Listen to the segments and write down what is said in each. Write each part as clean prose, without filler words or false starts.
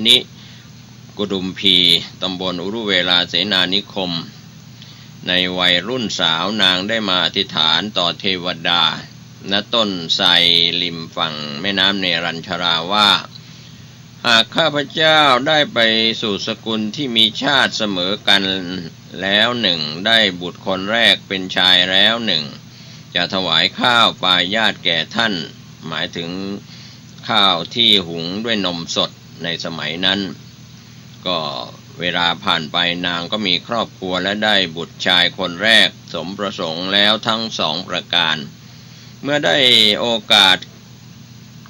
นิกุดุมพีตำบลอุรุเวลาเสนานิคมในวัยรุ่นสาวนางได้มาอธิษฐานต่อเทวดาณต้นไทรริมฝั่งแม่น้ำเนรัญชราว่าหากข้าพเจ้าได้ไปสู่สกุลที่มีชาติเสมอกันแล้วหนึ่งได้บุตรคนแรกเป็นชายแล้วหนึ่งจะถวายข้าวปายาตแก่ท่านหมายถึงข้าวที่หุงด้วยนมสดในสมัยนั้นก็เวลาผ่านไปนางก็มีครอบครัวและได้บุตรชายคนแรกสมประสงค์แล้วทั้งสองประการเมื่อได้โอกาส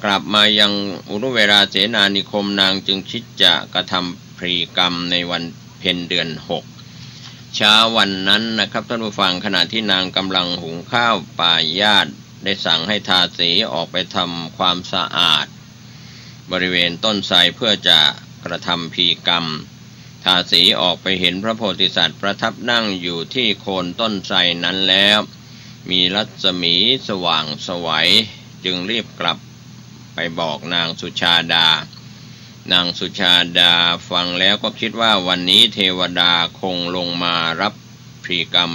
กลับมายังอุรุเวลาเสนานิคมนางจึงคิดจะกระทำพรีกรรมในวันเพ็ญเดือน6เช้าวันนั้นนะครับท่านผู้ฟังขณะที่นางกำลังหุงข้าวปายาตได้สั่งให้ทาสีออกไปทำความสะอาดบริเวณต้นไทรเพื่อจะกระทำพรีกรรมทาสีออกไปเห็นพระโพธิสัตว์ประทับนั่งอยู่ที่โคนต้นไทรนั้นแล้วมีรัศมีสว่างไสวจึงรีบกลับไปบอกนางสุชาดานางสุชาดาฟังแล้วก็คิดว่าวันนี้เทวดาคงลงมารับพรีกรรม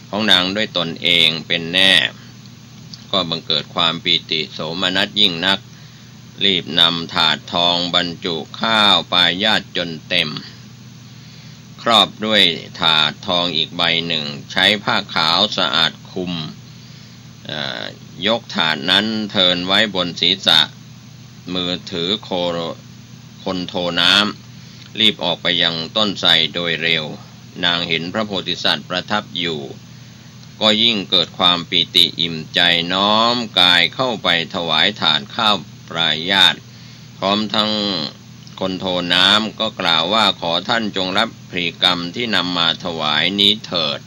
ของนางด้วยตนเองเป็นแน่ก็บังเกิดความปีติโสมนัสยิ่งนักรีบนำถาดทองบรรจุข้าวปายาตจนเต็มครอบด้วยถาดทองอีกใบหนึ่งใช้ผ้าขาวสะอาดคลุมยกถาดนั้นเทินไว้บนศีรษะมือถือคนโทน้ำรีบออกไปยังต้นไทรโดยเร็วนางเห็นพระโพธิสัตว์ประทับอยู่ก็ยิ่งเกิดความปีติอิ่มใจน้อมกายเข้าไปถวายถาดข้าวปายาตพร้อมทั้งคนโทน้ำก็กล่าวว่าขอท่านจงรับพรีกรรมที่นำมาถวายนี้เถิด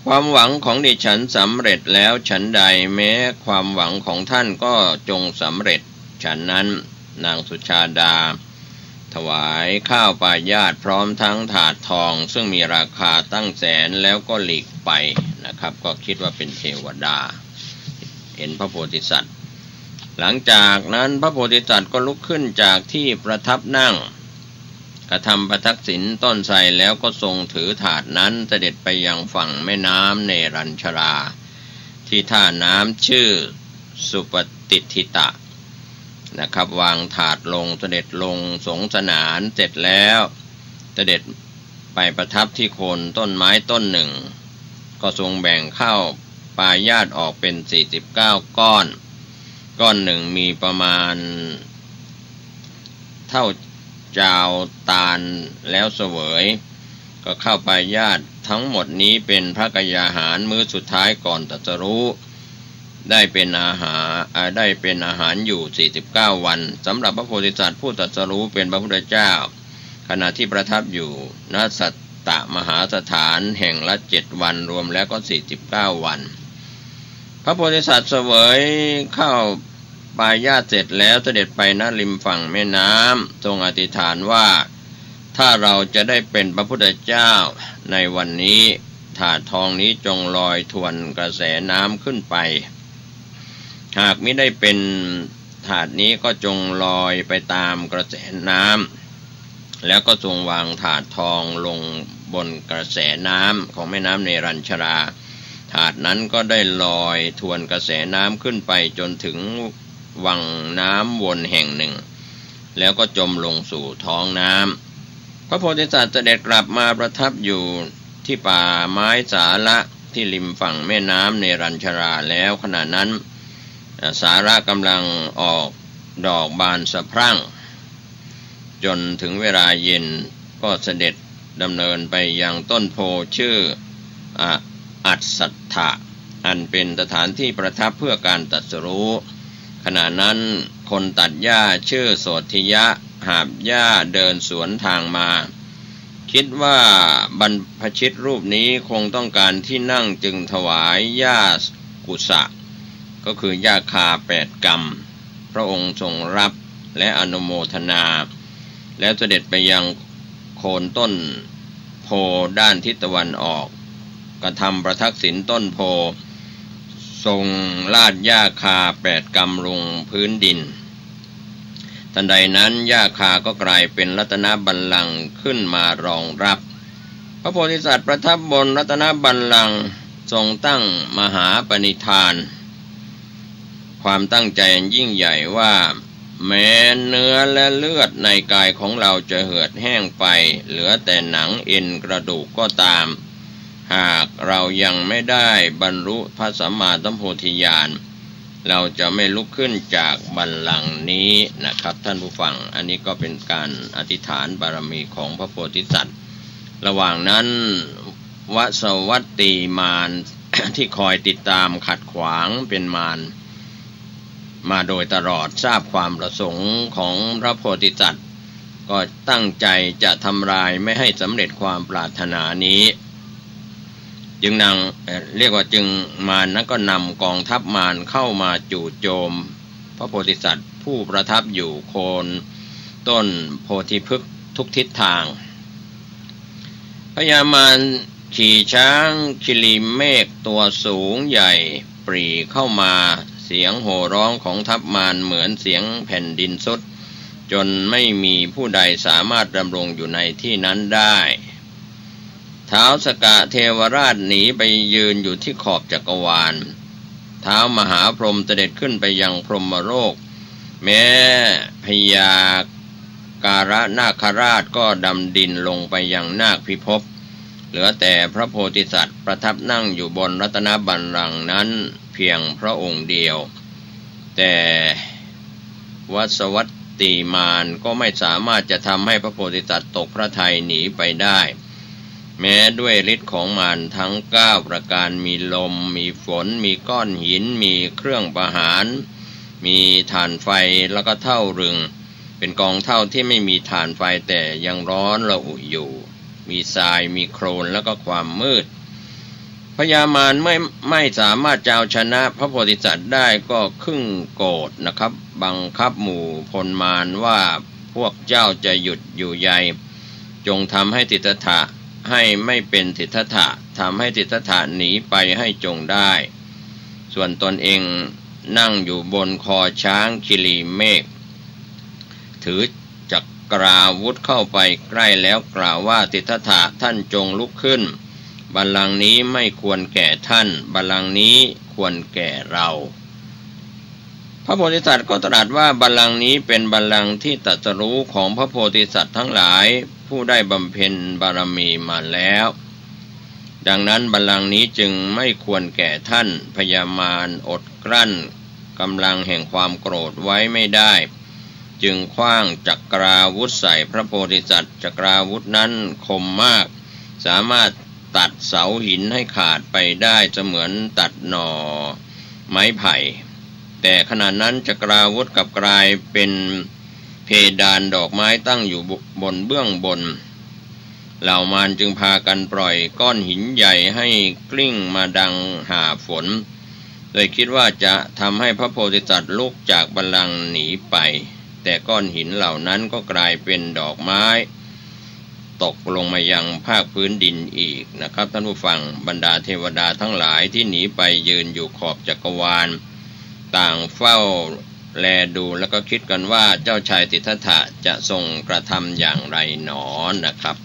ความหวังของดิฉันสำเร็จแล้วฉันใดแม้ความหวังของท่านก็จงสำเร็จฉันนั้นนางสุชาดาถวายข้าวปายาตพร้อมทั้งถาดทองซึ่งมีราคาตั้งแสนแล้วก็หลีกไปนะครับก็คิดว่าเป็นเทวดาเห็นพระโพธิสัตว์หลังจากนั้นพระโพธิสัตว์ก็ลุกขึ้นจากที่ประทับนั่งกระทำประทักษิณต้นไทรแล้วก็ทรงถือถาดนั้นเสด็จไปยังฝั่งแม่น้ำเนรัญชราที่ท่าน้ำชื่อสุปฏิทิตะนะครับวางถาดลงเสด็จลงสงสนานเสร็จแล้วเสด็จไปประทับที่โคนต้นไม้ต้นหนึ่งก็ทรงแบ่งข้าวปายาตออกเป็น49ก้อนหนึ่งมีประมาณเท่าจาวตาลแล้วเสวยก็ข้าวปายาตทั้งหมดนี้เป็นพระกยาหารมื้อสุดท้ายก่อนตรัสรู้ได้เป็นอาหารอยู่49วันสำหรับพระโพธิสัตว์ผู้ตรัสรู้เป็นพระพุทธเจ้าขณะที่ประทับอยู่ณสัตตมหาสถานแห่งละ7วันรวมแล้วก็49วันพระโพธิสัตว์เสวยข้าวปายาตเสร็จแล้วเสด็จไปณริมฝั่งแม่น้ำทรงอธิษฐานว่าถ้าเราจะได้เป็นพระพุทธเจ้าในวันนี้ถาดทองนี้จงลอยทวนกระแสน้ำขึ้นไปหากไม่ได้เป็นถาดนี้ก็จงลอยไปตามกระแสน้ำแล้วก็ทรงวางถาดทองลงบนกระแสน้ำของแม่น้ำเนรัญชราถาดนั้นก็ได้ลอยทวนกระแสน้ำขึ้นไปจนถึงวังน้ำวนแห่งหนึ่งแล้วก็จมลงสู่ท้องน้ำพระโพธิสัตว์เสด็จกลับมาประทับอยู่ที่ป่าไม้สาระที่ริมฝั่งแม่น้ำเนรัญชราแล้วขณะนั้นสาระกำลังออกดอกบานสะพรั่งจนถึงเวลาเย็นก็เสด็จดำเนินไปยังต้นโพชื่ออัสสัทธะอันเป็นสถานที่ประทับเพื่อการตรัสรู้ขณะนั้นคนตัดหญ้าชื่อโสธิยะหาบหญ้าเดินสวนทางมาคิดว่าบรรพชิตรูปนี้คงต้องการที่นั่งจึงถวายหญ้ากุสะก็คือหญ้าคา8 กำพระองค์ทรงรับและอนุโมทนาแล้วเสด็จไปยังโคนต้นโพด้านทิศตะวันออกกระทำประทักษิณต้นโพทรงลาดหญ้าคา8 กำลงพื้นดิน ทันใดนั้นหญ้าคาก็กลายเป็นรัตนบัลลังก์ขึ้นมารองรับพระโพธิสัตว์ประทับบนรัตนบัลลังก์ทรงตั้งมหาปณิธานความตั้งใจยิ่งใหญ่ว่าแม้เนื้อและเลือดในกายของเราจะเหือดแห้งไปเหลือแต่หนังเอ็นกระดูกก็ตามหากเรายังไม่ได้บรรลุพระสัมมาสัมโพธิญาณเราจะไม่ลุกขึ้นจากบัลลังก์นี้นะครับท่านผู้ฟังอันนี้ก็เป็นการอธิษฐานบารมีของพระโพธิสัตว์ระหว่างนั้นวสวัตตีมาร ที่คอยติดตามขัดขวางเป็นมารมาโดยตลอดทราบความประสงค์ของพระโพธิสัตว์ก็ตั้งใจจะทำลายไม่ให้สำเร็จความปรารถนานี้จึงเรียกว่าจึงมารนั้นก็นำกองทัพมารเข้ามาจู่โจมพระโพธิสัตว์ผู้ประทับอยู่โคนต้นโพธิพฤกษ์ทุกทิศทางพญามารขี่ช้างคิริเมฆตัวสูงใหญ่ปรีเข้ามาเสียงโห่ร้องของทัพมารเหมือนเสียงแผ่นดินทรุดจนไม่มีผู้ใดสามารถดำรงอยู่ในที่นั้นได้ท้าวสกะเทวราชหนีไปยืนอยู่ที่ขอบจักรวาลท้าวมหาพรหมเสด็จขึ้นไปยังพรหมโลกแม้พญาการนาคราชก็ดำดินลงไปยังนาคพิภพเหลือแต่พระโพธิสัตว์ประทับนั่งอยู่บนรัตนบัลลังก์นั้นเพียงพระองค์เดียวแต่วสวัตตีมารก็ไม่สามารถจะทำให้พระโพธิสัตว์ตกพระทัยหนีไปได้แม้ด้วยฤทธิ์ของมารทั้ง9ประการมีลมมีฝนมีก้อนหินมีเครื่องประหารมีถ่านไฟแล้วก็เท่ารึงเป็นกองเท่าที่ไม่มีถ่านไฟแต่ยังร้อนระอุอยู่มีทรายมีโคลนแล้วก็ความมืดพญามารไม่สามารถจะเอาชนะพระโพธิสัตว์ได้ก็ครึ่งโกรธนะครับบังคับหมู่พลมารว่าพวกเจ้าจะหยุดอยู่ใยจงทำให้ติฏฐะให้ไม่เป็นติฏฐะทำให้ติฏฐะหนีไปให้จงได้ส่วนตนเองนั่งอยู่บนคอช้างคิริเมฆถือจักราวุธเข้าไปใกล้แล้วกล่าวว่าติฏฐะท่านจงลุกขึ้นบัลลังก์นี้ไม่ควรแก่ท่านบัลลังก์นี้ควรแก่เราพระโพธิสัตว์ก็ตรัสว่าบัลลังก์นี้เป็นบัลลังก์ที่ตรัสรู้ของพระโพธิสัตว์ทั้งหลายผู้ได้บำเพ็ญบารมีมาแล้วดังนั้นบัลลังก์นี้จึงไม่ควรแก่ท่านพญามารอดกลั้นกำลังแห่งความโกรธไว้ไม่ได้จึงขว้างจักราวุธใส่พระโพธิสัตว์จักราวุธนั้นคมมากสามารถตัดเสาหินให้ขาดไปได้เสมือนตัดหน่อไม้ไผ่แต่ขณะนั้นจักราวุธกลับกลายเป็นเพดานดอกไม้ตั้งอยู่บนเบื้องบนเหล่ามารจึงพากันปล่อยก้อนหินใหญ่ให้กลิ้งมาดังหาฝนโดยคิดว่าจะทำให้พระโพธิสัตว์ลุกจากบัลลังก์หนีไปแต่ก้อนหินเหล่านั้นก็กลายเป็นดอกไม้ตกลงมายังภาคพื้นดินอีกนะครับท่านผู้ฟังบรรดาเทวดาทั้งหลายที่หนีไปยืนอยู่ขอบจักรวาลต่างเฝ้าแลดูแล้วก็คิดกันว่าเจ้าชายสิทธัตถะจะทรงกระทำอย่างไรหนอนะครับ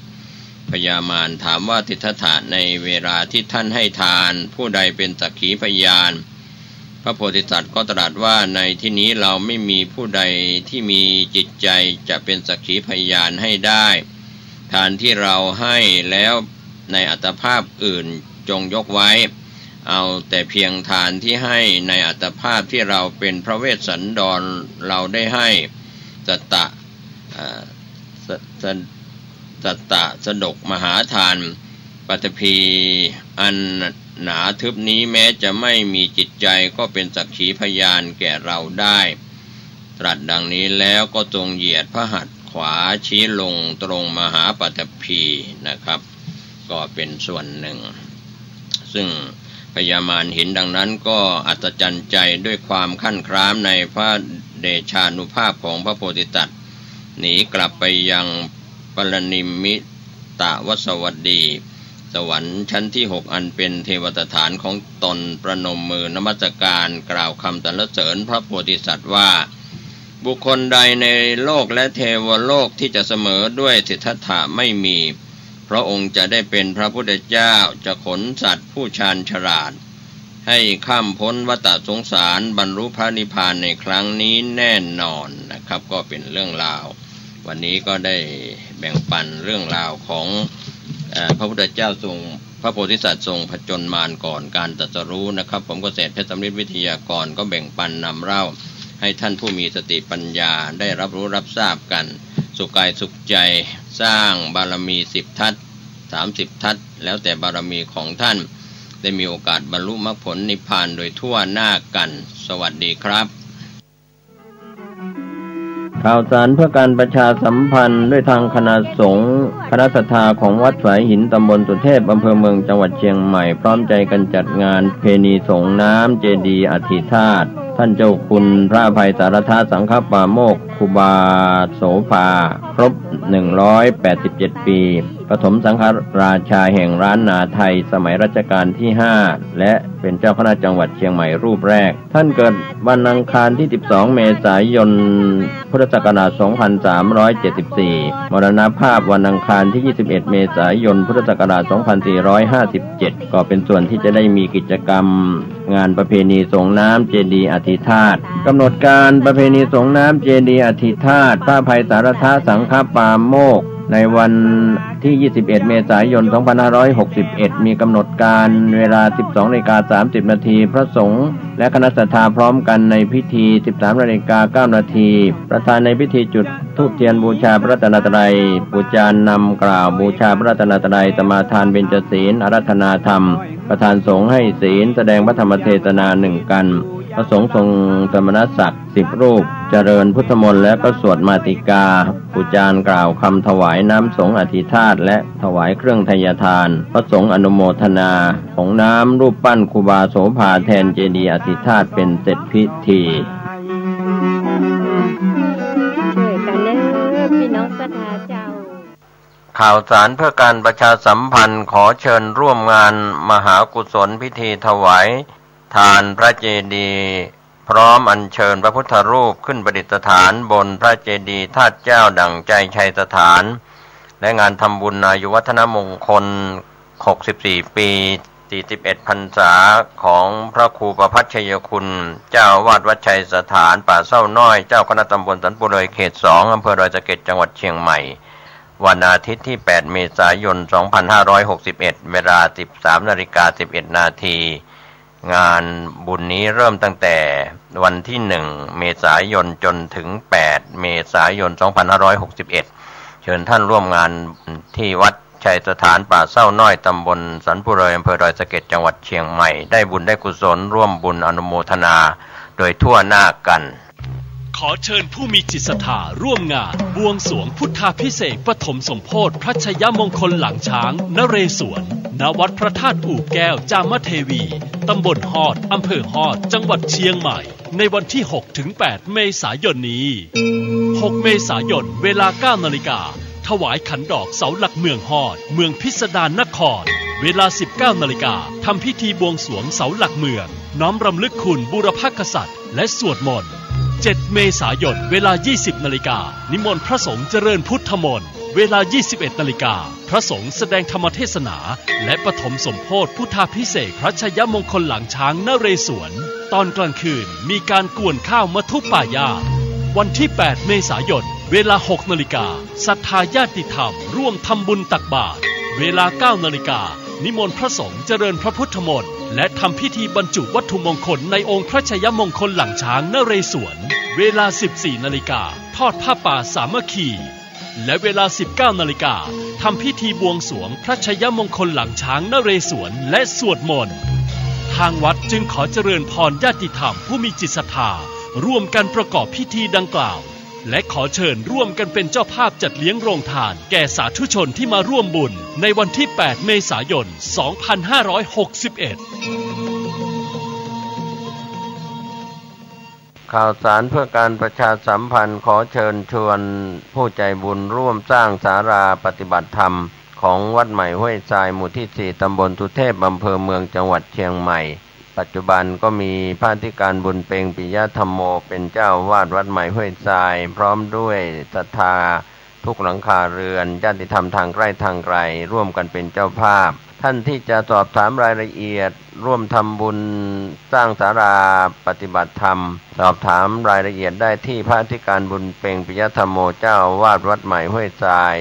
พญามารถามว่าสิทธัตถะในเวลาที่ท่านให้ทานผู้ใดเป็นสักขีพยานพระโพธิสัตว์ก็ตรัสว่าในที่นี้เราไม่มีผู้ใดที่มีจิตใจจะเป็นสักขีพยานให้ได้ทานที่เราให้แล้วในอัตภาพอื่นจงยกไว้เอาแต่เพียงทานที่ให้ในอัตภาพที่เราเป็นพระเวสสันดรเราได้ให้สัตตะสดกมหาทานปฐพีอันหนาทึบนี้แม้จะไม่มีจิตใจก็เป็นสักขีพยานแก่เราได้ตรัสดังนี้แล้วก็ทรงเหยียดพระหัตถ์ขวาชี้ลงตรงมหาปฐพีนะครับก็เป็นส่วนหนึ่งซึ่งพญามารเห็นดังนั้นก็อัศจรรย์ใจด้วยความขั้นคร้ามในพระเดชานุภาพของพระโพธิสัตว์หนีกลับไปยังปรนิมมิตวสวัสดีสวรรค์ชั้นที่6อันเป็นเทวสถานของตนประนมมือนมัสการกล่าวคำสรรเสริญพระโพธิสัตว์ว่า บุคคลใดในโลกและเทวโลกที่จะเสมอด้วยสิทธัตถะไม่มีพระองค์จะได้เป็นพระพุทธเจ้าจะขนสัตว์ผู้ชาญฉลาดให้ข้ามพ้นวัฏสงสารบรรลุพระนิพพานในครั้งนี้แน่นอนนะครับก็เป็นเรื่องราววันนี้ก็ได้แบ่งปันเรื่องราวของพระพุทธเจ้าทรงพระโพธิสัตว์ทรงผจญมารก่อนการตรัสรู้นะครับผมเกษตรเพชรสำริดวิทยากรก็แบ่งปันนำเล่าให้ท่านผู้มีสติปัญญาได้รับรู้รับทราบกันสุขกายสุขใจสร้างบารมี10 ทัศ30 ทัศแล้วแต่บารมีของท่านได้มีโอกาสบรรลุมรรคผลนิพพานโดยทั่วหน้ากันสวัสดีครับข่าวสารเพื่อการประชาสัมพันธ์ด้วยทางคณะสงฆ์คณะศรัทธาของวัดสายหินตำบลสุเทพอำเภอเมืองจังหวัดเชียงใหม่พร้อมใจกันจัดงานเพณีสงน้ำเจดีย์อธิธาตุท่านเจ้าคุณพระอภัยสารทาสังฆปาโมกข์ครูบาโสภาครบ187 ปีปฐมสังฆราชาแห่งร้านนาไทยสมัยรัชกาลที่5และเป็นเจ้าคณะจังหวัดเชียงใหม่รูปแรกท่านเกิดวันอังคารที่12 เมษายนพุทธศักราช 2374 มรณภาพวันอังคารที่21 เมษายนพุทธศักราช 2457 ก็เป็นส่วนที่จะได้มีกิจกรรมงานประเพณีสงน้ำเจดีย์อธิธาตุกำหนดการประเพณีสงน้ำเจดีย์อธิธาตุพระอภัยสารทาสังฆปาโมกข์ในวันที่ 21 เมษายน 2561 มีกำหนดการเวลา 12:30 นาทีพระสงฆ์และคณะศรัทธาพร้อมกันในพิธี 13:09 นาทีประธานในพิธีจุดธูปเทียนบูชาพระรัตนตรัยบูชานำกล่าวบูชาพระรัตนตรัยสมาทานเบญจศีลอาราธนาธรรมประธานสงฆ์ให้ศีลแสดงพระธรรมเทศนา1 กันพระสงฆ์ทรงสมณศักดิ์10 รูปเจริญพุทธมนต์และก็สวดมาติกาปุจานกล่าวคำถวายน้ำสงฆ์อธิธาตุและถวายเครื่องทายทานพระสงฆ์อนุโมทนาของน้ำรูปปั้นครูบาโสภาแทนเจดีย์อธิธาตุเป็นเสร็จพิธีข่าวสารเพื่อการประชาสัมพันธ์ขอเชิญร่วมงานมหากุศลพิธีถวายทานพระเจดีย์พร้อมอัญเชิญพระพุทธรูปขึ้นประดิษฐานบนพระเจดีย์ธาตุเจ้าดั่งใจชัยสถานและงานทำบุญอายุวัฒนมงคล64 ปี41 พรรษาของพระครูประภัชชัยคุณเจ้าอาวาสวัดชัยสถานป่าเศร้าน้อยเจ้าคณะตำบลสันปุเรยเขต 2อำเภอดอยสะเก็ดจังหวัดเชียงใหม่วันอาทิตย์ที่8 เมษายน 2561 เวลา 13:11 นาทีงานบุญนี้เริ่มตั้งแต่วันที่1 เมษายนจนถึง8 เมษายน 2561 เชิญท่านร่วมงานที่วัดชัยสถานป่าเศร้าน้อยตำบลสันปุเรยอำเภอดอยสะเก็ดจังหวัดเชียงใหม่ได้บุญได้กุศลร่วมบุญอนุโมทนาโดยทั่วหน้ากันขอเชิญผู้มีจิตศรัทธาร่วมงานบวงสรวงพุทธาภิเษกปฐมสมโภชพระชยมงคลหลังช้างนเรศวรณวัดพระธาตุอู่แก้วจามเทวีตำบลฮอดอำเภอฮอดจังหวัดเชียงใหม่ในวันที่ 6-8 เมษายนนี้ 6 เมษายนเวลา 9 นาฬิกาถวายขันดอกเสาหลักเมืองฮอดเมืองพิสดารนครเวลา 19 นาฬิกาทำพิธีบวงสรวงเสาหลักเมืองน้อมรำลึกคุณบูรพกษัตริย์และสวดมนต์7 เมษายนเวลา 20 นาฬิกานิมนต์พระสงฆ์เจริญพุทธมนต์เวลา 21 นาฬิกาพระสงฆ์แสดงธรรมเทศนาและปฐมสมโภชพุทธาภิเษกพระชยมงคลหลังช้างนเรศวรตอนกลางคืนมีการกวนข้าวมัทุป่ายาวันที่ 8 เมษายนเวลา 6 นาฬิกาศรัทธาญาติธรรมร่วมทำบุญตักบาตรเวลา 9 นาฬิกานิมนต์พระสงฆ์เจริญพระพุทธมนต์และทำพิธีบรรจุวัตถุมงคลในองค์พระชยมงคลหลังช้างนเรศวรเวลา 14 นาฬิกาทอดผ้าป่าสามัคคีและเวลา 19 นาฬิกาทำพิธีบวงสรวงพระชยมงคลหลังช้างนเรศวรและสวดมนต์ทางวัดจึงขอเจริญพรญาติธรรมผู้มีจิตศรัทธาร่วมกันประกอบพิธีดังกล่าวและขอเชิญร่วมกันเป็นเจ้าภาพจัดเลี้ยงโรงทานแก่สาธุชนที่มาร่วมบุญในวันที่ 8 เมษายน 2561ข่าวสารเพื่อการประชาสัมพันธ์ขอเชิญชวนผู้ใจบุญร่วมสร้างศาลาปฏิบัติธรรมของวัดใหม่ห้วยทรายหมู่ที่ 4 ตำบลสุเทพอำเภอเมืองจังหวัดเชียงใหม่ ปัจจุบันก็มีพระอธิการบุญเพ็งปิยธรรมโมเป็นเจ้าวาดวัดใหม่ห้วยทรายพร้อมด้วยศรัทธาทุกหลังคาเรือนญาติธรรมทางใกล้ทางไกลร่วมกันเป็นเจ้าภาพท่านที่จะสอบถามรายละเอียดร่วมทำบุญสร้างศาลาปฏิบัติธรรมสอบถามรายละเอียดได้ที่พระอธิการบุญเพ็งปิยธรรมโมเจ้าวาดวัดใหม่ห้วยทราย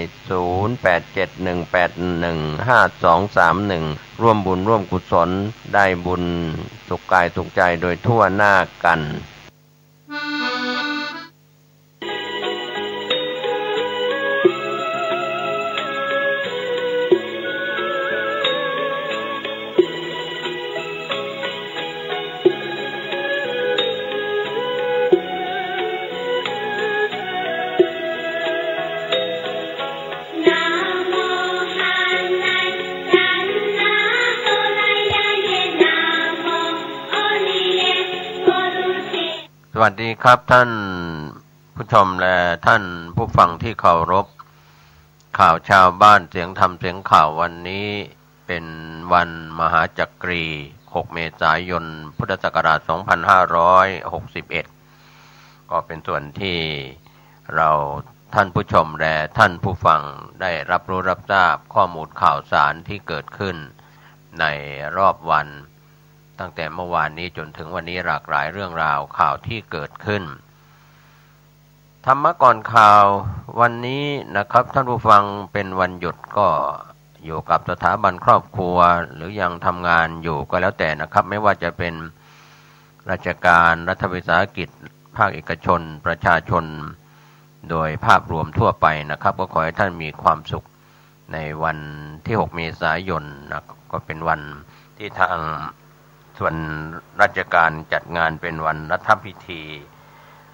0871815231ร่วมบุญร่วมกุศลได้บุญสุขกายสุขใจโดยทั่วหน้ากันสวัสดีครับท่านผู้ชมและท่านผู้ฟังที่เคารพข่าวชาวบ้านเสียงธรรมเสียงข่าววันนี้เป็นวันมหาจักรี6เมษายนพุทธศักราช2561ก็เป็นส่วนที่เราท่านผู้ชมและท่านผู้ฟังได้รับรู้รับทราบข้อมูลข่าวสารที่เกิดขึ้นในรอบวันตั้งแต่เมื่อวานนี้จนถึงวันนี้หลากหลายเรื่องราวข่าวที่เกิดขึ้นธรรมะก่อนข่าววันนี้นะครับท่านผู้ฟังเป็นวันหยุดก็อยู่กับสถาบันครอบครัวหรือยังทำงานอยู่ก็แล้วแต่นะครับไม่ว่าจะเป็นราชการรัฐวิสาหกิจภาคเอกชนประชาชนโดยภาพรวมทั่วไปนะครับก็ขอให้ท่านมีความสุขในวันที่6เมษายนนะก็เป็นวันที่ทางส่วนราชการจัดงานเป็นวันรัฐพิธี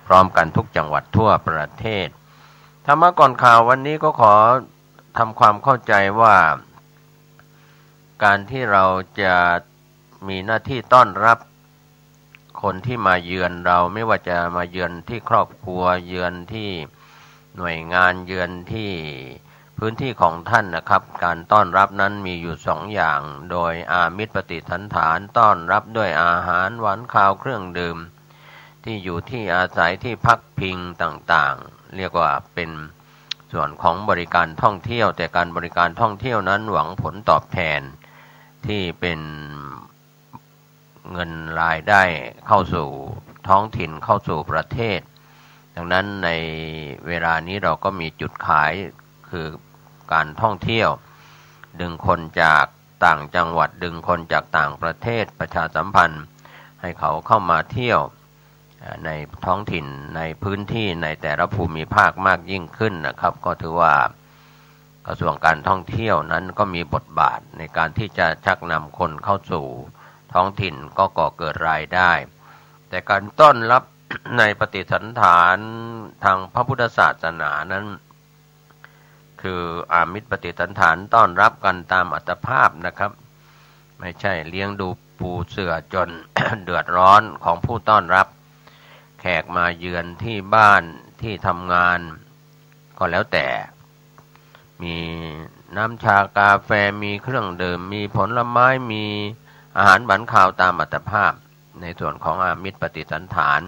พร้อมกันทุกจังหวัดทั่วประเทศธรรมะก่อนข่าววันนี้ก็ขอทำความเข้าใจว่าการที่เราจะมีหน้าที่ต้อนรับคนที่มาเยือนเราไม่ว่าจะมาเยือนที่ครอบครัวเยือนที่หน่วยงานเยือนที่พื้นที่ของท่านนะครับการต้อนรับนั้นมีอยู่2อย่างโดยอามิตรปฏิสันถานต้อนรับด้วยอาหารหวานข้าวเครื่องดื่มที่อยู่ที่อาศัยที่พักพิงต่างๆเรียกว่าเป็นส่วนของบริการท่องเที่ยวแต่การบริการท่องเที่ยวนั้นหวังผลตอบแทนที่เป็นเงินรายได้เข้าสู่ท้องถิ่นเข้าสู่ประเทศดังนั้นในเวลานี้เราก็มีจุดขายคือการท่องเที่ยวดึงคนจากต่างจังหวัดดึงคนจากต่างประเทศประชาสัมพันธ์ให้เขาเข้ามาเที่ยวในท้องถิ่นในพื้นที่ในแต่ละภูมิภาคมากยิ่งขึ้นนะครับก็ถือว่ากระทรวงการท่องเที่ยวนั้นก็มีบทบาทในการที่จะชักนำคนเข้าสู่ท้องถิ่นก็ก่อเกิดรายได้แต่การต้อนรับในปฏิสันถานทางพระพุทธศาสนานั้นคืออามิตรปฏิสันถานต้อนรับกันตามอัตภาพนะครับไม่ใช่เลี้ยงดูปูเสือจน เดือดร้อนของผู้ต้อนรับแขกมาเยือนที่บ้านที่ทำงานก็แล้วแต่มีน้ำชากาแฟมีเครื่องดื่มมีผลไม้มีอาหารหวานข้าวตามอัตภาพในส่วนของอามิตรปฏิสันถาน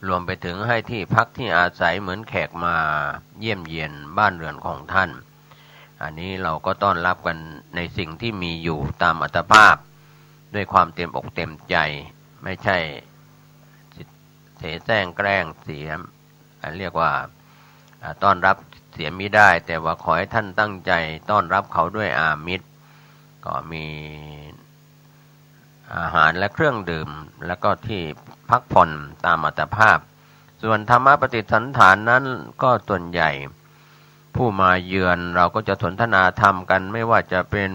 รวมไปถึงให้ที่พักที่อาศัยเหมือนแขกมาเยี่ยมเยียนบ้านเรือนของท่านอันนี้เราก็ต้อนรับกันในสิ่งที่มีอยู่ตามอัตภาพด้วยความเต็มอกเต็มใจไม่ใช่เสแสร้งแกล้งเสียเรียกว่าต้อนรับเสียมิได้แต่ว่าขอให้ท่านตั้งใจต้อนรับเขาด้วยอามิตรก็มีอาหารและเครื่องดื่มแล้วก็ที่พักผ่อนตามอัตภาพส่วนธรรมปฏิสันถานนั้นก็ส่วนใหญ่ผู้มาเยือนเราก็จะสนทนาธรรมกันไม่ว่าจะเป็น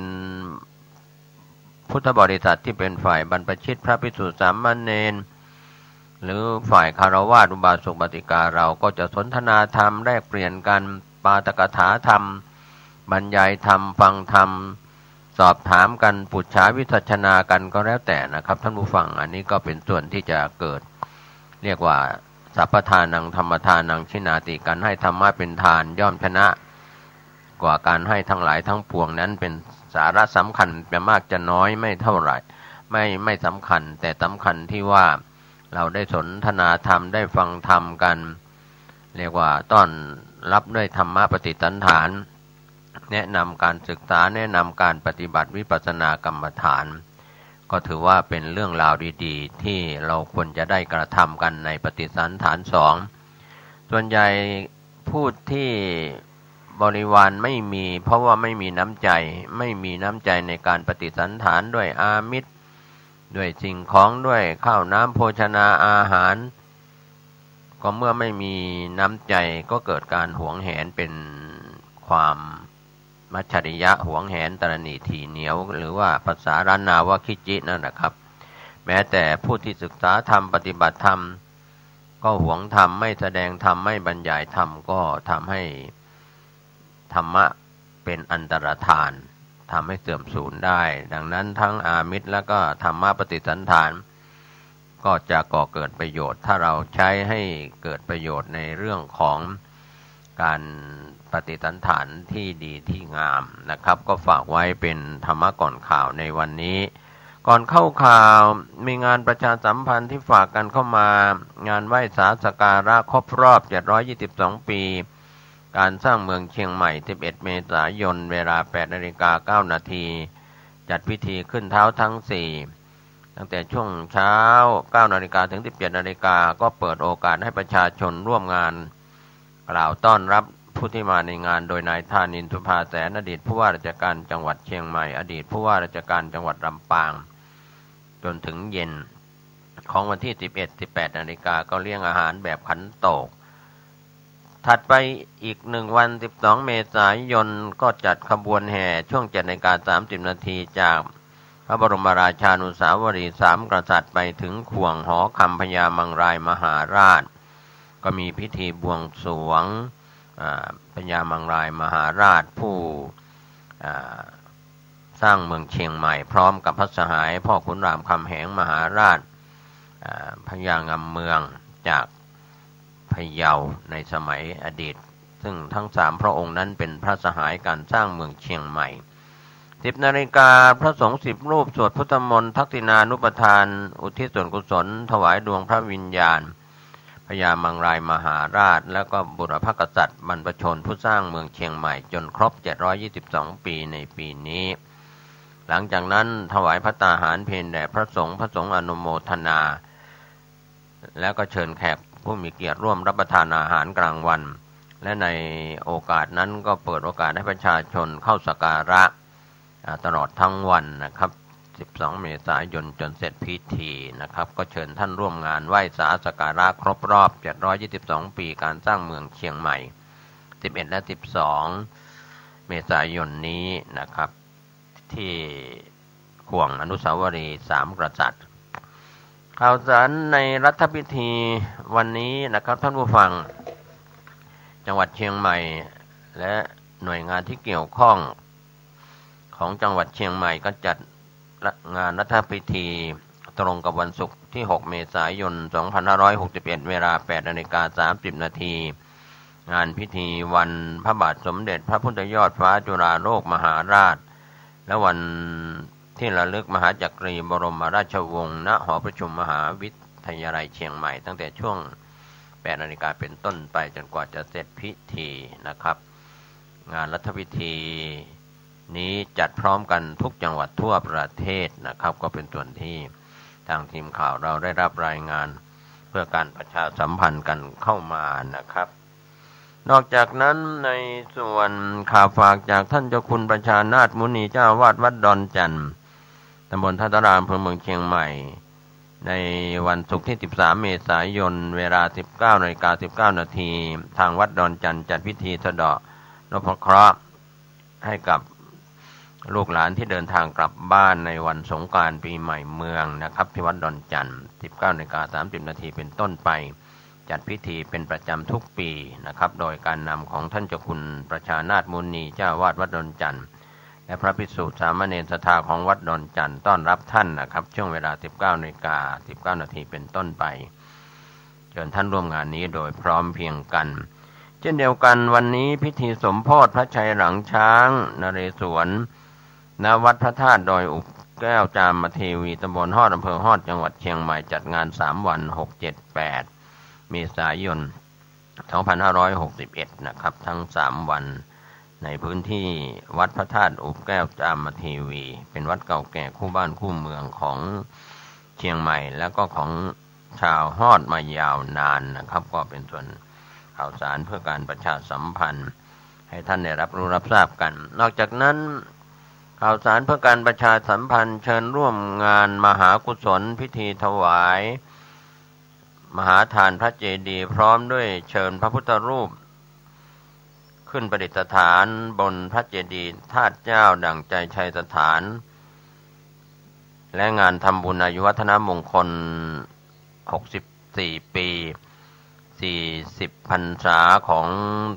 พุทธบริษัทที่เป็นฝ่ายบรรพชิตพระภิกษุสามเณรหรือฝ่ายคฤหัสถ์อุบาสกอุบาสิกาเราก็จะสนทนาธรรมแลกเปลี่ยนกันปาฐกถาธรรมบรรยายธรรมฟังธรรมสอบถามกันปุจฉาวิสัชนากันก็แล้วแต่นะครับท่านผู้ฟังอันนี้ก็เป็นส่วนที่จะเกิดเรียกว่าสัพพทานังธรรมทานังชินาติการให้ธรรมะเป็นทานย่อมชนะกว่าการให้ทั้งหลายทั้งปวงนั้นเป็นสาระสำคัญจะมากจะน้อยไม่เท่าไหร่ ไม่สำคัญแต่สำคัญที่ว่าเราได้สนทนาธรรมได้ฟังธรรมกันเรียกว่าต้อนรับด้วยธรรมะปฏิสันฐานแนะนำการศึกษาแนะนำการปฏิบัติวิปัสสนากรรมฐานก็ถือว่าเป็นเรื่องราวดีๆที่เราควรจะได้กระทำกันในปฏิสันฐานสองส่วนใหญ่พูดที่บริวารไม่มีเพราะว่าไม่มีน้ำใจในการปฏิสันฐานด้วยอามิตรด้วยสิ่งของด้วยข้าวน้ำโภชนาอาหารก็เมื่อไม่มีน้ำใจก็เกิดการหวงแหนเป็นความมัจฉริยะหวงแหนตระหนี่ถี่เหนียวหรือว่าภาษาล้านนาว่าคิจินั่นนะครับแม้แต่ผู้ที่ศึกษาธรรมปฏิบัติธรรมก็หวงธรรมไม่แสดงธรรมไม่บรรยายธรรมก็ทำให้ธรรมะเป็นอันตรธานทำให้เสื่อมสูญได้ดังนั้นทั้งอามิตรและก็ธรรมะปฏิสันฐานก็จะก่อเกิดประโยชน์ถ้าเราใช้ให้เกิดประโยชน์ในเรื่องของการปฏิสันฐานที่ดีที่งามนะครับก็ฝากไว้เป็นธรรมะก่อนข่าวในวันนี้ก่อนเข้าข่าวมีงานประชาสัมพันธ์ที่ฝากกันเข้ามางานไหว้สาสการะครบรอบ722ปีการสร้างเมืองเชียงใหม่11เมษายนเวลา 8:09 น.จัดพิธีขึ้นเท้าทั้ง4ตั้งแต่ช่วงเช้า 9 นาฬิกาถึง 17 นาฬิกาก็เปิดโอกาสให้ประชาชนร่วมงานกล่าวต้อนรับผู้ที่มาในงานโดยนายธานินทร์ สุภาแสนอดีตผู้ว่าราชการจังหวัดเชียงใหม่อดีตผู้ว่าราชการจังหวัดลำปางจนถึงเย็นของวันที่ 11-18 นาฬิกาก็เลี้ยงอาหารแบบขันโตกถัดไปอีก1วัน12 เมษายนก็จัดขบวนแห่ช่วง 7:30 นาทีจากพระบรมราชานุสาวรีย์3กษัตริย์ไปถึงข่วงหอคำพญามังรายมหาราชก็มีพิธีบวงสรวงพญามังรายมหาราชผู้สร้างเมืองเชียงใหม่พร้อมกับพระสหายพ่อขุนรามคำแหงมหาราชพญางำเมืองจากพะเยาในสมัยอดีตซึ่งทั้ง3พระองค์นั้นเป็นพระสหายการสร้างเมืองเชียงใหม่10 นาฬิกาพระสงฆ์10รูปสวดพุทธมนต์ทักษิณานุปทานอุทิศส่วนกุศลถวายดวงพระวิญญาณพญามังรายมหาราชแล้วก็บุรพกษัตริย์บรรพชนผู้สร้างเมืองเชียงใหม่จนครบ722ปีในปีนี้หลังจากนั้นถวายภัตตาหารเพลแด่พระสงฆ์อนุโมทนาแล้วก็เชิญแขกผู้มีเกียรติร่วมรับประทานอาหารกลางวันและในโอกาสนั้นก็เปิดโอกาสให้ประชาชนเข้าสักการะตลอดทั้งวันนะครับ12 เมษายนจนเสร็จพิธีนะครับก็เชิญท่านร่วมงานไหว้สาสการะครบรอบ722ปีการสร้างเมืองเชียงใหม่11และ12 เมษายนนี้นะครับที่ข่วงอนุสาวรีย์3กษัตริย์ข่าวสารในรัฐพิธีวันนี้นะครับท่านผู้ฟังจังหวัดเชียงใหม่และหน่วยงานที่เกี่ยวข้องของจังหวัดเชียงใหม่ก็จัดงานรัฐพิธีตรงกับวันศุกร์ที่6 เมษายน 2561 เวลา 8:30 นาทีงานพิธีวันพระบาทสมเด็จพระพุทธยอดฟ้าจุฬาโลกมหาราชและวันที่ระลึกมหาจักรีบรมราชวงศ์ณหอประชุมมหาวิทยาลัยเชียงใหม่ตั้งแต่ช่วง 8 นาฬิกาเป็นต้นไปจนกว่าจะเสร็จพิธีนะครับงานรัฐพิธีนี้จัดพร้อมกันทุกจังหวัดทั่วประเทศนะครับก็เป็นส่วนที่ทางทีมข่าวเราได้รับรายงานเพื่อการประชาสัมพันธ์กันเข้ามานะครับนอกจากนั้นในส่วนข่าวฝากจากท่านเจ้าคุณประชานาถมุนีเจ้าวาดวัดดอนจันทร์ตำบลท่าตารามอำเภอเมืองเชียงใหม่ในวันศุกร์ที่13 เมษายนเวลา 19:19 นาทีทางวัดดอนจันทร์จัดพิธีสะเดาะนพเคราะห์ให้กับลูกหลานที่เดินทางกลับบ้านในวันสงกรานต์ปีใหม่เมืองนะครับที่วัดดอนจันทร์ 19:30 นาทีเป็นต้นไปจัดพิธีเป็นประจำทุกปีนะครับโดยการนำของท่านเจ้าคุณประชานาถมุนีเจ้าวาดวัดดอนจันทร์และพระภิกษุสามเณรศรัทธาของวัดดอนจันทร์ต้อนรับท่านนะครับช่วงเวลา 19:19 นาทีเป็นต้นไปเชิญท่านร่วมงานนี้โดยพร้อมเพรียงกันเช่นเดียวกันวันนี้พิธีสมโภชพระชัยหลังช้างนเรศวรณวัดพระธาตุดอยอุ แก้วจามเทวีตำบลฮอดอำเภอฮอดจังหวัดเชียงใหม่จัดงาน3วัน6 7 8เมษายน2561นะครับทั้ง3วันในพื้นที่วัดพระธาตุอุบแก้วจามเทวีเป็นวัดเก่าแก่คู่บ้านคู่เมืองของเชียงใหม่แล้วก็ของชาวฮอดมายาวนานนะครับก็เป็นส่วนข่าวสารเพื่อการประชาสัมพันธ์ให้ท่านได้รับรู้รับทราบกันนอกจากนั้นข่าวสารเพื่อการประชาสัมพันธ์เชิญร่วมงานมหากุศลพิธีถวายมหาทานพระเจดีย์พร้อมด้วยเชิญพระพุทธรูปขึ้นประดิษฐานบนพระเจดีย์ธาตุเจ้าดั่งใจชัยสถานและงานทำบุญอายุวัฒนมงคล64 ปี40 พรรษาของ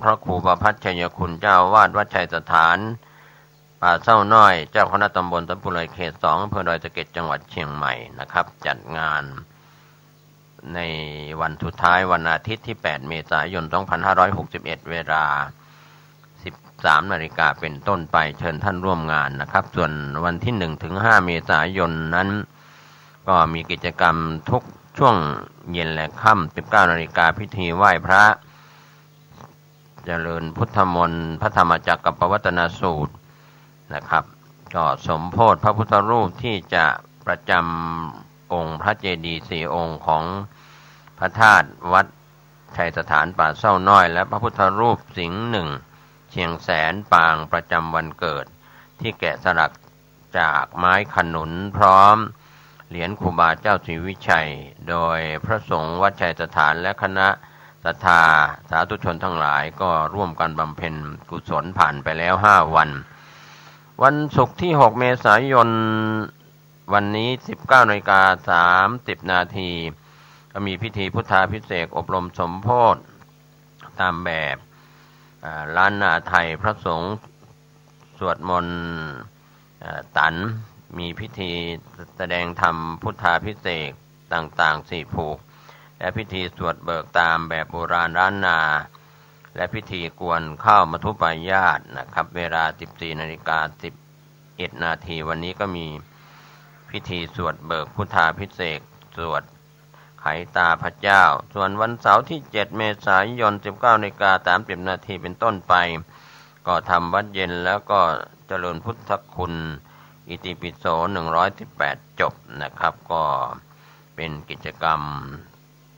พระครูประภัชชัยคุณเจ้าวาดวัดชัยสถานป่าเศร้าน้อยเจ้าคณะตำบลสันปุไรเขต2อำเภอดอยสะเก็ดจังหวัดเชียงใหม่นะครับจัดงานในวันสุดท้ายวันอาทิตย์ที่8 เมษายน 2561 เวลา 13 นาฬิกาเป็นต้นไปเชิญท่านร่วมงานนะครับส่วนวันที่1 ถึง 5 เมษายนนั้นก็มีกิจกรรมทุกช่วงเย็นและค่ำ 19 นาฬิกาพิธีไหว้พระเจริญพุทธมนต์พระธรรมจักรปวัตนสูตรนะครับก็สมโภชพระพุทธรูปที่จะประจำองค์พระเจดีย์4 องค์ของพระธาตุวัดชัยสถานป่าเศร้าน้อยและพระพุทธรูปสิงห์หนึ่งเชียงแสนปางประจำวันเกิดที่แกะสลักจากไม้ขนุนพร้อมเหรียญครูบาเจ้าศรีวิชัยโดยพระสงฆ์วัดชัยสถานและคณะศรัทธาสาธุชนทั้งหลายก็ร่วมกันบำเพ็ญกุศลผ่านไปแล้ว5 วันวันศุกร์ที่6 เมษายนวันนี้ 19:30 นาทีก็มีพิธีพุทธาภิเษกอบรมสมโภชตามแบบล้านนาไทยพระสงฆ์สวดมนต์ตันมีพิธีแสดงธรรมพุทธาภิเษกต่างๆ4 ผูกและพิธีสวดเบิกตามแบบโบราณล้านนาและพิธีกวนข้าวมัทุปายาตนะครับเวลา 14:11 นาทีวันนี้ก็มีพิธีสวดเบิกพุทธาภิเษกสวดไขตาพระเจ้าส่วนวันเสาร์ที่7 เมษายน 19:30 นาทีเป็นต้นไปก็ทำวัดเย็นแล้วก็เจริญพุทธคุณอิติปิโส118 จบนะครับก็เป็นกิจกรรม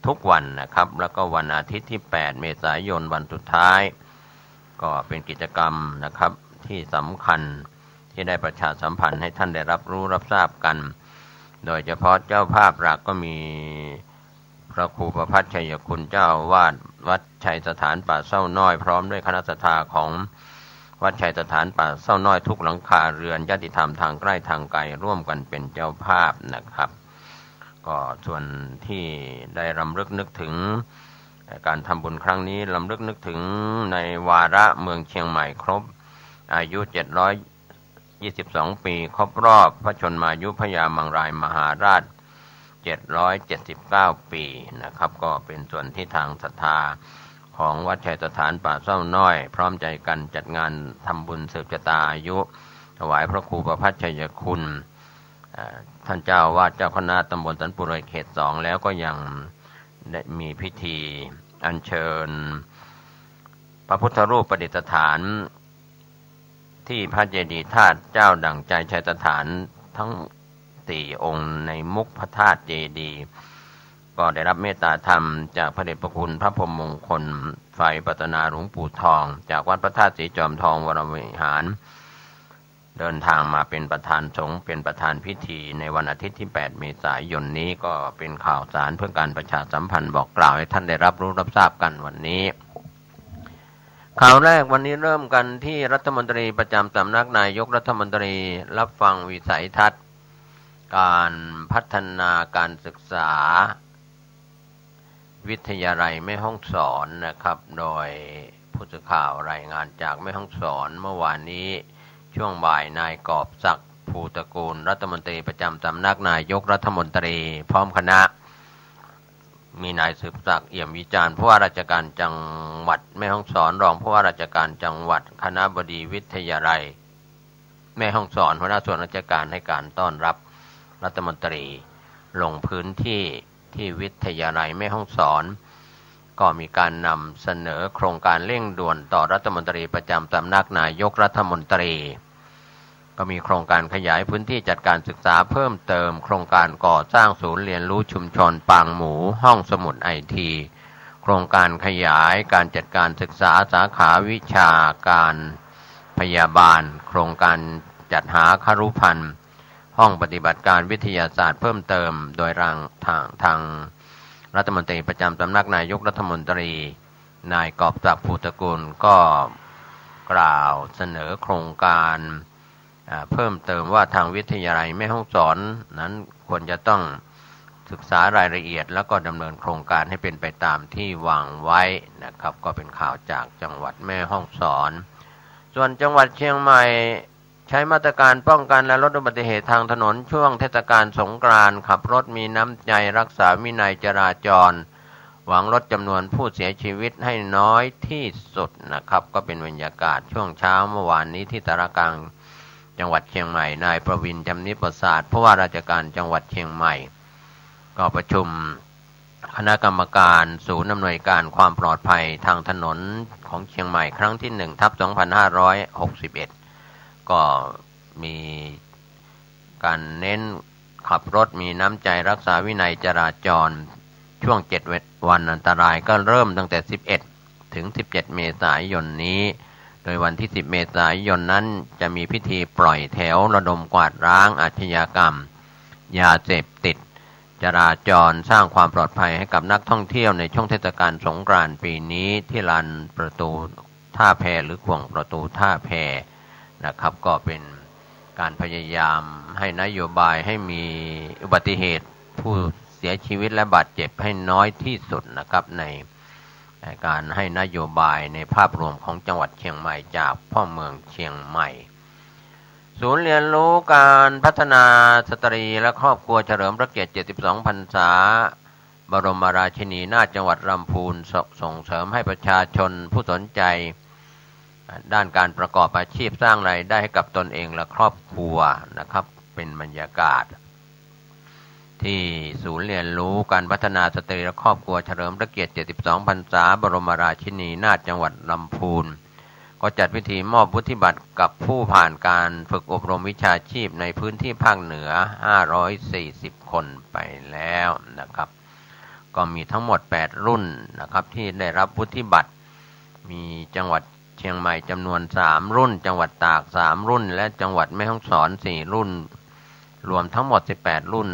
ทุกวันนะครับแล้วก็วันอาทิตย์ที่8 เมษายนวันสุดท้ายก็เป็นกิจกรรมนะครับที่สำคัญที่ได้ประชาสัมพันธ์ให้ท่านได้รับรู้รับทราบกันโดยเฉพาะเจ้าภาพหลักก็มีพระครูประภัชชัยคุณเจ้าวาดวัดชัยสถานป่าเศร้าน้อยพร้อมด้วยคณะศรัทธาของวัดชัยสถานป่าเศร้าน้อยทุกหลังคาเรือนญาติธรรมทางใกล้ทางไกลร่วมกันเป็นเจ้าภาพนะครับก็ส่วนที่ได้รำลึกนึกถึงการทำบุญครั้งนี้รำลึกนึกถึงในวาระเมืองเชียงใหม่ครบอายุ722 ปีครบรอบพระชนมายุพญามังรายมหาราช779 ปีนะครับก็เป็นส่วนที่ทางศรัทธาของวัดชัยสถานป่าเศร้าน้อยพร้อมใจกันจัดงานทำบุญสืบชะตาอายุถวายพระครูประภัชชัยคุณท่านเจ้าวาดเจ้าคณะตำบลสันปุไรเขต2แล้วก็ยังได้มีพิธีอัญเชิญพระพุทธรูปประดิษฐานที่พระเจดีย์ธาตุเจ้าดั่งใจชัยสถานทั้ง4 องค์ในมุขพระธาตุเจดีย์ก็ได้รับเมตตาธรรมจากพระเดชพระคุณพระพรหมมงคลไฟปัตนาหลวงปู่ทองจากวัดพระธาตุสีจอมทองวรวิหารเดินทางมาเป็นประธานสงฆ์เป็นประธานพิธีในวันอาทิตย์ที่8 เมษายนนี้ก็เป็นข่าวสารเพื่อการประชาสัมพันธ์บอกกล่าวให้ท่านได้รับรู้รับทราบกันวันนี้ข่าวแรกวันนี้เริ่มกันที่รัฐมนตรีประจำสำนักนายกรัฐมนตรีรับฟังวิสัยทัศน์การพัฒนาการศึกษาวิทยาลัยแม่ฮ่องสอนนะครับโดยผู้สื่อข่าวรายงานจากแม่ฮ่องสอนเมื่อวานนี้ช่วงบ่ายนายกอบศักดิ์ภูตระกูลรัฐมนตรีประจำสำนักนายกรัฐมนตรีพร้อมคณะมีนายสืบศักดิ์เอี่ยมวิจารณ์ผู้ว่าราชการจังหวัดแม่ฮ่องสอนรองผู้ว่าราชการจังหวัดคณบดีวิทยาลัย แม่ฮ่องสอนหัวหน้าส่วนราชการให้การต้อนรับรัฐมนตรีลงพื้นที่ที่วิทยาลัยแม่ฮ่องสอนก็มีการนำเสนอโครงการเร่งด่วนต่อรัฐมนตรีประจำสำนักนายกรัฐมนตรีก็มีโครงการขยายพื้นที่จัดการศึกษาเพิ่มเติมโครงการก่อสร้างศูนย์เรียนรู้ชุมชนปางหมูห้องสมุดไอทีโครงการขยายการจัดการศึกษาสาขาวิชาการพยาบาลโครงการจัดหาครุภัณฑ์ห้องปฏิบัติการวิทยาศาสตร์เพิ่มเติมโดยทางรัฐมนตรีประจำสำนักนายกรัฐมนตรีนายกอบศักดิ์ภูตระกูลก็กล่าวเสนอโครงการเพิ่มเติมว่าทางวิทยาลัยแม่ฮ่องสอนนั้นควรจะต้องศึกษารายละเอียดแล้วก็ดำเนินโครงการให้เป็นไปตามที่วางไว้นะครับก็เป็นข่าวจากจังหวัดแม่ฮ่องสอนส่วนจังหวัดเชียงใหม่ใช้มาตรการป้องกันและลดอุบัติเหตุทางถนนช่วงเทศกาลสงกรานต์ขับรถมีน้ำใจรักษาวินัยจราจรหวังลดจำนวนผู้เสียชีวิตให้น้อยที่สุดนะครับก็เป็นบรรยากาศช่วงเช้าเมื่อวานนี้ที่สารกลางจังหวัดเชียงใหม่นายประวิน จำนิประสาทผู้ว่าราชการจังหวัดเชียงใหม่ก็ประชุมคณะกรรมการศูนย์อำนวยการความปลอดภัยทางถนนของเชียงใหม่ครั้งที่ 1/2561 ก็มีการเน้นขับรถมีน้ำใจรักษาวินัยจราจรช่วง7 วันอันตรายก็เริ่มตั้งแต่11 ถึง 17 เมษายนนี้โดยวันที่ 10 เมษายนนั้นจะมีพิธีปล่อยแถวระดมกวาดล้างอาชญากรรมยาเสพติดจราจรสร้างความปลอดภัยให้กับนักท่องเที่ยวในช่วงเทศกาลสงกรานต์ปีนี้ที่ลานประตูท่าแพหรือขวงประตูท่าแพนะครับก็เป็นการพยายามให้นโยบายให้มีอุบัติเหตุผู้เสียชีวิตและบาดเจ็บให้น้อยที่สุดนะครับในการให้นโยบายในภาพรวมของจังหวัดเชียงใหม่จากพ่อเมืองเชียงใหม่ศูนย์เรียนรู้การพัฒนาสตรีและครอบครัวเฉลิมพระเกียรติ 72 พรรษาบรมราชินีนาถจังหวัดลำพูนส่งเสริมให้ประชาชนผู้สนใจด้านการประกอบอาชีพสร้างรายได้ให้กับตนเองและครอบครัวนะครับเป็นบรรยากาศที่ศูนย์เรียนรู้การพัฒนาสตรีและครอบครัวเฉลิมพระเกียรติ 72 พรรษาบรมราชินีนาถจังหวัดลำพูนก็จัดพิธีมอบวุฒิบัตรกับผู้ผ่านการฝึกอบรมวิชาชีพในพื้นที่ภาคเหนือ540 คนไปแล้วนะครับก็มีทั้งหมด8รุ่นนะครับที่ได้รับวุฒิบัตรมีจังหวัดเชียงใหม่จำนวน3รุ่นจังหวัดตาก3รุ่นและจังหวัดแม่ฮ่องสอน4รุ่นรวมทั้งหมด18รุ่น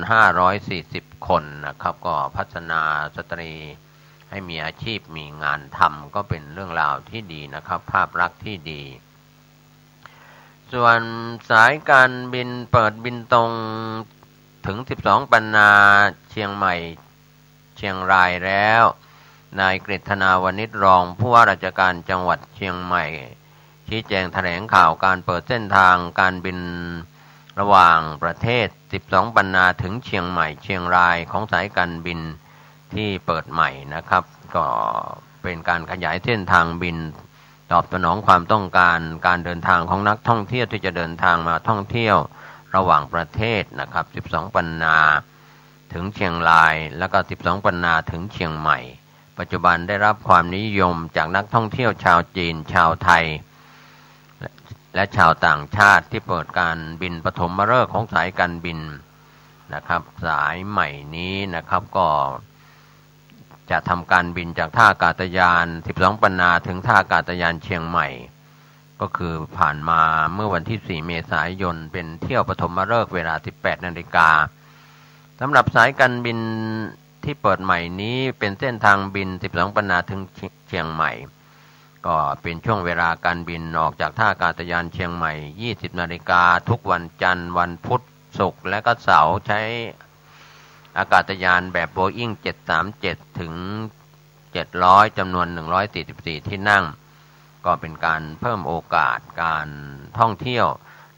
540คนนะครับก็พัฒนาสตรีให้มีอาชีพมีงานทำก็เป็นเรื่องราวที่ดีนะครับภาพลักษณ์ที่ดีส่วนสายการบินเปิดบินตรงถึง12ปันนาเชียงใหม่เชียงรายแล้วนายกฤษณาวณิชรองผู้ว่าราชการจังหวัดเชียงใหม่ชี้แจงแถลงข่าวการเปิดเส้นทางการบินระหว่างประเทศ12ปันนาถึงเชียงใหม่เชียงรายของสายการบินที่เปิดใหม่นะครับก็เป็นการขยายเส้นทางบินตอบสนองความต้องการการเดินทางของนักท่องเที่ยวที่จะเดินทางมาท่องเที่ยวระหว่างประเทศนะครับ12ปันนาถึงเชียงรายแล้วก็12ปันนาถึงเชียงใหม่ปัจจุบันได้รับความนิยมจากนักท่องเที่ยวชาวจีนชาวไทยและชาวต่างชาติที่เปิดการบินปฐมฤกษ์ของสายการบินนะครับสายใหม่นี้นะครับก็จะทำการบินจากท่าอากาศยาน12ปันนาถึงท่าอากาศยานเชียงใหม่ก็คือผ่านมาเมื่อวันที่4เมษายนเป็นเที่ยวปฐมฤกษ์เวลา 18 นาฬิกาสำหรับสายการบินที่เปิดใหม่นี้เป็นเส้นทางบิน12ปันนาถึงเชียงใหม่ก็เป็นช่วงเวลาการบินออกจากท่าอากาศยานเชียงใหม่ 20 นาฬิกาทุกวันจันทร์วันพุธศุกร์และก็เสาร์ใช้อากาศยานแบบ Boeing 737 ถึง 700 จำนวน 144 ที่นั่งก็เป็นการเพิ่มโอกาสการท่องเที่ยว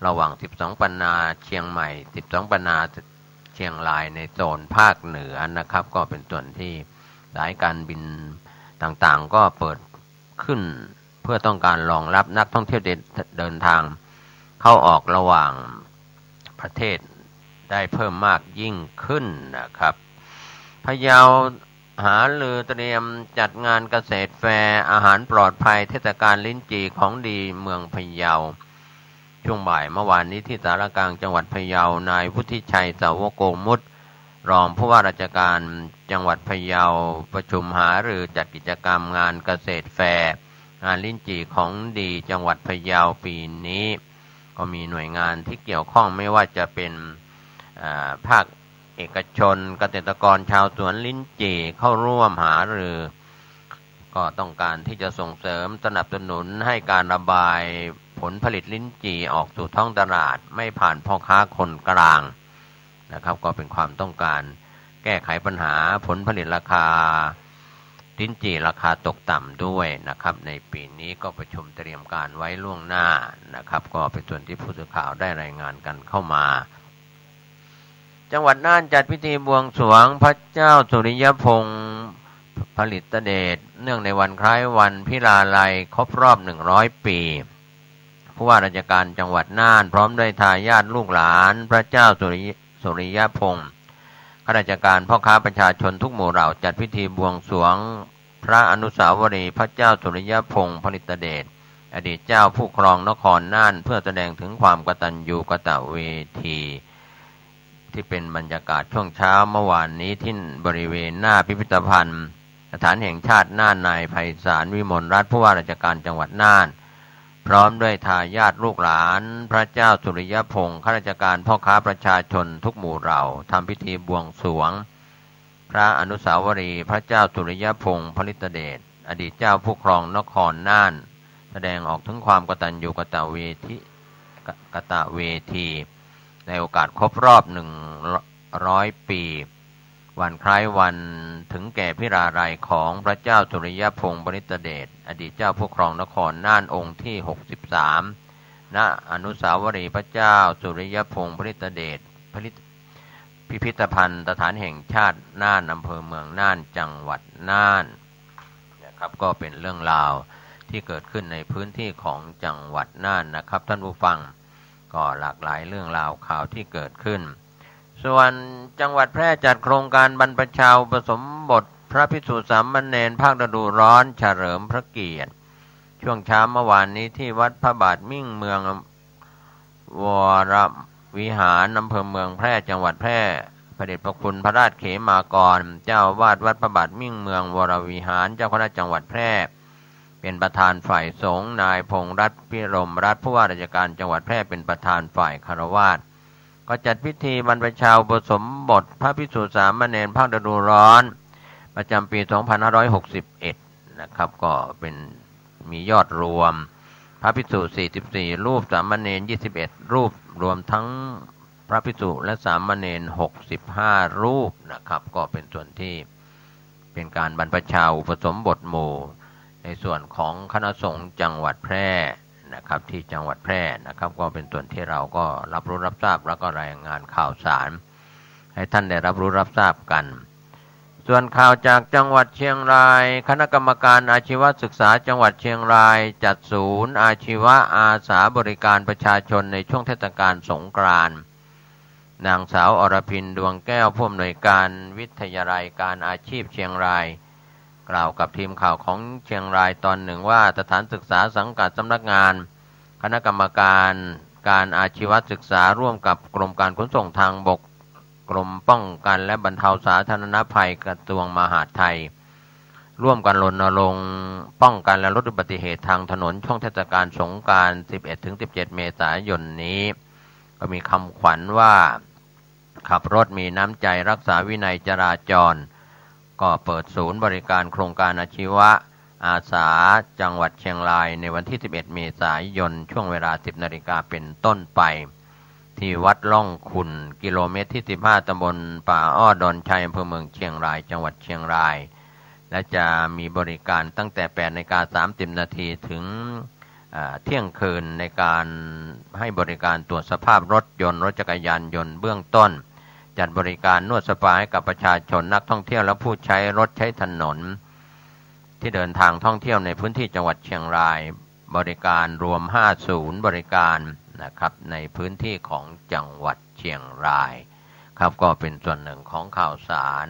ระหว่าง12ปันนาเชียงใหม่12ปันนาเชียงรายในโซนภาคเหนือนะครับก็เป็นส่วนที่สายการบินต่างๆก็เปิดขึ้นเพื่อต้องการรองรับนักท่องเที่ยวเดินทาง เข้าออกระหว่างประเทศได้เพิ่มมากยิ่งขึ้นนะครับพะเยาหารือเตรียมจัดงานเกษตรแฟร์อาหารปลอดภัยเทศกาลลิ้นจี่ของดีเมืองพะเยาช่วงบ่ายเมื่อวานนี้ที่สารกลางจังหวัดพะเยานายวุฒิชัยสาวโกมุตรองผู้ว่าราชการจังหวัดพะเยาประชุมหารือจัดกิจกรรมงานเกษตรแฟร์งานลิ้นจี่ของดีจังหวัดพะเยาปีนี้ก็มีหน่วยงานที่เกี่ยวข้องไม่ว่าจะเป็นภาคเอกชนเกษตรกรชาวสวนลิ้นจี่เข้าร่วมหารือก็ต้องการที่จะส่งเสริมสนับสนุนให้การระบายผลผลิตลิ้นจี่ออกสู่ท้องตลาดไม่ผ่านพ่อค้าคนกลางนะครับก็เป็นความต้องการแก้ไขปัญหาผลผลิตราคาลิ้นจี่ราคาตกต่ำด้วยนะครับในปีนี้ก็ประชุมเตรียมการไว้ล่วงหน้านะครับก็เป็นส่วนที่ผู้สื่อข่าวได้รายงานกันเข้ามาจังหวัดน่านจัดพิธีบวงสรวงพระเจ้าสุริยพงศ์ผลิตเดชเนื่องในวันคล้ายวันพิราลัยครบรอบ100 ปีผู้ว่าราชการจังหวัดน่านพร้อมด้วยทายาทลูกหลานพระเจ้าสุริยพงศ์ข้าราชการพ่อค้าประชาชนทุกหมู่เหล่าจัดพิธีบวงสรวงพระอนุสาวรีย์พระเจ้าสุริยพงศ์ผลิตเดชอดีตเจ้าผู้ครองนครน่านเพื่อแสดงถึงความกตัญญูกตเวทีที่เป็นบรรยากาศช่วงเช้าเมื่อวานนี้ที่บริเวณหน้าพิพิธภัณฑ์สถานแห่งชาติน่านนายไพศาลวิมลรัตน์ผู้ว่าราชการจังหวัดน่านพร้อมด้วยทายาทลูกหลานพระเจ้าสุริยพงศ์ข้าราชการพ่อค้าประชาชนทุกหมู่เหล่าทำพิธีบวงสรวงพระอนุสาวรีย์พระเจ้าสุริยพงศ์ผลิตเดชอดีตเจ้าผู้ครองนครน่านแสดงออกถึงความกตัญญูกตเวทีในโอกาสครบรอบ100 ปีวันคล้ายวันถึงแก่พิราลัยของพระเจ้าสุริยพงศ์ผลิตเดชอดีตเจ้าผู้ครองนครน่านองค์ที่63ณอนุสาวรีย์พระเจ้าสุริยพงศ์ผลิตเดชพิพิธภัณฑ์สถานแห่งชาติน่านอำเภอเมืองน่านจังหวัดน่านนะครับก็เป็นเรื่องราวที่เกิดขึ้นในพื้นที่ของจังหวัดน่านนะครับท่านผู้ฟังก็หลากหลายเรื่องราวข่าวที่เกิดขึ้นส่วนจังหวัดแพร่จัดโครงการบรรพชาอุปสมบทพระภิกษุสามเณรภาคฤดูร้อนเฉลิมพระเกียรติช่วงเช้าเมื่อวานนี้ที่วัดพระบาทมิ่งเมืองวรวิหารอำเภอเมืองแพร่จังหวัดแพร่พระเดชพระคุณพระราชเขมากรเจ้าอาวาสวัดพระบาทมิ่งเมืองวรวิหารเจ้าคณะจังหวัดแพร่เป็นประธานฝ่ายสงฆ์นายพงษ์รัตน์พิรมรัตน์ผู้ว่าราชการจังหวัดแพร่เป็นประธานฝ่ายคฤหัสถ์ก็จัดพิธีบรรพชาอุปสมบทพระภิกษุสามเณรภาคฤดูร้อนประจำปี 2561 นะครับก็เป็นมียอดรวมพระภิกษุ44 รูปสามเณร21 รูปรวมทั้งพระภิกษุและสามเณร65 รูปนะครับก็เป็นส่วนที่เป็นการบรรพชาอุปสมบทหมู่ในส่วนของคณะสงฆ์จังหวัดแพร่นะครับที่จังหวัดแพร่นะครับก็เป็นส่วนที่เราก็รับรู้รับทราบแล้วก็รายงานข่าวสารให้ท่านได้รับรู้รับทราบกันส่วนข่าวจากจังหวัดเชียงรายคณะกรรมการอาชีวศึกษาจังหวัดเชียงรายจัดศูนย์อาชีวะอาสาบริการประชาชนในช่วงเทศกาลสงกรานต์นางสาวอรพินดวงแก้วผู้อำนวยการวิทยาลัยการอาชีพเชียงรายกล่าวกับทีมข่าวของเชียงรายตอนหนึ่งว่าสถานศึกษาสังกัดสำนักงานคณะกรรมการการอาชีวศึกษาร่วมกับกรมการขนส่งทางบกกรมป้องกันและบรรเทาสาธารณภัยกระทรวงมหาดไทยร่วมกันรณรงค์ป้องกันและลดอุบัติเหตุทางถนนช่วงเทศกาลสงกรานต์ 11-17 เมษายนนี้ก็มีคำขวัญว่าขับรถมีน้ำใจรักษาวินัยจราจรก็เปิดศูนย์บริการโครงการอาชีวะอาสาจังหวัดเชียงรายในวันที่11 เมษายนช่วงเวลา 10 นาฬิกาเป็นต้นไปที่วัดล่องขุ่นกิโลเมตรที่15ตำบลป่าอ้อดอนชัยอำเภอเมืองเชียงรายจังหวัดเชียงรายและจะมีบริการตั้งแต่ 8:30 นาทีถึงเที่ยงคืนในการให้บริการตรวจสภาพรถยนต์รถจักรยานยนต์เบื้องต้นจัดบริการนวดสปาให้กับประชาชนนักท่องเที่ยวและผู้ใช้รถใช้ถนนที่เดินทางท่องเที่ยวในพื้นที่จังหวัดเชียงรายบริการรวม5ศูนย์บริการ นะครับในพื้นที่ของจังหวัดเชียงรายครับก็เป็นส่วนหนึ่งของข่าวสาร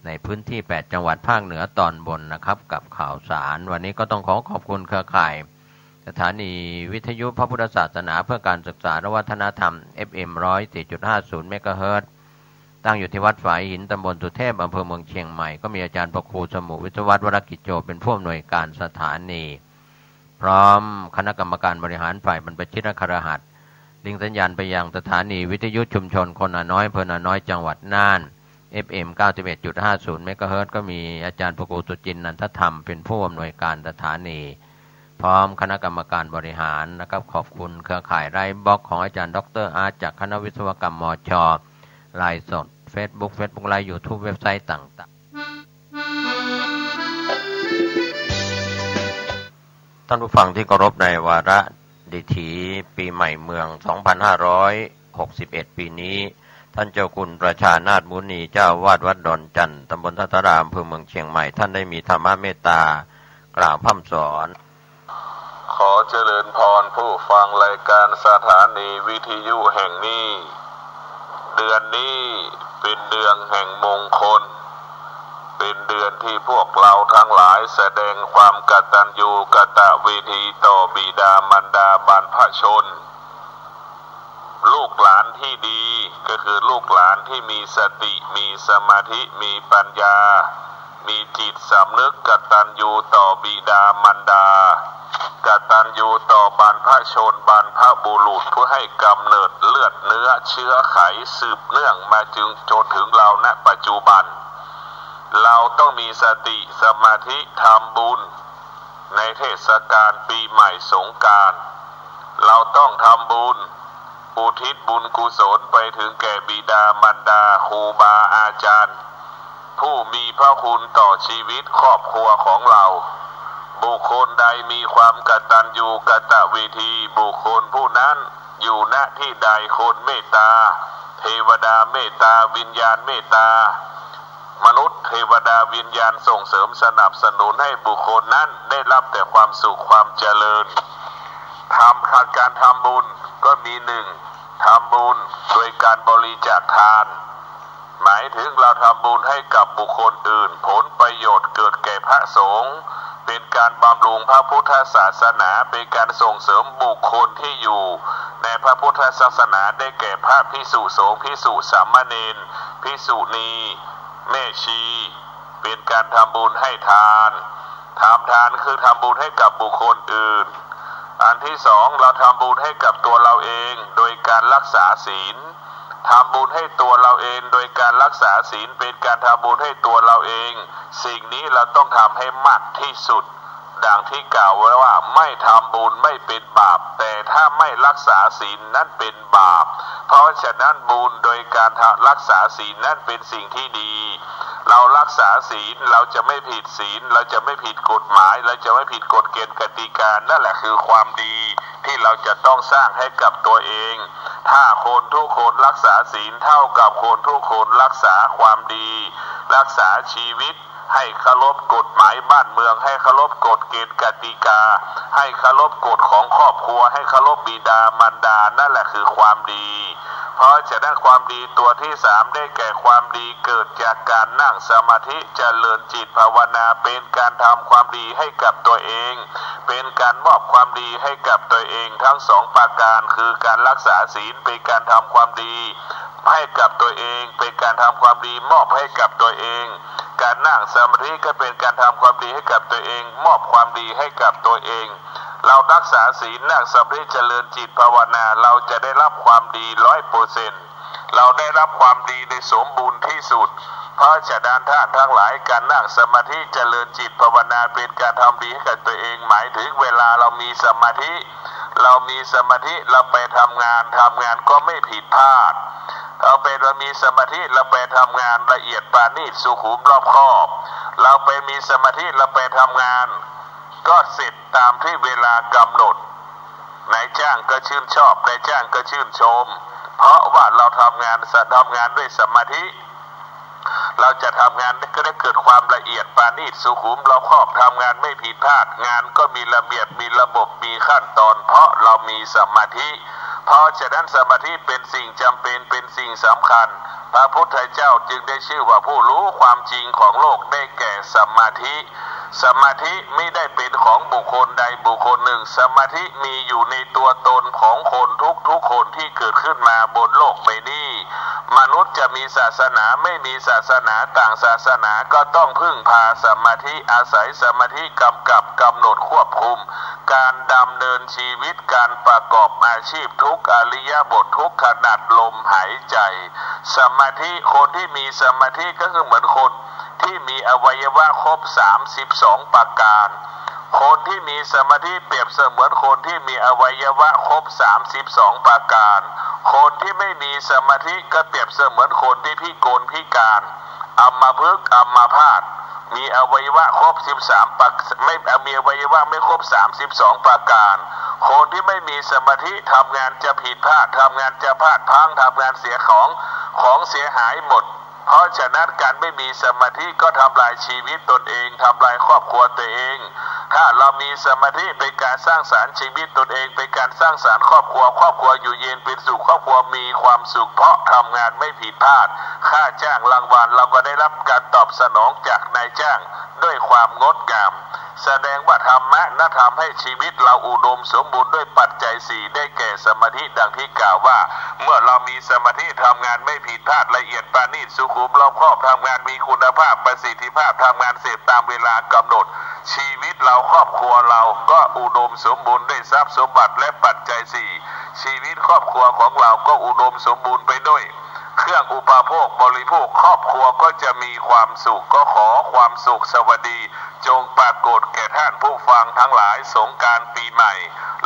ในพื้นที่8จังหวัดภาคเหนือตอนบนนะครับกับข่าวสารวันนี้ก็ต้องขอบคุณเครือข่ายสถานีวิทยุพระพุทธศาสนาเพื่อการศึกษาและวัฒนธรรม FM 104.50 เมกะเฮิรตซ์ตั้งอยู่ที่วัดฝายหินตำบลสุเทพอำเภอเมืองเชียงใหม่ก็มีอาจารย์ประครูสมุวิทยวัฒน์วรกิจโจเป็นผู้อำนวยการสถานีพร้อมคณะกรรมการบริหารฝ่ายบรรพชิตคฤหัสถ์ลิงสัญญาณไปยังสถานีวิทยุชุมชนคนนาน้อยอำเภอนาน้อยจังหวัดน่าน FM 91.50 เมกะเฮิรตซ์ก็มีอาจารย์ประครูสุจินต์นันทธรรมเป็นผู้อำนวยการสถานีพร้อมคณะกรรมการบริหารนะครับขอบคุณเครือข่ายไร้บล็อกของอาจารย์ดร.อาร์ตจากคณะวิศวกรรมมช.ไลน์สด Facebook ไลน์ YouTube เว็บไซต์ต่างๆท่านผู้ฟังที่เคารพในวาระดิถีปีใหม่เมือง 2561 ปีนี้ท่านเจ้าคุณประชานาถมุนีเจ้าวาดวัดดอนจันทร์ตำบลทัตตารามอำเภอเมืองเชียงใหม่ท่านได้มีธรรมเมตตากล่าวพร่ำสอนขอเจริญพรผู้ฟังรายการสถานีวิทยุแห่งนี้เดือนนี้เป็นเดือนแห่งมงคลเป็นเดือนที่พวกเราทั้งหลายแสดงความกตัญญูกตเวทีต่อบิดามารดาบรรพชนลูกหลานที่ดีก็คือลูกหลานที่มีสติมีสมาธิมีปัญญามีจิตสำนึกกตัญญูต่อบิดามารดากตัญญูต่อบรรพชนบรรพบุรุษผู้ให้กำเนิดเลือดเนื้อเชื้อไขสืบเนื่องมาจนถึงเราณปัจจุบันเราต้องมีสติสมาธิทำบุญในเทศกาลปีใหม่สงกรานต์เราต้องทำบุญอุทิศบุญกุศลไปถึงแก่บิดามารดาครูบาอาจารย์ผู้มีพระคุณต่อชีวิตครอบครัวของเราบุคคลใดมีความกตัญญูกตเวทีบุคคลผู้นั้นอยู่ณที่ใดคนเมตตาเทวดาเมตตาวิญญาณเมตตามนุษย์เทวดาวิญญาณส่งเสริมสนับสนุนให้บุคคลนั้นได้รับแต่ความสุขความเจริญการทำบุญก็มีหนึ่งทำบุญโดยการบริจาคทานหมายถึงเราทำบุญให้กับบุคคลอื่นผลประโยชน์เกิดแก่พระสงฆ์เป็นการบำรุงพระพุทธศาสนาเป็นการส่งเสริมบุคคลที่อยู่ในพระพุทธศาสนาได้แก่พระภิกษุสงฆ์ภิกษุสามเณรภิกษุณีแม่ชีเป็นการทำบุญให้ทานคือทำบุญให้กับบุคคลอื่นอันที่สองเราทำบุญให้กับตัวเราเองโดยการรักษาศีลทำบุญให้ตัวเราเองโดยการรักษาศีลเป็นการทำบุญให้ตัวเราเองสิ่งนี้เราต้องทำให้มากที่สุดดังที่กล่าวไว้ว่าไม่ทำบุญไม่เป็นบาปแต่ถ้าไม่รักษาศีลนั้นเป็นบาปเพราะฉะนั้นบุญโดยการรักษาศีลนั้นเป็นสิ่งที่ดีเรารักษาศีลเราจะไม่ผิดศีลเราจะไม่ผิดกฎหมายเราจะไม่ผิดกฎเกณฑ์กติกานั่นแหละคือความดีที่เราจะต้องสร้างให้กับตัวเองถ้าคนทุกคนรักษาศีลเท่ากับคนทุกคนรักษาความดีรักษาชีวิตให้เคารพกฎหมายบ้านเมืองให้เคารพกฎเกณฑ์กติกาให้เคารพกฎของครอบครัวให้เคารพบิดามารดานั่นแหละคือความดีเพราะฉะนั้นความดีตัวที่สามได้แก่ความดีเกิดจากการนั่งสมาธิเจริญจิตภาวนาเป็นการทำความดีให้กับตัวเองเป็นการมอบความดีให้กับตัวเองทั้งสองประการคือการรักษาศีลเป็นการทำความดีให้กับตัวเองเป็นการทำความดีมอบให้กับตัวเองการนั่งสมาธิก็เป็นการทำความดีให้กับตัวเองมอบความดีให้กับตัวเองเรารักษาศีลนั่งสมาธิเจริญจิตภาวนาเราจะได้รับความดี 100% เราได้รับความดีในสมบูรณ์ที่สุดเพราะฉะนั้นท่านทั้งหลายการนั่งสมาธิเจริญจิตภาวนาเป็นการทำดีให้กับตัวเองหมายถึงเวลาเรามีสมาธิเราไปทำงานก็ไม่ผิดพลาดเรามีสมาธิเราไปทำงานละเอียดปราณีตสุขุมรอบคอบเราไปมีสมาธิเราไปทำงานก็เสร็จตามที่เวลากำหนดนายจ้างก็ชื่นชอบนายจ้างก็ชื่นชมเพราะว่าเราทำงานด้วยสมาธิ เราจะทำงานก็ได้เกิดความละเอียดปราณีตสุขุมรอบคอบทำงานไม่ผิดพลาดงานก็มีระเบียบมีระบบมีขั้นตอนเพราะเรามีสมาธิเพราะฉะนั้นสมาธิเป็นสิ่งจำเป็นเป็นสิ่งสำคัญพระพุทธเจ้าจึงได้ชื่อว่าผู้รู้ความจริงของโลกได้แก่สมาธิสมาธิไม่ได้เป็นของบุคคลใดบุคคลหนึ่งสมาธิมีอยู่ในตัวตนของคนทุกคนที่เกิดขึ้นมาบนโลกใบนี้มนุษย์จะมีศาสนาไม่มีศาสนาต่างศาสนาก็ต้องพึ่งพาสมาธิอาศัยสมาธิกำกับกำหนดควบคุมการดำเนินชีวิตการประกอบอาชีพทุกอริยบททุกขณะลมหายใจสมาธิคนที่มีสมาธิก็คือเหมือนคนที่มีอวัยวะครบ32ประการคนที่มีสมาธิเปรียบเสมือนคนที่มีอวัยวะครบ32ประการคนที่ไม่มีสมาธิก็เปรียบเสมือนคนที่พิกลพิการอัมพฤกษ์อัมพาตมีอวัยวะครบ13ประไม่มีอวัยวะไม่ครบ32ประการคนที่ไม่มีสมาธิทำงานจะผิดพลาดทำงานจะพลาดพลั้งทำงานเสียของเสียหายหมดเพราะฉะนั้นการไม่มีสมาธิก็ทำลายชีวิตตนเองทำลายครอบครัวตัวเองถ้าเรามีสมาธิเป็นการสร้างสรรค์ชีวิตตนเองเป็นการสร้างสรรค์ครอบครัวอยู่เย็นเป็นสุขครอบครัวมีความสุขเพราะทำงานไม่ผิดพลาดค่าจ้างรางวัลเราก็ได้รับการตอบสนองจากนายจ้างด้วยความงดงามแสดงว่าธรรมะนั้นทำให้ชีวิตเราอุดมสมบูรณ์ด้วยปัจจัย4ได้แก่สมาธิดังที่กล่าวว่าเมื่อเรามีสมาธิทำงานไม่ผิดพลาดละเอียดปราณีตสุขุมรอบคอบทำงานมีคุณภาพประสิทธิภาพทำงานเสร็จตามเวลากำหนดชีวิตเราครอบครัวเราก็อุดมสมบูรณ์ด้วยทรัพย์สมบัติและปัจจัย4ชีวิตครอบครัวของเราก็อุดมสมบูรณ์ไปด้วยเครื่องอุปโภคบริโภคครอบครัวก็จะมีความสุขก็ขอความสุขสวัสดีจงปรากฏแก่ท่านผู้ฟังทั้งหลายสงกรานต์ปีใหม่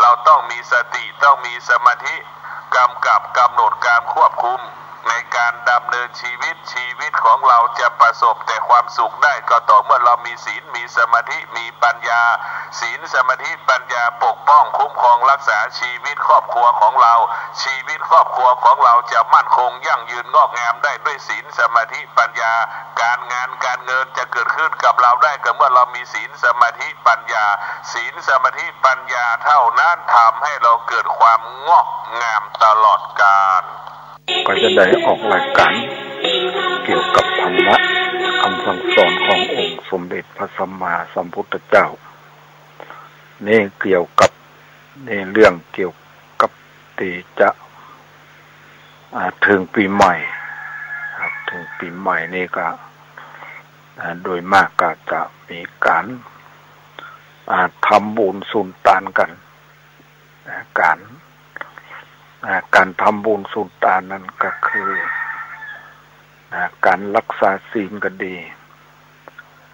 เราต้องมีสติต้องมีสมาธิกำกับกำหนดการควบคุมในการดำเนินชีวิตของเราจะประสบแต่ความสุขได้ก็ต่อเมื่อเรามีศีลมีสมาธิมีปัญญาศีลสมาธิปัญญาปกป้องคุ้มครองรักษาชีวิตครอบครัวของเราชีวิตครอบครัวของเราจะมั่นคงยั่งยืนงอกงามได้ด้วยศีลสมาธิปัญญาการงานการเงินจะเกิดขึ้นกับเราได้ก็เมื่อเรามีศีลสมาธิปัญญาศีลสมาธิปัญญาเท่านั้นทำให้เราเกิดความงอกงามตลอดกาลก็จะได้ออกรายการเกี่ยวกับธรรมะคำสั่งสอนขององค์สมเด็จพระสัมมาสัมพุทธเจ้านี่เกี่ยวกับในเรื่องเกี่ยวกับที่จะถึงปีใหม่ครับถึงปีใหม่นี่ก็โดยมากก็จะมีการทำบุญสุนทานกันการทำบุญสุนทานนั้นก็คือการรักษาศีลก็ดี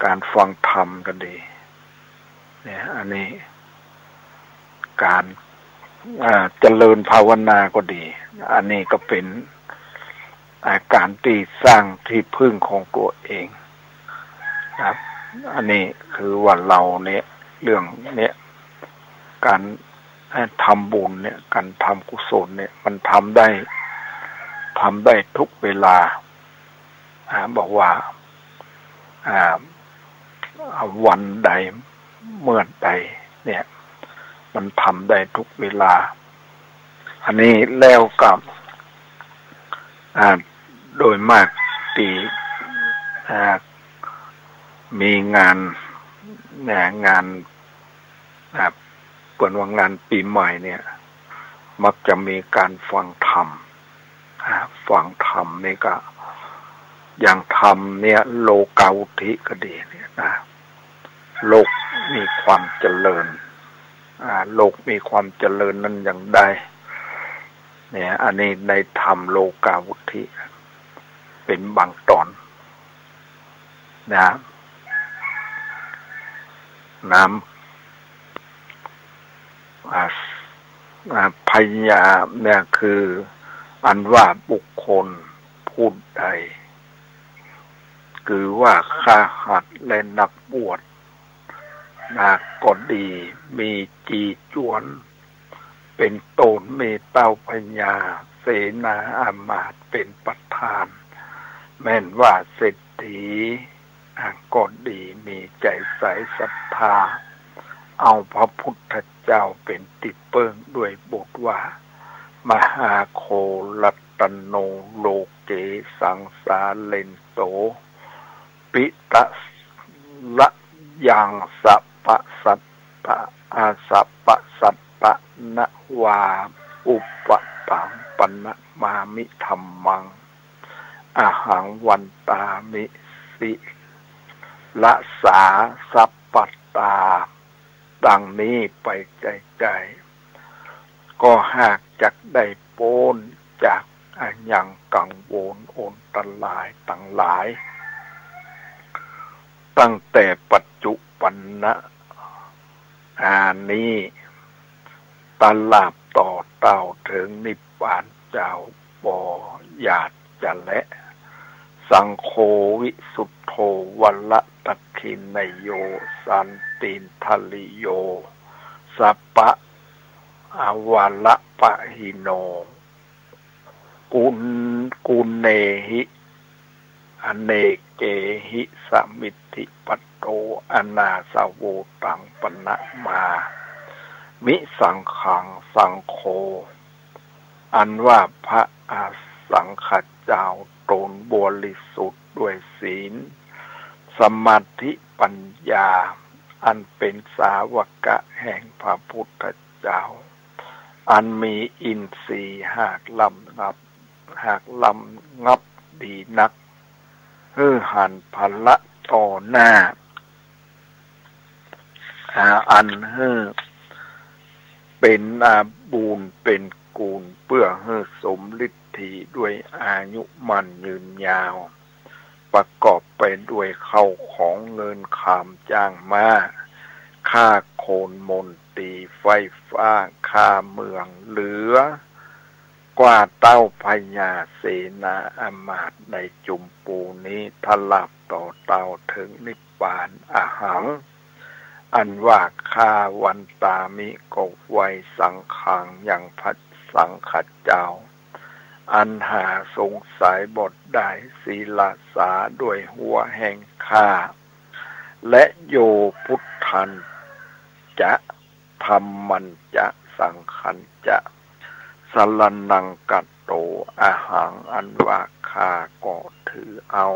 การฟังธรรมก็ดีเนี่ยอันนี้การเจริญภาวนาก็ดีอันนี้ก็เป็นการที่สร้างที่พึ่งของตัวเองครับอันนี้คือว่าเราเนี่ยเรื่องเนี่ยการทำบุญเนี่ยการทำกุศลเนี่ยมันทำได้ทุกเวลาบอกว่าวันใดเมื่อใดเนี่ยมันทำได้ทุกเวลาอันนี้แล้วกับโดยมากที่มีงานเปิดว่างานปีใหม่เนี่ยมักจะมีการฟังธรรมนี่ก็อย่างธรรมเนี่ยโลกาวุธิก็ดีเนี่ยนะโลกมีความเจริญโลกมีความเจริญนั้นอย่างใดเนี่ยอันนี้ในธรรมโลกาวุธิเป็นบางตอนนะน้ำพยาเนี่ยคืออันว่าบุคคลผู้ใดคือว่าข้าหัดและนักบวชก็ดีมีจีจวนเป็นโตนมีเต้าพญาเสนาอามาตย์เป็นประธาน แม้นว่าเศรษฐีก็ดีมีใจใสศรัทธาเอาพระพุทธเจ้าเป็นติเปิ้งด้วยบทว่ามหาโคลัตตโนโลเกสังสาเลนโตปิตะละยังสัพพสัตตะอาสัพพสัตตะนวาอุปปังปนะมามิธัมมังอาหังวันตามิสิละสาสัพปตาดังนี้ไปไกลๆก็หากจักได้โป้นจากอันยังกังวลโอนตรายต่างหลายตั้งแต่ปัจจุบันนะนี้ตลาบต่อเต่าถึงนิพพานเจ้าบ่อยาดจะและสังโฆวิสุทโธวัลละตะคินนโยสันตินทลิโยสัพพะอวัลละปะหิโนกุณเนหิอเนเกหิสมิทธิปัตโตอนาสโวตังปนะมามิสังขังสังโฆอันว่าพระอาสังฆเจ้าตนบริสุทธิ์ด้วยศีลสมาธิปัญญาอันเป็นสาวกะแห่งพระพุทธเจ้าอันมีอินทรีย์หากลำงับดีนักหันพละต่อหน้าอันเป็นบูญเป็นกูลเพื่อสมฤทธิด้วยอายุมันยืนยาวประกอบไปด้วยเข้าของเงินขามจ้างมาค่าโคนมนตรีไฟฟ้าค่าเมืองเหลือกว่าเต้าพญาเสนาอามาตย์ในจุมปูนี้ทลับต่อเต้าถึงนิพพานอาหังอันว่าข้าวันตามิกบไวสังขังอย่างพัดสังขัดเจ้าอันหาสงสัยบทได้ศีลาสาด้วยหัวแห่งข้าและโยพุทธันจะธรรมันจะสังขันจะสรนังกัตโตอาหังอันว่าข้าก็ถือเอา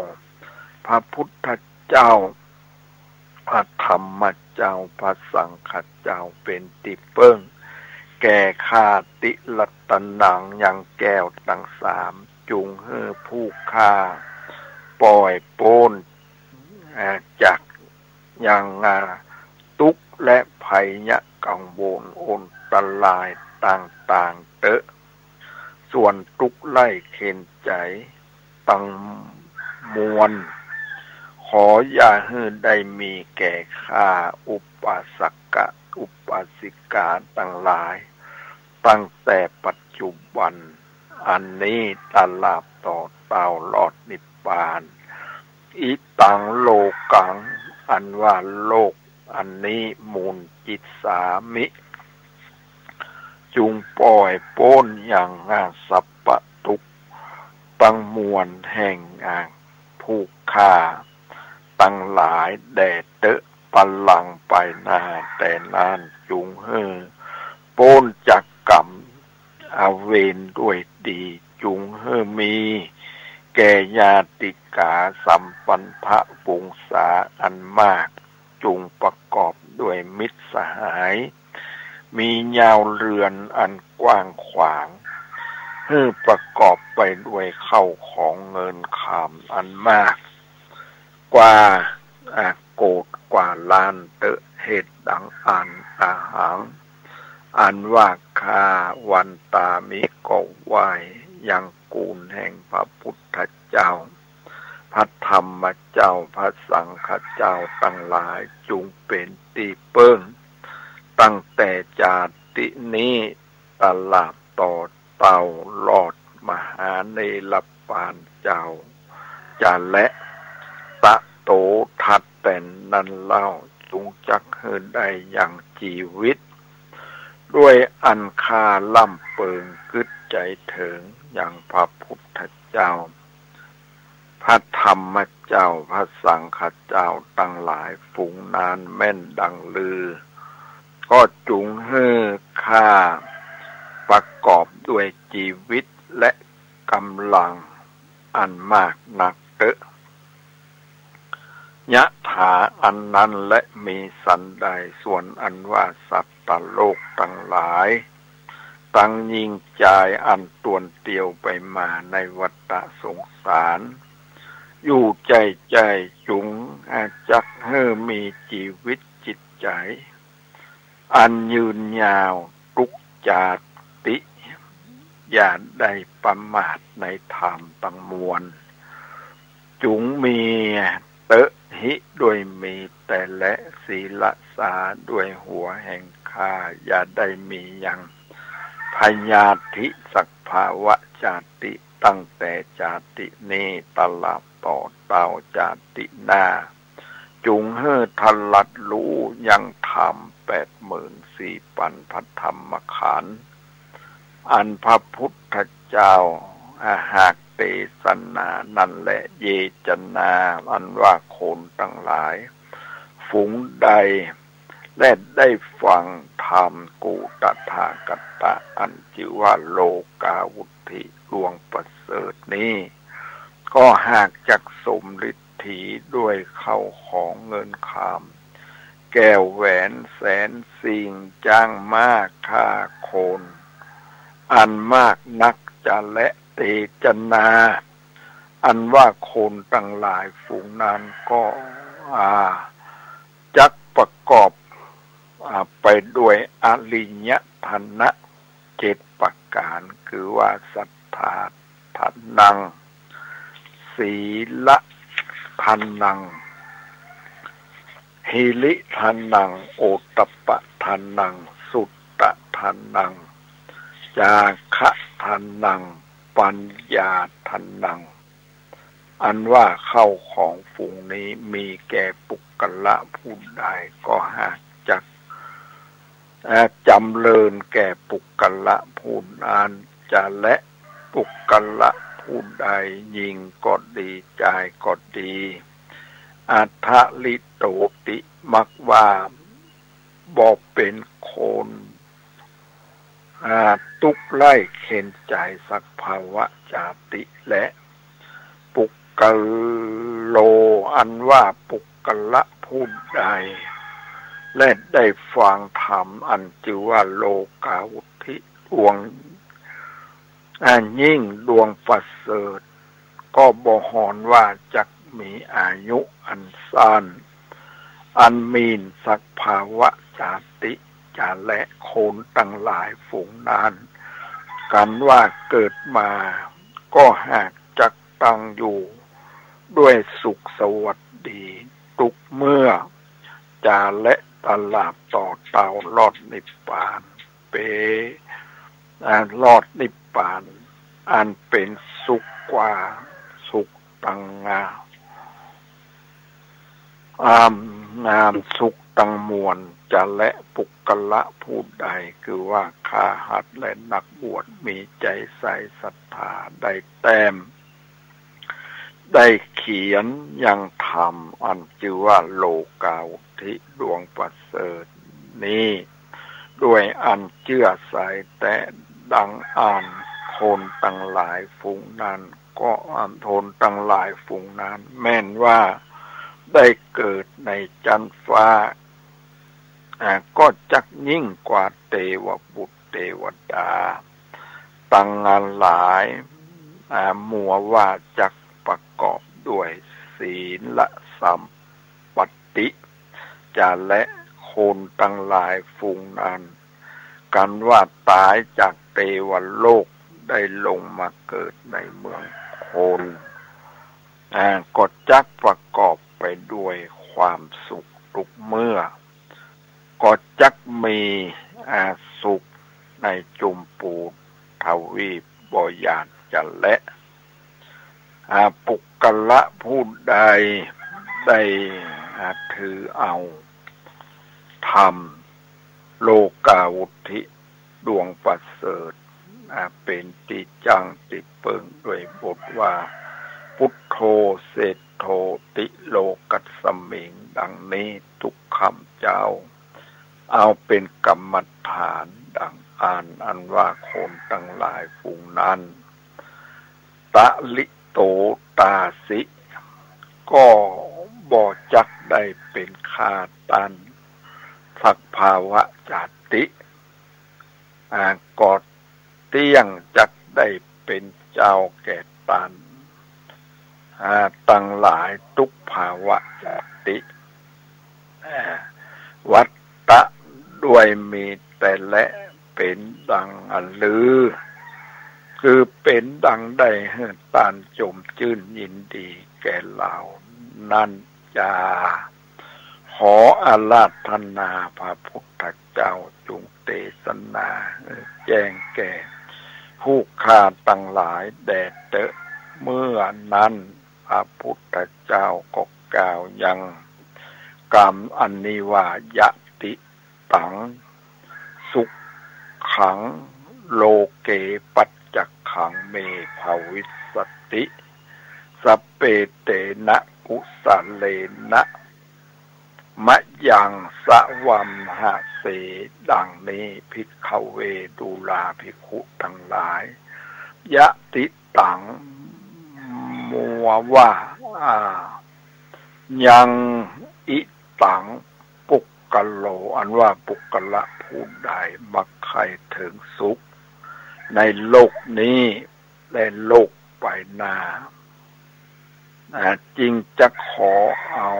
พระพุทธเจ้าพระธรรมเจ้าพระสังฆเจ้าเป็นติเปิ้งแก่ข้าติลัตตนังยังแก้วทั้งสามจุงผู้ข้าปล่อยโป้นจากยังทุกข์และภัยยะกังวลโอนตรายต่างๆส่วนทุกข์ไล่เข็นใจตั้งมวลขออย่าให้ได้มีแก่ข้าอุปสกกะอุปสิกาทั้งหลายตั้งแต่ปัจจุบันอันนี้ตลาบต่อเต่าหลอดนิพพานอิตังโลกังอันว่าโลกอันนี้มูลจิตสามิจุงปล่อยโป้นอย่างสัพพทุกตั้งมวลแห่งผู้ฆ่าตั้งหลายแด่เตอะปัลลังไปนาแต่นานจุงโป้นจักกรรมอาเวนด้วยดีจุงมีแก่ญาติกาสัมปันทะวงศาอันมากจุงประกอบด้วยมิตรสหายมียาวเรือนอันกว้างขวางประกอบไปด้วยเข้าของเงินขามอันมากกว่าโกดกว่าล้านเตอะเหตุดังอันอาหังอันว่าข้าวันตามิก็ไหวยังกูลแห่งพระพุทธเจ้าพระธรรมเจ้าพระสังฆเจ้าทั้งหลายจุงเป็นตีเปิ้งตั้งแต่จาตินี้ตลาดต่อเต่าหลอดมหาเนรปานเจ้าจะและตะโตทัดแต่นนั้นเล่าจุงจักให้ได้อย่างชีวิตด้วยอันคาล่ำเปิงกึดใจถึงอย่างพระพุทธเจ้า พระธรรมเจ้าพระสังฆเจ้าตั้งหลายฝูงนานแม่นดังลือก็จุงให้ข้าประกอบด้วยชีวิตและกำลังอันมากนักเตอะยะถาอันนั้นและมีสันใดส่วนอันว่าสัตว์โลกทั้งหลายตั้งยิงใจอันตวนเตียวไปมาในวัฏสงสารอยู่ใจจุงอาจักให้มีชีวิตจิตใจอันยืนยาวทุกจาติอย่าได้ประมาทในธรรมตั้งมวลจุงมีเตอะหิด้วยมีแต่และศีลสาด้วยหัวแห่งข้าอย่าได้มีอย่างพยาธิสักภาวะจาติตั้งแต่จาตินี้ตลอดต่อเต่าจาติหน้าจุงให้ทลัดรู้ยังธรรม84,000พระธรรมขันธ์อันพระพุทธเจ้าหากเทศนานั่นแหละเยจนาอันว่าคนทั้งหลายฝูงใดและได้ฟังธรรมกุตถาคตอันชื่อว่าโลกาวุธิดวงประเสริฐนี้ก็หากจักสมฤทธิด้วยเข้าของเงินคำแก้วแหวนแสนสิ่งจ้างมากค่าโคนอันมากนักจะและเตจนาอันว่าคนตั้งหลายฝูงนั้นก็จักประกอบไปด้วยอริยธนะ7ประการคือว่าศรัทธาทานังศีลทานังหิริทานังโอตตัปปะทานังสุตตะทานังจาคะทานังปัญญาทานังอันว่าเข้าของฝูงนี้มีแก่ปุกกละผู้ใดก็หากจักจำเริญแก่ปุกกละผู้นั้นจะและปุกกละผู้ใดยิงก็ดีใจก็ดีอัทธลิโตติมักว่าบอกเป็นคนตุกไล่เข็นใจสักภาวะจาติและปุกกะโลอันว่าปุกกละผู้ใดและได้ฟังธรรมอันชื่อว่าโลกาวุธิดวงยิ่งดวงประเสริฐก็บ่ฮอนว่าจักมีอายุอันสั้นอันมีนสักภาวะจาติจะและคนตั้งหลายฝูงนั้นกันว่าเกิดมาก็หากจักตั้งอยู่ด้วยสุขสวัสดีทุกเมื่อจะและตลาดต่อเตาลอดนิพพานลอดนิพพานอันเป็นสุขกว่าสุขตังงามสุขตังมวลจะและปุกกละผู้ใดคือว่าข้าหัดและนักบวชมีใจใส่ศรัทธาได้แต้มได้เขียนยังธรรมอันชื่อว่าโลกาวุธิดวงประเสริฐนี้ด้วยอันเชื่อใส่แต่ดังอ่านคนตั้งหลายฝูงนั้นก็อ่านทนตั้งหลายฝูงนั้นแม่นว่าได้เกิดในจันทร์ฟ้าก็จักยิ่งกว่าเทวบุตรเทวดาตั้งงานหลายมัวว่าจักประกอบด้วยศีลสัมปติจะและคนตั้งหลายฝูงนั้นกันว่าตายจากเทวโลกได้ลงมาเกิดในเมืองคนก็จักประกอบไปด้วยความสุขทุกเมื่อก็จักมีสุขในจุมปูทวีปบ่ยานจะและปุกกละผู้ใดได้ถือเอาธรรมโลกาวุธิดวงประเสริฐเป็นติจังติเปิงด้วยบทว่าป พุทโธเศรษโธติโลกัสสมิงดังนี้ทุกคำเจ้าเอาเป็นกรรมฐานดังอ่านอันว่าคนทั้งหลายฝูงนั้นตะลิโตตาสิก็บ่จักได้เป็นข้าตันสักภาวะจาติกอดเตี้ยงจักได้เป็นเจ้าแก่ตันตั้งหลายทุกภาวะจาติวัตตะด้วยมีแต่และเป็นดังอันลือคือเป็นดังได้ให้ตานจมชื่นยินดีแก่เรานั่นจะขออาราธนาพระพุทธเจ้าจงเทศนาแจ้งแก่ผู้ข้าตั้งหลายแด่เตอะเมื่อนั้นพระพุทธเจ้าก็กล่าวยังกรรมอันนี้ว่ายะติตังสุขขังโลเกปัจจักขังเมภวิสสติสัพเพเตนะกุสเลนะมะยังสะวัมหะเสดังนี้ภิกขเวดูลาภิกขุทั้งหลายยะติตังมัวว่ายังอิตังปุกกะโลอันว่าปุกกะละผู้ใดมักใครถึงสุขในโลกนี้และโลกไปหน้าจริงจะขอเอา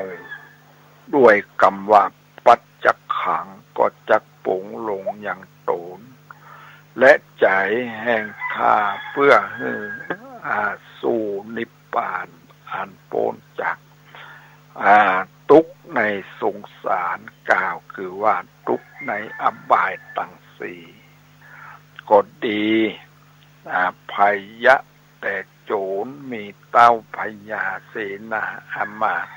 ด้วยคำว่าปัจจักขังก็จักปงลงอย่างโตนและใจแห่งข้าเพื่อให้สู่นิพพานอันโปนจากทุกข์ในสงสารกล่าวคือว่าทุกข์ในอบายทั้งสี่ก็ดีภัยยะแต่โจรมีเต้าพญาเสนาอามาตย์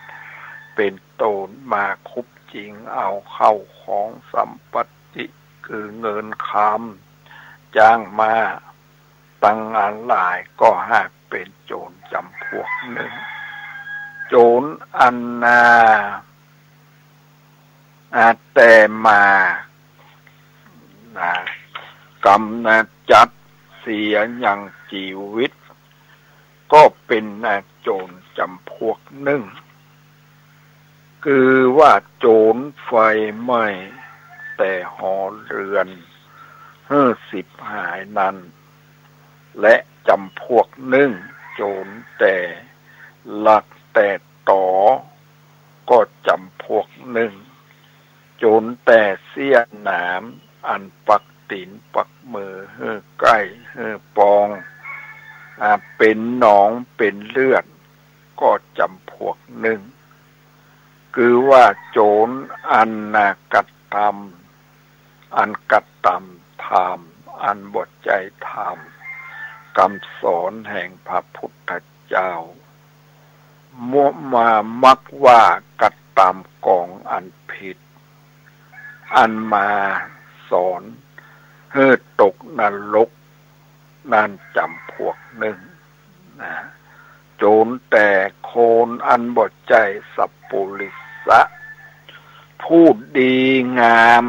เป็นโตนมาคุบจริงเอาเข้าของสัมปติคือเงินคำจ้างมาตั้งงานหลายก็หากเป็นโจรจำพวกหนึ่งโจรอันนาแต่มากำจัดเสียอย่างชีวิตก็เป็นโจรจำพวกหนึ่งคือว่าโจรไฟไหม้แต่หอเรือน50 หายนั้นและจำพวกหนึ่งโจรแต่หลักแต่ต่อก็จำพวกหนึ่งโจรแต่เสี้ยหนามอันปักตีนปักมือใกล้ปองเป็นหนองเป็นเลือดก็จำพวกหนึ่งคือว่าโจรอันกัตตำอันกัตตำธรรมอันบทใจธรรมคำสอนแห่งพระพุทธเจ้ามัวมามักว่ากัตตำกองอันผิดอันมาสอนให้ตกนรกนั่นจำพวกหนึ่งโจรแต่โคนอันบทใจสัพปุริสะพูดดีงาม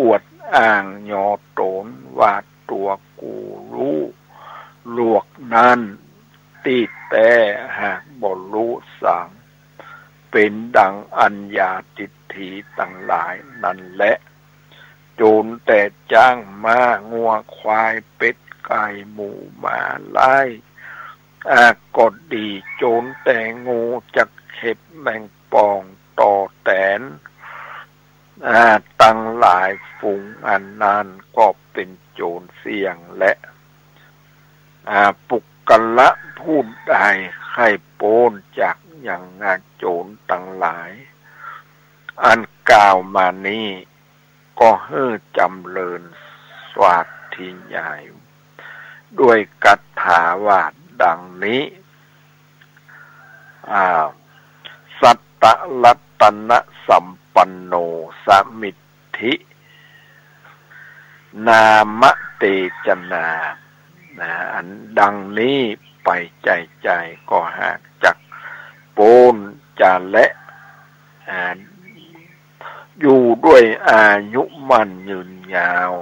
อวดอ้างยอตนว่าตัวกูรู้ลวกนั้นตีแต่หากบ่รู้สั่งเป็นดังอัญญาทิฏฐิทั้งหลายนั่นแหละโจรแต่จ้างม้างัวควายเป็ดไก่หมูหมาไล่ก็ดีโจรแต่งูจักเข็บแมงป่องต่อแตนตั้งหลายฝูงอันนั้นก็เป็นโจรเสี่ยงและปุกกละพูดใดใครโปนจากอย่างงานโจรตั้งหลายอันกล่าวมานี้ก็ให้จำเริญสวัสดิใหญ่ด้วยกัตถาวาทดังนี้สัตตลัตตนะสัมปันโนสมิทธินามเตจนาอันดังนี้ ไปใจก็หากจักโปนจะและอยู่ด้วยอายุมันยืนยาว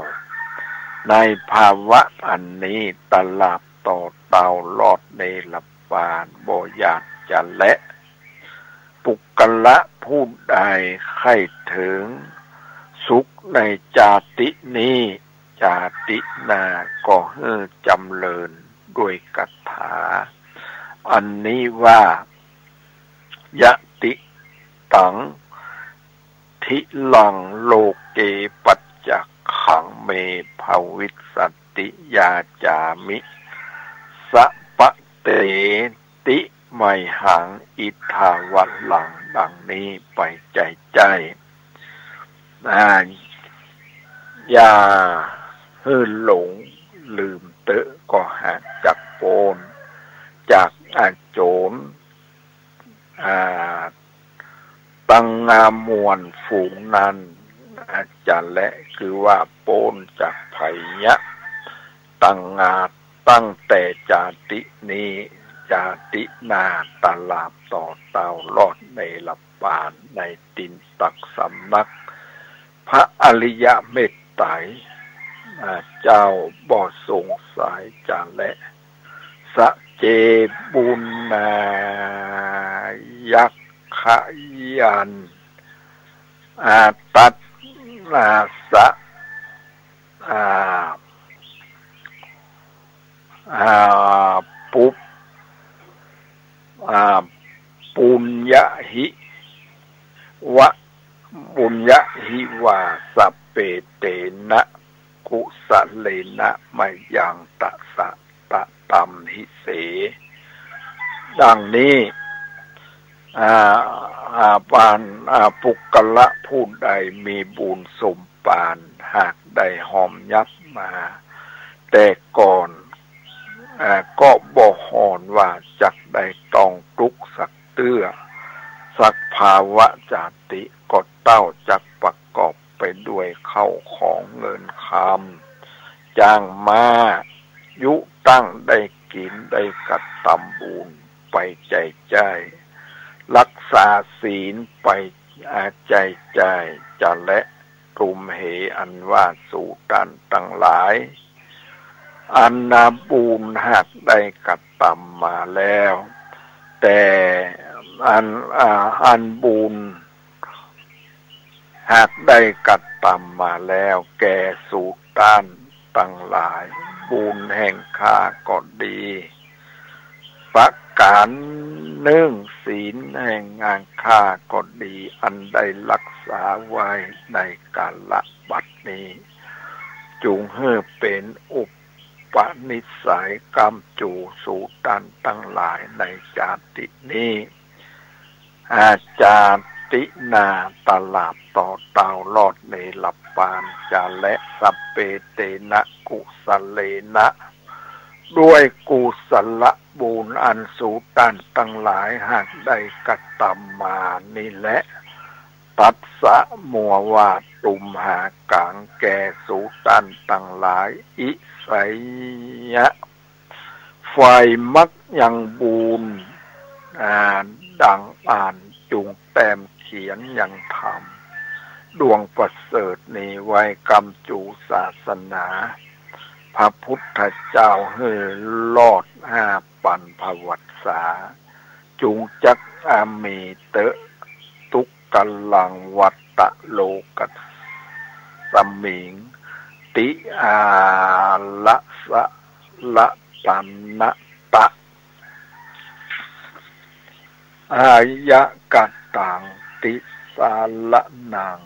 ในภาวะอันนี้ตลาบต่อเตาลอดในลับบานบ่อยากจะและปุกละผู้ใดใครถึงสุขในจาตินี้จาตินาก็ให้จำเริญด้วยกัตถาอันนี้ว่ายะติตังทิลังโลเกปัจจักขังเมภวิสสติยาจามิสะปะเตติไมหังอิทาวัลลังดังนี้ไปใจอย่าให้หลงลืมเตอะก็หากจักโปนจากโจรตั้งงามมวลฝูงนั้นจะและคือว่าโปนจากไผยะตั้งงาตั้งแต่จาตินี้จาตินาตลาบต่อเตาลอดในลับบานในตินตักสำนักพระอริยเมตไตรเจ้าบ่สงสัยจะและสะเจบุญนายักขยันตัดสะปุปปุญญหิวะปุญญหิวาสัพเปเตนะกุสะเลนะมะยังตะสะตะตัมหิเสดังนี้ปานปุกละผู้ใดมีบุญสมปานหากได้หอมยับมาแต่ก่อนก็บ่ฮอนว่าจักได้ต้องตุกสักเตื้อสักภาวะจาติก็เต้าจักประกอบไปด้วยเข้าของเงินคำจ้างมายุตั้งได้กินได้กัดตำบุญไปใจรักษาศีลไปใจจะและกลุ่มเหอันว่าสู่ตันตั้งหลายอันนาบุญหากได้กัดตำมาแล้วแต่อันบุญหากได้กัดตำมาแล้วแก่สู่ตันตั้งหลายบุญแห่งข้าก็ดีประการหนึ่งศีลแห่งงานข้าก็ดีอันได้รักษาไว้ในกาลบัดนี้จุงให้เป็นอุปนิสัยกรรมจูสู่ตันตั้งหลายในจาตินี้อาจารตินาตลาบต่อเตาลอดในหลับปานจาและสัพเปเตนะกุสเลนะด้วยกุศลบุญอันสูตันตั้งหลายหากได้กัตตมานี่แหละตัดสะมัววาตุมหากางแก่สูตันตั้งหลายอิสัยยะไฟมักยังบุญดังอ่านจุงแต้มเขียนยังทำดวงประเสริฐนี้ไว้กำจูศาสนาพระพุทธเจ้าให้ลอดปันภวัตสาจุงจักมีเตะตุกกัลลังวัตตะโลกัสสมิงติละสะละตันนะตะอายะกัตตังติสาละนัง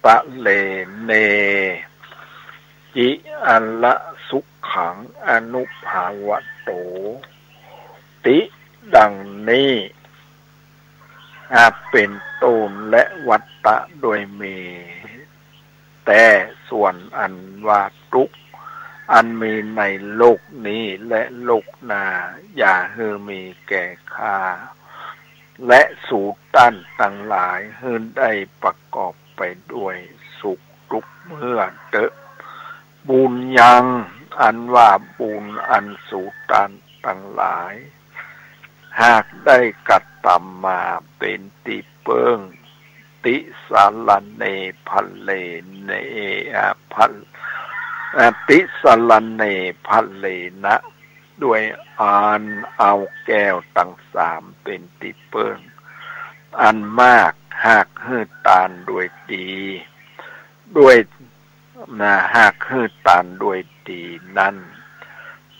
ตะเลเนจิอัลละสุขังอนุภาวะโตติดังนี้เป็นต้นและวัตตะโดยมีแต่ส่วนอันว่าทุกข์อันมีในโลกนี้และโลกหน้าอย่าให้มีแก่ข้าและสูตันทั้งหลายให้ได้ประกอบไปด้วยสุขทุกข์เมื่อเตอะบุญยังอันว่าบุญอันสูตัน ทั้งหลายหากได้กัดตำมาเป็นติเปิงติสาลเนพัลเลเนพัลติสาลเนพัลเลนะด้วยอ่านเอาแก้วตั้งสามเป็นติเปิงอันมากหากฮืดตานด้วยดีด้วยหากฮืดตานด้วยดีนั้น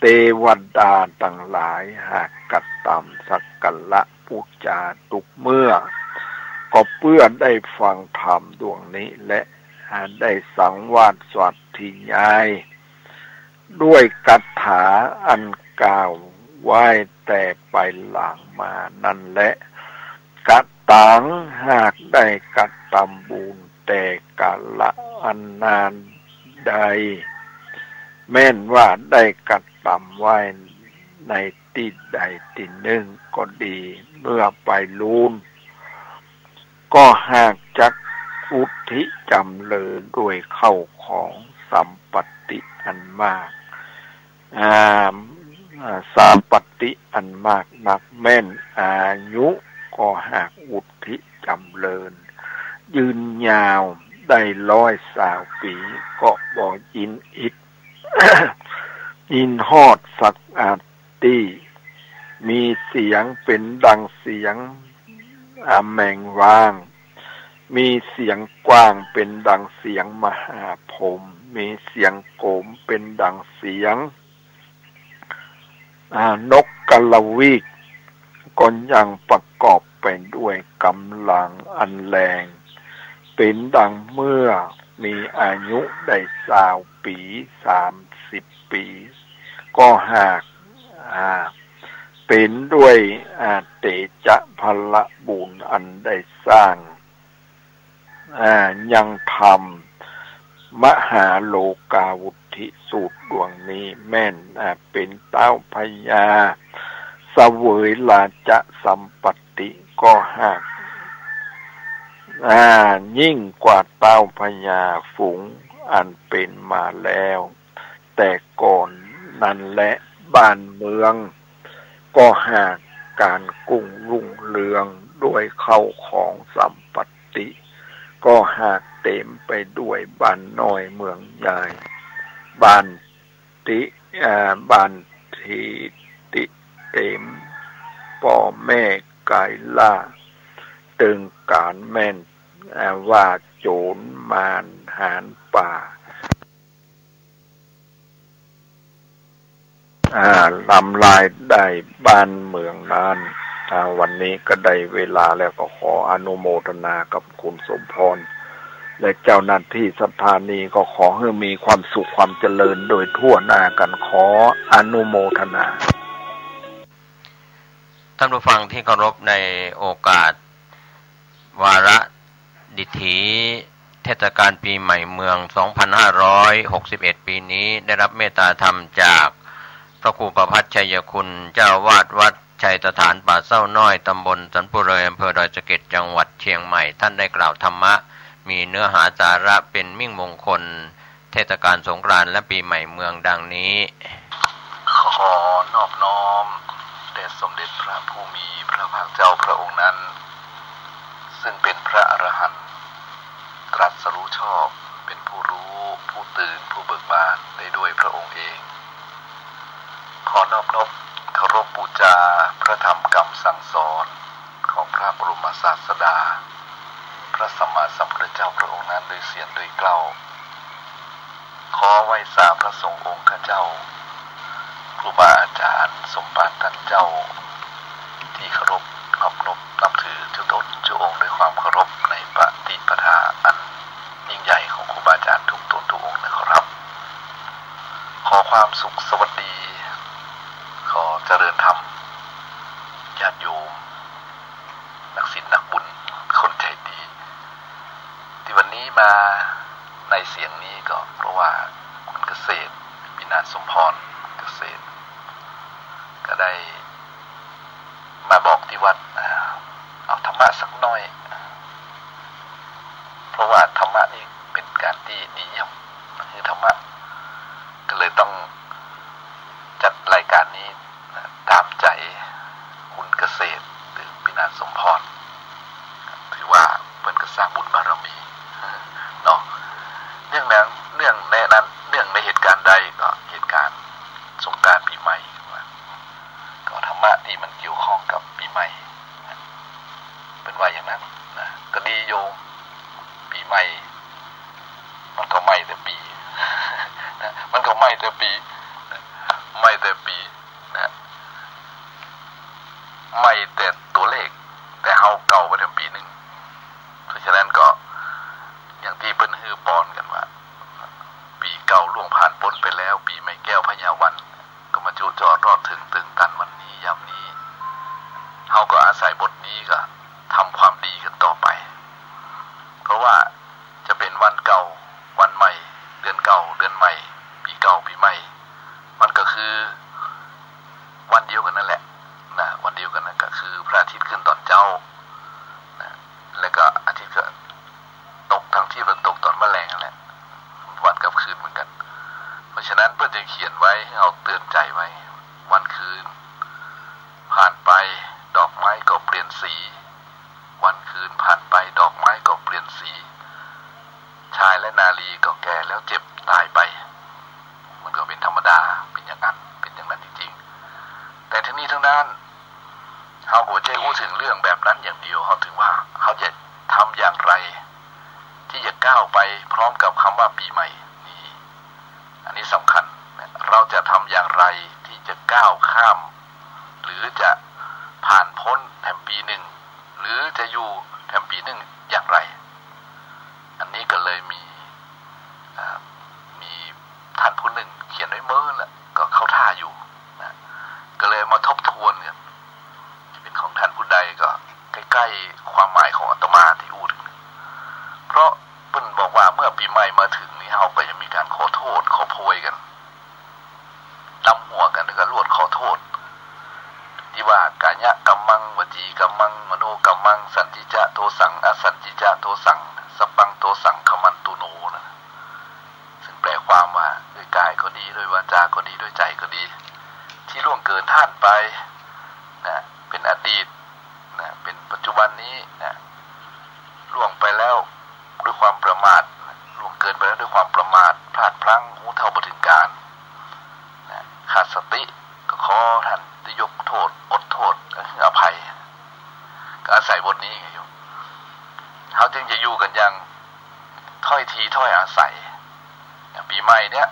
เทวดาทั้งหลายหากกัดตำสักกัลละปูจาทุกเมื่อก็เพื่อได้ฟังธรรมดวงนี้และได้สังวาสสวัสดิญาณด้วยคาถาอันกล่าวไว้แต่ไปหลังมานั่นแหละกัดตังหากได้กัดตำบุญแต่กาละอันนานใดแม้นว่าได้กัดตำไว้ในที่ใดที่หนึ่งก็ดีเมื่อไปลูนก็หากจักอุทิจำเริญด้วยเข้าของสัมปติอันมากสัมปติอันมากนักแม่นอายุก็หากอุทิจำเริญยืนยาวได้120 ปีก็บ่ยินอิด ยินฮอดสักอาตีมีเสียงเป็นดังเสียงแมงว่างมีเสียงกว้างเป็นดังเสียงมหาพรหมมีเสียงโกมเป็นดังเสียงนกกะละวิกก็ยังประกอบไปด้วยกำลังอันแรงเป็นดังเมื่อมีอายุได้20 ปี30 ปีก็หากเป็นด้วยเตจะพละบุญอันได้สร้างยังทำมหาโลกาวุธิสูตรดวงนี้แม่นเป็นเต้าพญาเสวยลาจะสัมปติก็หากยิ่งกว่าเต้าพญาฝูงอันเป็นมาแล้วแต่ก่อนนั้นและบ้านเมืองก็หากการกุ้งรุ่งเรืองด้วยเข้าของสัมปติก็หากเต็มไปด้วยบ้านน้อยเมืองใหญ่บ้านทีติเต็มพ่อแม่ไก่ล่าตึงการแม่นว่าโจรมารหารป่าลำลายได้บ้านเมืองนั้นวันนี้ก็ได้เวลาแล้วก็ขออนุโมทนากับคุณสมพรและเจ้าหน้าที่สถานีก็ขอให้มีความสุขความเจริญโดยทั่วหน้ากันขออนุโมทนาท่านผู้ฟังที่เคารพในโอกาสวาระดิถีเทศกาลปีใหม่เมือง2561ปีนี้ได้รับเมตตาธรรมจากพระครูประภัสชัยคุณเจ้าวาดวัดชัยสถานป่าเศร้าน้อยตำบลสันปุเรอำเภอดอยสะเก็ดจังหวัดเชียงใหม่ท่านได้กล่าวธรรมะมีเนื้อหาสาระเป็นมิ่งมงคลเทศกาลสงกรานต์และปีใหม่เมืองดังนี้ขอนอบน้อมแด่สมเด็จพระผู้มีพระภาคเจ้าพระองค์นั้นซึ่งเป็นพระอรหันต์ตรัสรู้ชอบเป็นผู้รู้ผู้ตื่นผู้เบิกบานได้ด้วยพระองค์เองขอนอบน้อมเคารพบูชาพระธรรมคำสั่งสอนของพระบรมศาสดาพระสัมมาสัมพุทธเจ้าพระองค์นั้นโดยเสียงโดยเกล้าขอไหว้สาพระสงฆ์องค์ข้าเจ้าครูบาอาจารย์สมบัติท่านเจ้าที่เคารพนอบน้อมนับถือทุกตนทุกองค์ด้วยความเคารพในปฏิปทาอันยิ่งใหญ่ของครูบาอาจารย์ทุกตนทุกองค์นะครับขอความสุขสวัสดีขอเจริญธรรมญาติโยมนักศีลนักบุญคนใจดีที่วันนี้มาในเสียงนี้ก็เพราะว่าคุณเกษตรปินาสมพรเกษตรก็ได้มาบอกที่วัดเอาธรรมะสักหน่อยเพราะว่าธรรมะนี่เป็นการที่ดีเยี่ยมคือธรรมะก็เลยต้องจัดรายการนี้ แต่ปีไม่แต่ปีนะไม่แต่ตัวเลขแต่เฮาเก่าไปถึงปีหนึ่งเพราะฉะนั้นก็อย่างที่เปิ้นฮือปอนกันว่าปีเก่าล่วงผ่านพ้นไปแล้วปีใหม่แก้วพญาวันก็มาจุจอดรอดถึงตึงตันวันนี้ยามนี้เฮาก็อาศัยบทนี้ก็ทำความดีกันต่อไปเพราะว่าจะเป็นวันเก่าวันใหม่เดือนเก่าเดือนใหม่ปีเก่าปีใหม่มันก็คือวันเดียวกันนั่นแหละนะวันเดียวกันนั่นก็คือพระอาทิตย์ขึ้นตอนเช้านะแล้วก็อาทิตย์ก็ตกทั้งที่มันตกตอนแมลงนั่นแหละวันกับคืนเหมือนกันเพราะฉะนั้นเพื่อจะเขียนไว้ให้เราเตือนใจไว้วันคืนผ่านไปดอกไม้ก็เปลี่ยนสีวันคืนผ่านไปดอกไม้ก็เปลี่ยนสีชายและนารีก็แก่แล้วเจ็บตายไปมันก็เป็นธรรมดาเป็นอย่างนั้นเป็นอย่างนั้นจริงๆแต่ทั้งนี้ทั้งนั้นเขาก็จะพูดถึงเรื่องแบบนั้นอย่างเดียวเขาถึงว่าเขาจะทำอย่างไรที่จะก้าวไปพร้อมกับคำว่าปีใหม่นี่อันนี้สำคัญเราจะทำอย่างไรที่จะก้าวข้ามหรือจะผ่านพ้นแถมปีหนึ่งหรือจะอยู่แถมปีหนึ่งอย่างไรอันนี้ก็เลยมีท่านผู้หนึ่งเขียนไว้เมื่อแหละก็เข้าท่าอยู่นะก็เลยมาทบทวนกันจะเป็นของท่านผู้ใดก็ใกล้ๆความหมายของอาตมาที่อูถึงเพราะเพิ่นบอกว่าเมื่อปีใหม่มาถึงนี่เราก็จะมีการขอโทษขอโพยกันดำหัวกันแล้วก็รวดขอโทษที่ว่ากายะกัมมังวจีกัมมังมโนกัมมังสันติจะโทสังอสันติจะโทสังสัพพังโทสังขมันตุโนนะซึ่งแปลความว่าด้วยกายก็ดีด้วยวาจาก็ดีด้วยใจก็ดีที่ล่วงเกินท่านไปนะเป็นอดีตนะเป็นปัจจุบันนี้นะล่วงไปแล้วด้วยความประมาทล่วงเกินไปแล้วด้วยความประมาทพลาดพลั้งหูเท่าบ่ถึงการนะขาดสติก็ขอท่านได้ยกโทษอดโทษอภัยก็อาศัยบทนี้ไงโยมเขาจึงจะอยู่กันอย่างถ้อยทีถ้อยอาศัยปีใหม่เนี่ย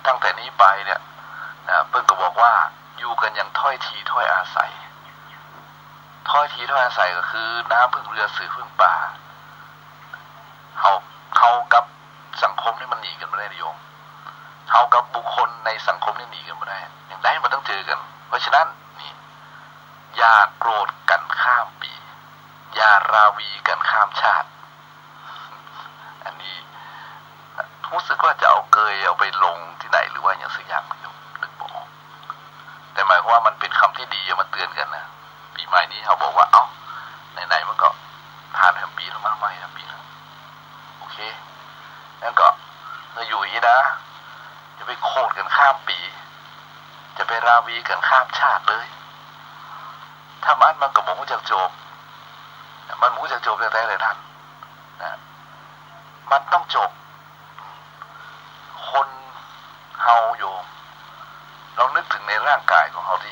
ตั้งแต่นี้ไปเนี่ยเพิ่งก็บอกว่าอยู่กันอย่างถ้อยทีถ้อยอาศัยถ้อยทีถ้อยอาศัยก็คือน้ำพึ่งเรือสื่อพึ่งป่าเขากับสังคมนี่มันหนีกันไม่ได้โยมเขากับบุคคลในสังคมนี่หนีกันไม่ได้อย่างไรมันต้องเจอกันเพราะฉะนั้นนี่อย่าโกรธกันข้ามปีอย่าราวีกันข้ามชาติอันนี้รู้สึกว่าจะเอาเกยเอาไปลงที่ไหนหรือว่าอย่างสักอย่างไม่รู้นึกบอกแต่หมายความว่ามันเป็นคำที่ดีมันเตือนกันนะปีใหม่นี้เขาบอกว่าเอ้าไหนๆมันก็ผ่านแห่งปีแล้วมากไม่แห่งปีแล้วโอเคงั้นก็เราอยู่อย่างนี้นะจะไปโคตรกันข้ามปีจะไปราวีกันข้ามชาติเลยถ้ามันก็หมูจากโจบมันหมูจากโจบแต่เลยท่านนะมันต้องจบคนเฮาโยมเรานึกถึงในร่างกายของเขาดิ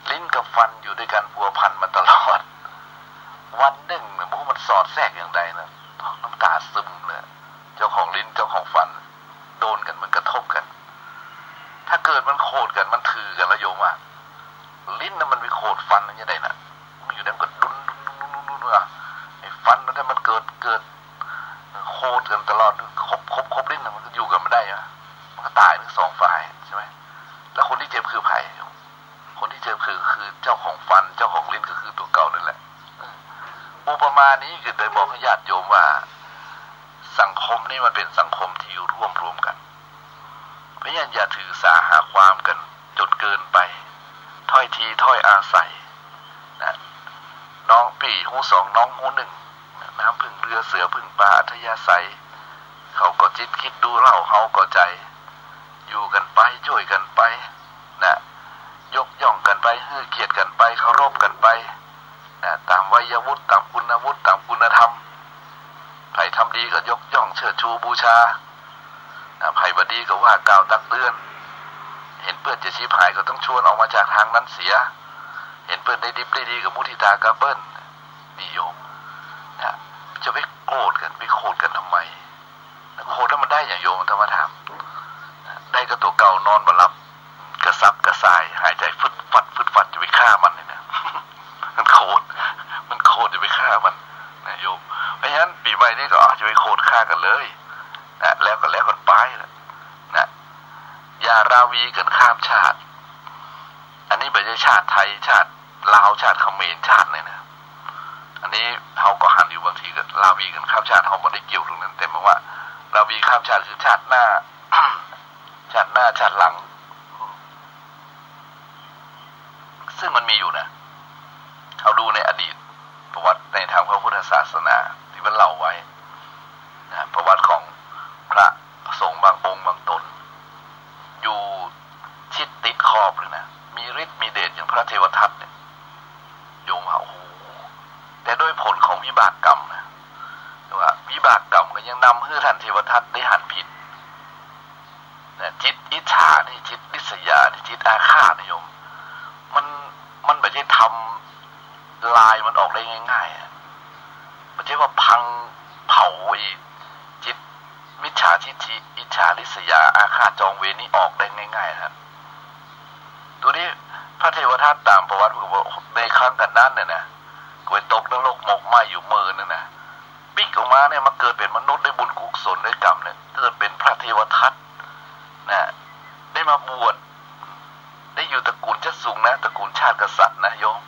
ลิ้นกับฟันอยู่ด้วยกันพัวพันมาตลอดวันหนึ่งเนี่ยมันสอดแทรกอย่างใดนะน้ำตาซึมเลยเจ้าของลิ้นเจ้าของฟันโดนกันมันกระทบกันถ้าเกิดมันโคตรกันมันถือกันแล้วโยมว่าลิ้นน่ะมันไปโคตรฟันอย่างไรน่ะมันอยู่ในมันก็ดุนไอ้ฟันนั้นถ้ามันเกิดโคตรกันตลอดครบลิ้นน่ะมันก็อยู่กันไม่ได้นะมันก็ตายทั้งสองฝ่ายใช่ไหมแล้วคนที่เจ็บคือไผ่คนที่เจ็บคือเจ้าของฟันเจ้าของลิ้นก็คือตัวเก่านั่นแหละอุปมานี้คือโดยบอกให้ญาติโยมว่าสังคมนี่มันเป็นสังคมที่อยู่ร่วมกันเพราะฉะนั้นอย่าถือสาหาความกันจนเกินไปถ้อยทีถ้อยอาศัยนะน้องปี่หูสองน้องหูหนึ่งน้ำพึ่งเรือเสือพึ่งป่าอัธยาศัยเขาก็จิตคิดดูเล่าเขาก็ใจอยู่กันไปช่วยกันไปนะยกย่องกันไปให้เกียรติกันไปเคารพกันไปนะตามวัยวุฒิตามคุณวุฒิตามคุณธรรมใครทำดีก็ยกย่องเชิดชูบูชาไผ่บดีก็ว่ากล่าวตักเตือนเห็นเพื่อนจะชี้หายก็ต้องชวนออกมาจากทางนั้นเสียเห็นเพื่อนได้ดิบได้ดีกับมุทิตากระเบิ้ลนิยมนะจะไปโกรธกันไปโคตรกันทำไมโคตรถ้ามันได้อย่างโยมธรรมถาม ได้ก็ตัวเก่านอนบ่หลับกระซับกระส่ายหายใจฟึดฟัดจะไปฆ่ามันเนี่ยนะมันโคตรจะไปฆ่ามันนะโยมเพราะฉะนั้นปีใหม่นี้ก็จะไปโคตรฆ่ากันเลยนะแล้วกันไปนะอย่าราวีกันข้ามชาติอันนี้ไม่ใช่ชาติไทยชาติลาวชาติเขมรชาติเลยนะอันนี้เขาก็หันอยู่บางทีก็ราวีกันข้ามชาติเขาไม่ได้เกี่ยวตรงนั้นแต่หมายว่าราวีข้ามชาติคือชาติหน้า ชาติหน้าชาติหลังซึ่งมันมีอยู่นะเขาดูในอดีตประวัติในทางพระพุทธศาสนาที่มันเล่าไว้นะประวัติของพระสงฆ์บางองค์บางตนอยู่ชิดติดขอบเลยนะมีฤทธิ์มีเดชอย่างพระเทวทัตเนี่ยโยมว่าโอ้โหแต่ด้วยผลของวิบากกรรมนะว่าวิบากกรรมก็ยังนำให้ท่านเทวทัตได้หันผิดนะจิตอิจฉานี่จิตริษยานี่จิตอาฆาตนิยมมันไม่ใช่ทำลายมันออกได้ง่ายๆไม่ใช่ว่าพังเผาอีกจิตมิจฉาทิฏฐิอิจฉาริษยาอาฆาตจองเวรนี่ออกได้ง่ายๆครับตัวนี้พระเทวทัตตามประวัติบอกในครั้งกันนั้นเนี่ยนะก็ไปตกนรกหมกไหมอยู่มือนั่นนะบิ๊กออกมาเนี่ยมาเกิดเป็นมนุษย์ได้บุญกุศลได้กรรมเนี่ยเกิดเป็นพระเทวทัตนะได้มาบวชได้อยู่ตระกูลชั้นสูงนะตระกูลชาติกษัตริย์นะโยม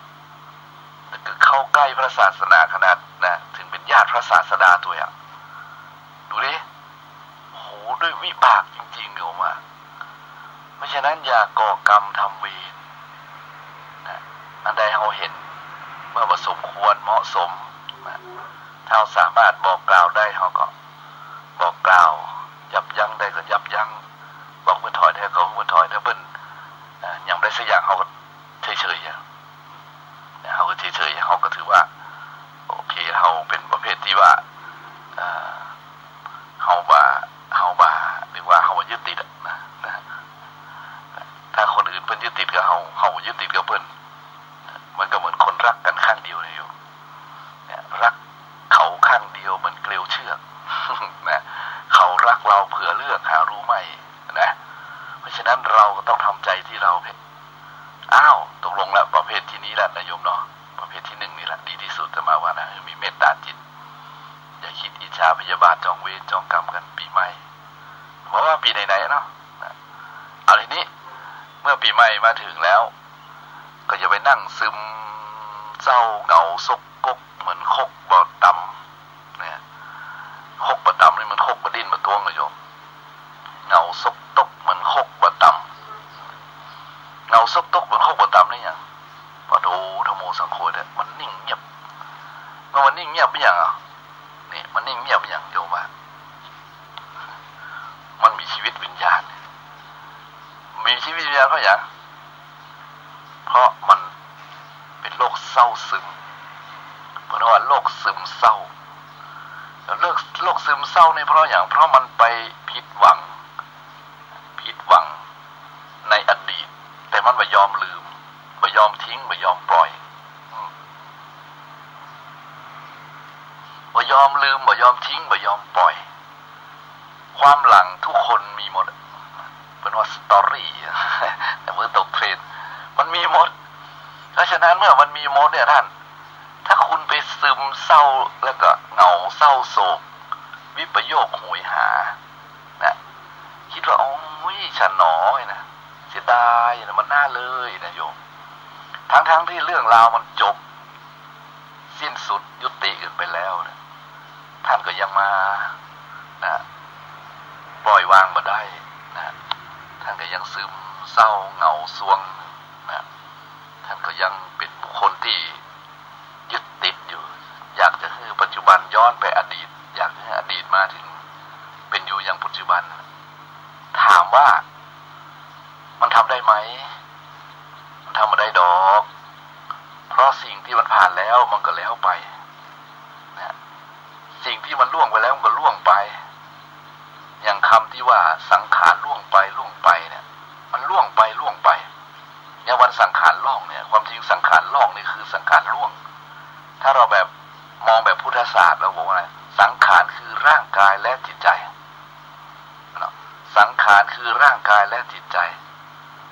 แต่ก็เข้าใกล้พระศาสนาขนาดนะถึงเป็นญาติพระศาสดาตัวอย่างดูดิโหด้วยวิบากจริงๆโยมเพราะฉะนั้นอย่าก่อกรรมทำเวรนะอันใดเราเห็นเมื่อสมควรเหมาะสมนะถ้าเราสามารถบอกกล่าวได้เราก็บอกกล่าวยับยั้งได้ก็ยับยั้งบอกเมื่อถอยได้ก็เมื่อถอยถ้าเบิ้ลอย่างได้สักอย่างเขาก็เฉยๆเขาก็เฉยๆเขาก็ถือว่าโอเคเขาเป็นประเภทที่ว่าเขาบ่หรือว่าเขายึดติดนะถ้าคนอื่นเพิ่นยึดติดกับเขายึดติดกับเพิ่นมันก็เหมือนคนรักกันข้างเดียวเลยอยู่รักเขาข้างเดียวเหมือนเกลียวเชือกนะเขารักเราเผื่อเลือกหารู้ไหมนะเพราะฉะนั้นเราก็ต้องทำใจที่เราตกลงแล้วประเภทที่นี้แหละนายโยมเนาะประเภทที่หนึ่งนี่แหละดีที่สุดจะมาว่านะมีเมตตาจิตอย่าคิดอิจฉาพยาบาทจองเวรจองกรรมกันปีใหม่เพราะว่าปีไหนๆเนาะเอาทีนี้เมื่อปีใหม่มาถึงแล้วก็อย่าไปนั่งซึมเศร้าเหงาซกกกเหมือนคกบ่อต่ำเนี่ยคกบ่อต่ำนี่มันคกบ่อดิ้นบ่อตวงเลยโยมเหงาซกตกเหมือนคกบ่อต่ำเงาซกตกเหมือนคกบ่อต่ำนี่อย่างพอดูธโมสังโฆเนี่ยมันนิ่งเงียบเมื่อมันนิ่งเงียบเป็นอย่างนี่มันนิ่งเงียบเป็นอย่างโยมว่ามันมีชีวิตวิญญาณมีชีวิตวิญญาณเพราะอย่างเพราะมันเป็นโรคเศร้าซึมเพราะว่าโรคซึมเศร้าโรคซึมเศร้านี่เพราะอย่างเพราะมันไปผิดหวังในอดีตแต่มันไม่ยอมลืมไม่ยอมทิ้งไม่ยอมปล่อยไม่ยอมลืมไม่ยอมทิ้งไม่ยอมปล่อยความหลังทุกคนมีหมดเป็นว่าสตอรี่แต่เมื่อตกเทรนมันมีหมดเพราะฉะนั้นเมื่อมันมีหมดเนี่ยท่านถ้าคุณไปซึมเศร้าแล้วก็เหงาเศร้าโศกวิปโยคโหยหานะคิดว่าโอ้ยฉันหนอนะเสียดายนะมันน่าเลยนะโยมทั้งที่เรื่องราวมันจบสิ้นสุดยุติกันไปแล้วนะท่านก็ยังมานะปล่อยวางมาได้นะท่านก็ยังซึมเศร้าเหงาซวงนะท่านก็ยังเป็นบุคคลที่ยึดติดอยู่อยากจะให้ปัจจุบันย้อนไปอดีตอยากให้อดีตมาถึงเป็นอยู่อย่างปัจจุบันถามว่ามันทำได้ไหมมันทำมาได้ดอกเพราะสิ่งที่มันผ่านแล้วมันก็แล้วไปนะสิ่งที่มันล่วงไปแล้วมันก็ล่วงไปอย่างคำที่ว่าสังขารล่วงไปเนี่ยมันล่วงไปอย่างวันสังขารล่องเนี่ยความจริงสังขารล่องนี่คือสังขารล่วงถ้าเราแบบมองแบบพุทธศาสตร์เราบอกว่าสังขารคือร่างกายและจิตใจสังขารคือร่าง กายและจิตใจ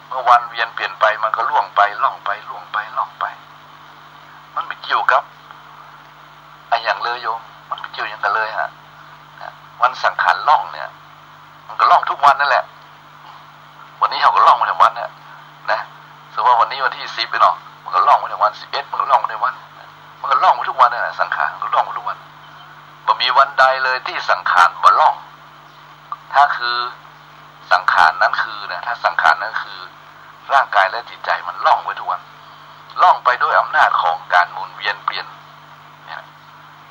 เมื่อวันเวียนเปลี่ยนไปมันก็ล่วงไปล่องไปล่วงไปล่องไปมันไม่เกี่ยวกับไอ้อย่างเลยโยมมันไม่เกี่ยวอย่างกันเลยฮะวันสังขารล่องเนี่ยมันก็ล่องทุกวันนั่นแหละวันนี้เขาก็ล่องมาถึงวันเนี่ยนะสมมติว่าวันนี้วันที่10เนาะมันก็ล่องมาถึงวัน11มันก็ล่องมาถึงวันมันก็ล่องมาทุกวันนั่นแหละสังขารก็ล่องมาทุกวันบ่มีวันใดเลยที่สังขารบ่ล่องถ้าคือสังขารนั้นคือนะถ้าสังขารนั้นคือร่างกายและจิตใจมันล่องไปทุกวันล่องไปด้วยอำนาจของการหมุนเวียนเปลี่ยนเนี่ย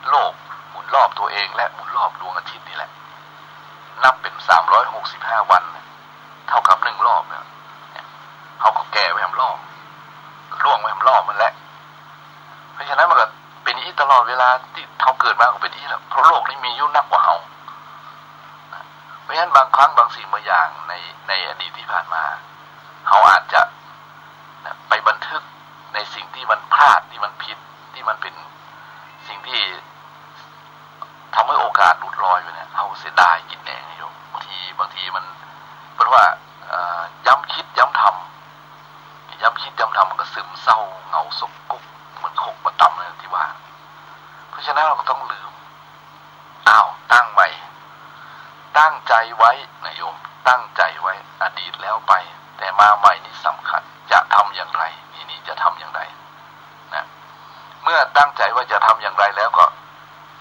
โลกหมุนรอบตัวเองและหมุนรอบดวงอาทิตย์นี่แหละนับเป็น365วันเท่ากับ1รอบเนี่ยเขาก็แก่ไปทำรอบล่วงไปทำรอบมันแหละเพราะฉะนั้นมันก็เป็นอีตลอดเวลาที่เขาเกิดมาก็เป็นอีแล้วเพราะโลกนี้มียุ่งนักกว่าเขาเพราะฉะนั้นบางครั้งบางสิ่งบางอย่างในอดีตที่ผ่านมาเขาอาจจะไปบันทึกในสิ่งที่มันพลาดที่มันผิดที่มันเป็นสิ่งที่ทำให้โอกาสหลุดลอยไปเนี่ยเขาเสียดายกินแหนงโยมบางทีมันเพราะว่าย้ำคิดย้ำทำย้ำคิดย้ำทำมันก็ซึมเศร้าเหงาสมกุ๊กเหมือนขกมาต่ำเลยที่ว่าเพราะฉะนั้นเราก็ต้องลืมตั้งใหม่ตั้งใจไว้นะโยมตั้งใจไว้อดีตแล้วไปแต่มาใหม่นี่สำคัญจะทำอย่างไรนี่จะทำอย่างไรนะเมื่อตั้งใจว่าจะทำอย่างไรแล้วก็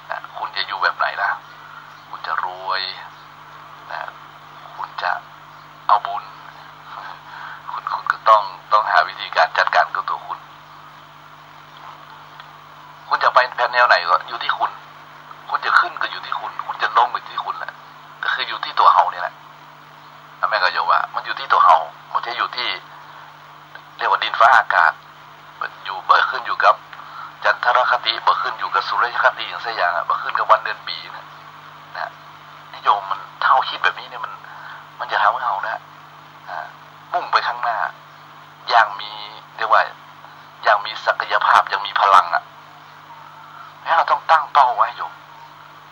นะคุณจะอยู่แบบไหนล่ะคุณจะรวยนะคุณจะเอาบุญคุณก็ต้องหาวิธีการจัดการกับตัวคุณจะไปแนวไหนก็อยู่ที่คุณจะขึ้นก็อยู่ที่คุณจะลงก็อยู่ที่คุณแหละก็คืออยู่ที่ตัวเฮานี่แหละแม่ก็โยว่ามันอยู่ที่ตัวเฮามันจะอยู่ที่เรียกว่าดินฟ้าอากาศมันอยู่เบิกขึ้นอยู่กับจันทรคติเบิกขึ้นอยู่กับสุริยคติอย่างเสียอย่างเบิกขึ้นกับวันเดือนปีนะนิยมมันเท่าคิดแบบนี้เนี่ยมันจะทำให้เฮานะมุ่งไปข้างหน้าอย่างมีเรียกว่าอย่างมีศักยภาพอย่างมีพลังแล้วเราต้องตั้งเป้าไว้โยม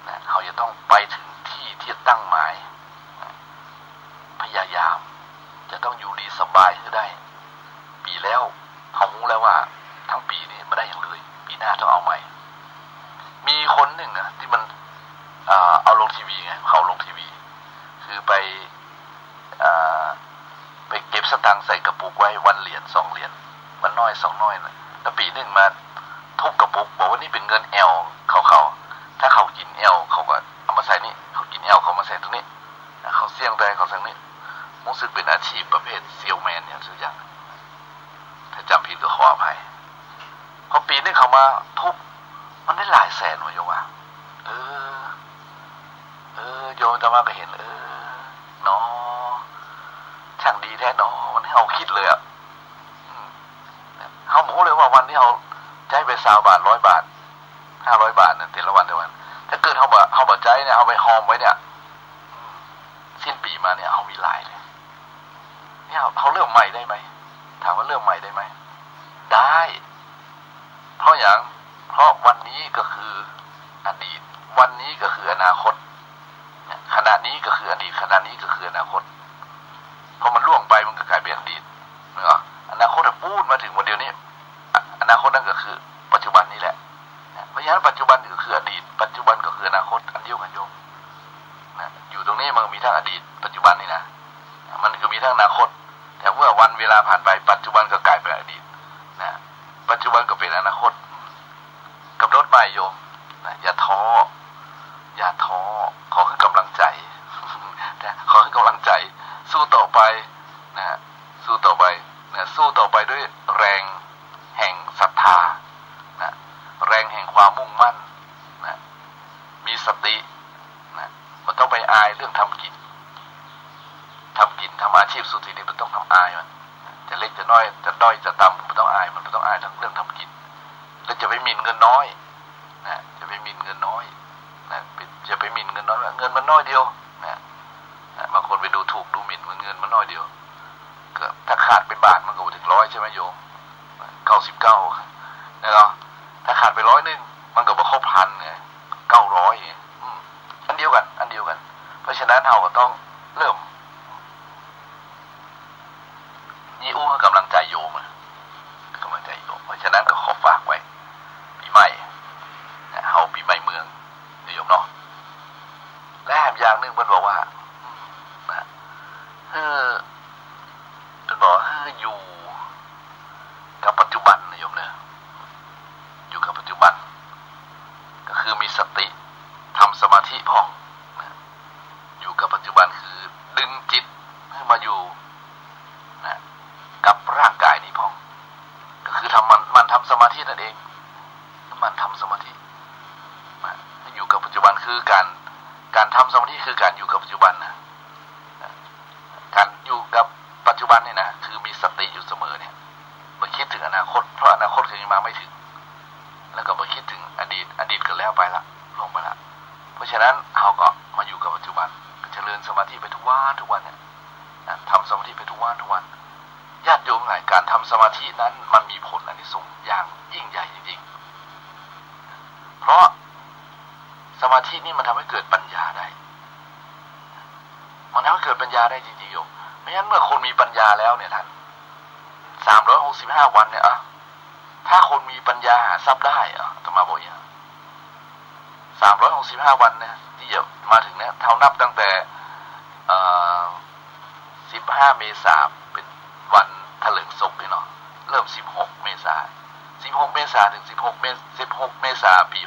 นะเราจะต้องไปถึงที่ตั้งหมายพยายามจะต้องอยู่ดีสบายให้ได้ปีแล้วเขารู้แล้วว่าทั้งปีนี้ไม่ได้อย่างเลยปีหน้าต้องเอาใหม่มีคนหนึ่งนะที่มันเอาลงทีวีไงเขาลงทีวีคือไปเก็บสตางค์ใส่กระปุกไว้วันเหรียญ2เหรียญวันน้อย2น้อยนะแล้วปีหนึ่งมาทุบกระปุกบอกว่านี่เป็นเงินแอลเขาถ้าเขากินแอลเขาก็เอามาใส่นี่เขากินแอลเขามาใส่ตรงนี้เขาเสี่ยงได้เขาสั่งนี้รู้สึกเป็นอาชีพประเภทเซลแมนอย่างสักอย่างถ้าจำผิดก็ขออภัยพอปีนึงเขามาทุบมันได้หลายแสนวะโยมว่าโยมจะมาก็เห็นเนาะช่างดีแท้เนาะมันให้เราคิดเลยเขาหมูเลยว่าวันที่เราใจไป20 บาท100 บาท500 บาทเนี่ยแต่ละวันถ้าเกิดเขาบ่ใจเนี่ยเอาไปหอมไว้เนี่ยสิ้นปีมาเนี่ยเอามีหลายเลยเนี่ยเขาเริ่มใหม่ได้ไหมถามว่าเริ่มใหม่ได้ไหมได้เพราะอย่างเพราะวันนี้ก็คืออดีตวันนี้ก็คืออนาคตขณะนี้ก็คืออดีตขณะนี้ก็คืออนาคตพอมันล่วงไปมันก็กลายเป็นอดีตเนาะอนาคตพูดมาถึงวันเดียวนี้อนาคตนั่นก็คือปัจจุบันนี่แหละเพราะฉะนั้นปัจจุบันก็คืออดีตปัจจุบันก็คืออนาคตอันเดียวกันโยมนะอยู่ตรงนี้มันมีทั้งอดีตปัจจุบันนี่นะมันก็มีทั้งอนาคตแต่เมื่อวันเวลาผ่านไปปัจจุบันก็กลายเป็นอดีตนะปัจจุบันก็เป็นอนาคตกับรถไปโยมนะอย่าท้อขอให้กำลังใจขอให้กำลังใจสู้ต่อไปนะสู้ต่อไปด้วยแรงแห่งศรัทธานะแรงแห่งความมุ่งมั่นนะมีสตินะมันต้องไปอายเรื่องทำกินทำอาชีพสุดที่นี่มันต้องทำอายมันจะเล็กจะน้อยจะด้อยจะต่ำมันต้องอายมันต้องอายทั้งเรื่องทำกินแล้วจะไปหมิ่นเงินน้อยนะจะไปหมิ่นเงินน้อยนะจะไปหมิ่นเงินน้อยเงินมันน้อยเดียวนะบางคนไปดูถูกดูหมิ่นเงินมันน้อยเดียวก็ถ้าขาดไปบาทมันก็ถึง100ใช่ไหมโยม99นะครับถ้าขาดไป100นึงมันก็บ่ครบ1,000ไง900อันเดียวกันเพราะฉะนั้นเราก็ต้องเริ่ม นี่อู้ให้กำลังใจโยมกำลังใจโยมเพราะฉะนั้นก็ขอฝากไว้ปีใหม่เฮาปีใหม่เมืองโยมเนาะและแถมอย่างนึงเพิ่นบอกว่าเป็นบอกอยู่กับปัจจุบันนะโยมเนี่ยอยู่กับปัจจุบันก็คือมีสติทำสมาธิพ่องอยู่กับปัจจุบันคือดึงจิตให้มาอยู่นะกับร่างกายนี้พ่องก็คือมันทำสมาธินั่นเองมันทำสมาธิอยู่กับปัจจุบันคือการทำสมาธิคือการอยู่กับปัจจุบันนะการอยู่กับปัจจุบันนี่นะคือมีสติอยู่เสมอเนี่ยไม่คิดถึงอนาคตเพราะอนาคตคือยังมาไม่ถึงแล้วก็ไม่คิดถึงอดีตก็แล้วไปละลงไปละเพราะฉะนั้นเราก็มาอยู่กับปัจจุบันเจริญสมาธิไปทุกวันเนี่ยทำสมาธิไปทุกวันญาติโยมหลายการทำสมาธินั้นมันมีผลอานิสงส์อย่างยิ่งใหญ่จริงๆเพราะสมาธินี่มันทำให้เกิดปัญญาได้มันทำให้เกิดปัญญาได้จริงๆโยมไม่งั้นเมื่อคนมีปัญญาแล้วเนี่ยท่าน365 วันเนี่ยถ้าคนมีปัญญาทรัพย์ได้จะมาบอกอย่าง365 วันเนี่ยที่จะมาถึงเนี่ยเท่านับตั้งแต่15 เมษายนเป็นวันเถลิงศพเลยเนาะเริ่ม16 เมษายนถึง16 เมษายนปี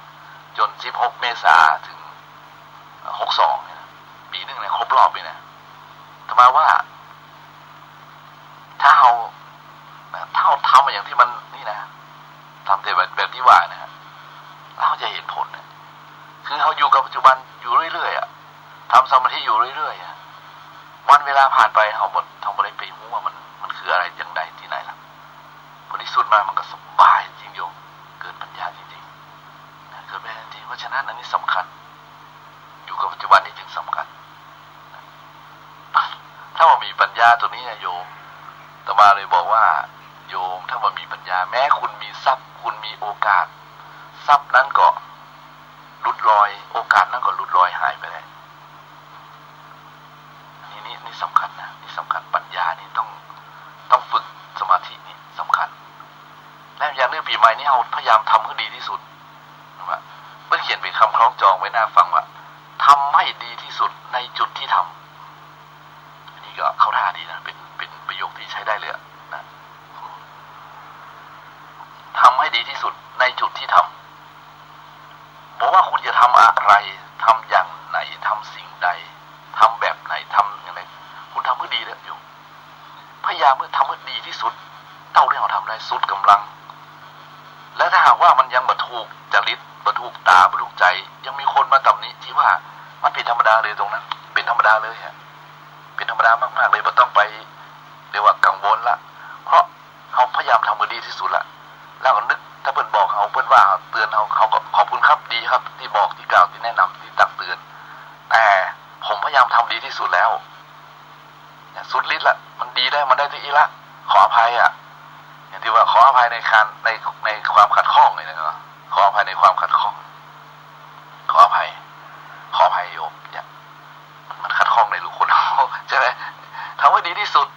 61จน16 เมษายนถึง62เนี่ยปีนึงเนี่ยครบรอบไปนะแต่มาว่าถ้าเราทำอย่างที่มันนี่นะทำแต่แบบที่ว่านะฮะเราจะเห็นผลนะคือเราอยู่กับปัจจุบันอยู่เรื่อยๆทำสมาธิอยู่เรื่อยๆวันเวลาผ่านไปเราบ่ได้ไปรู้ว่ามันคืออะไรอย่างใดที่ไหนล่ะผลที่สุดมามันก็สบายจริงโยมเกิดปัญญาจริงๆเกิดปัญญาจริงเพราะฉะนั้นอันนี้สำคัญอยู่กับปัจจุบันนี่จึงสำคัญถ้าว่ามีปัญญาตัวนี้นะโยมตมาเลยบอกว่าโยมถ้าว่ามีปัญญาแม้คุณมีทรัพย์คุณมีโอกาสทรัพย์นั้นก็หลุดลอยโอกาสนั้นก็หลุดลอยหายไปเลยนี่สำคัญนะนี่สำคัญปัญญานี่ต้องฝึกสมาธินี่สำคัญและอย่างเรื่องปีใหม่นี่เราพยายามทำให้ดีที่สุดว่าเมื่อเขียนเป็นคำคล้องจองไว้หน้าฟังว่าทำให้ดีที่สุดในจุดที่ทำอันนี้ก็เข้าท่าดีนะเป็นประโยคที่ใช้ได้เลยนะทำให้ดีที่สุดในจุดที่ทำบอกว่าคุณจะทำอะไรทำอย่างไหนทำสิ่งใดทำแบบไหนทำอย่างไรคุณทำให้ดีแล้วอยู่พยายามทำให้ดีที่สุดเท่าที่เราทำได้สุดกำลังและถ้าหากว่ามันยังบ่ถูกจริตบ่ถูกตาบ่ถูกใจยังมีคนมาตำหนิที่ว่ามันเป็นธรรมดาเลยตรงนั้นเป็นธรรมดาเลยฮะเป็นธรรมดามากๆเลยบ่ต้องไปเรียกว่ากังวลละเพราะเขาพยายามทำให้ดีที่สุดละแล้วก็นึกถ้าเพิ่นบอกเขาเพิ่นว่าเตือนเขาก็ขอบคุณครับดีครับที่บอกที่กล่าวที่แนะนำที่ตักเตือนแต่ผมพยายามทำดีที่สุดแล้วสุดฤทธิ์ละมันดีได้มันได้ที่อีละขออภัยอย่างที่ว่าขออภัยในความขัดข้องเลยนะขออภัยในความขัดข้องขออภัยโยมเนี่ยมันขัดข้องในลูกคนใช่ไหมทำให้ดีที่สุด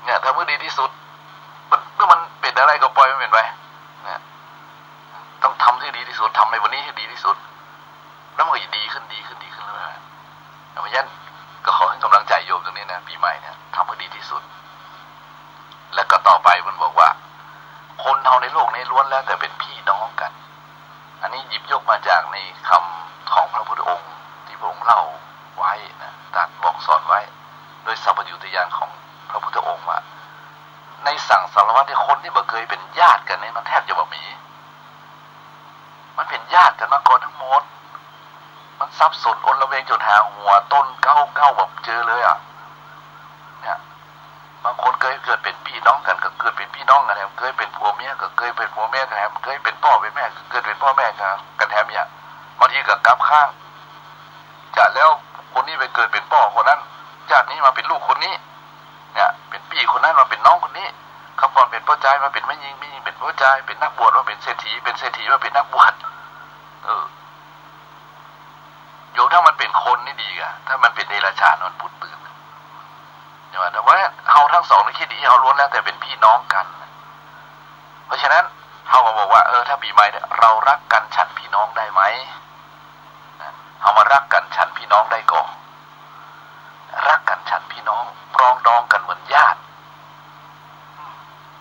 เนี่ยทำให้ดีที่สุดเมื่อมันเป็นอะไรก็ปล่อยมันเป็นไปเนี่ยต้องทำที่ดีที่สุดทำในวันนี้ให้ดีที่สุดแล้วมันก็ดีขึ้นเลยเพราะฉะนั้นก็ขอให้กำลังใจโยมตรงนี้นะปีใหม่เนี่ยทำให้ดีที่สุดแล้วก็ต่อไปมันบอกว่าคนเราในโลกนี้ล้วนแล้วแต่เป็นพี่น้องกันอันนี้หยิบยกมาจากในคำของพระพุทธองค์ที่พระองค์เล่าไว้นะตรัสบอกสอนไว้โดยสัพพัญญุตญาณของพระพุทธองค์ว่าในสังสารวัฏที่คนที่บ่เคยเป็นญาติกันเนี่ยมันแทบจะบ่มีมันเป็นญาติกันมาก่อนทั้งหมดมันซับซ้อนอนละเวงจนหาหัวต้นเก้าแบบเจอเลยเนี่ยบางคนเคยเกิดเป็นพี่น้องกันก็เกิดเป็นพี่น้องกันแถมเคยเป็นผัวเมียก็เคยเป็นผัวเมียกันแถมเคยเป็นพ่อเป็นแม่เกิดเป็นพ่อแม่กันแถมเนี่ยบางทีก็กลับข้างจากแล้วคนนี้ไปเกิดเป็นพ่อคนนั้นญาตินี้มาเป็นลูกคนนี้เนี่ยเป็นพี่คนนั้นมาเป็นน้องคนนี้เขาก่อนเป็นพ่อใจมาเป็นแม่ยิงเป็นพ่อใจเป็นนักบวชมาเป็นเศรษฐีมาเป็นนักบวชโยมถ้ามันเป็นคนนี่ดีกะถ้ามันเป็นเดรัจฉานมันพูดตื่นแต่ว่า เฮาทั้งสองในคิดดีเฮาล้วนแล้วแต่เป็นพี่น้องกันเพราะฉะนั้นเฮาก็บอกว่าถ้าปีใหม่เนี่ยเรารักกันฉันพี่น้องได้ไหมเฮามารักกันฉันพี่น้องได้ก่อนรักกันฉันพี่น้องปรองดองกันเหมือนญาติ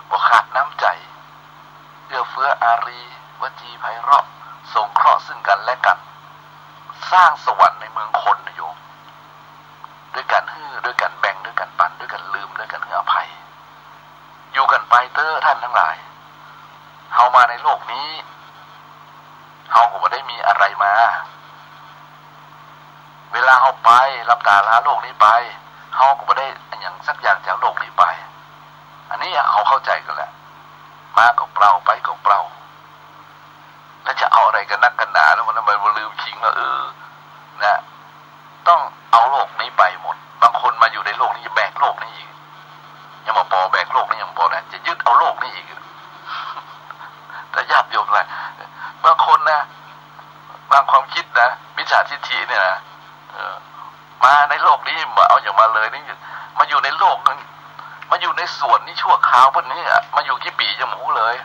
บ่ขาดน้ำใจเอื้อเฟื้ออารีวจีไพเราะสงเคราะห์ซึ่งกันและกันสร้างสวรรค์ในเมืองคนนะโยมด้วยกันฮื้อด้วยกันแบ่งด้วยกันปั่นด้วยกันลืมด้วยกันให้อภัยอยู่กันไปเตอร์ท่านทั้งหลายเฮามาในโลกนี้เฮาก็บ่ได้มีอะไรมาเวลาเฮาไปรับตาลาโลกนี้ไปเฮาก็บ่ได้อย่างสักอย่างจากโลกนี้ไปอันนี้เฮาเข้าใจกันแหละมาก็เปล่าไปก็เปล่าแล้วจะเอาอะไรกันนักกันหนาแล้วมันทำไมบ่ลืมคิงว่านะต้องเอาโลกนี้ไปหมดบางคนมาอยู่ในโลกนี้แบกโลกนี้อีกยังมาปอแบกโลกนี้ยังปอนะจะยึดเอาโลกนี้อีกแต่ญาติโยมนะบางคนนะบางความคิดนะมิจฉาทิฏฐิเนี่ยนะมาในโลกนี้มาเอาอย่างมาเลยนี่มาอยู่ในโลกนึงมาอยู่ในส่วนนี้ชั่วคราวพวกนี้มาอยู่กี่ปีจะหมูเลย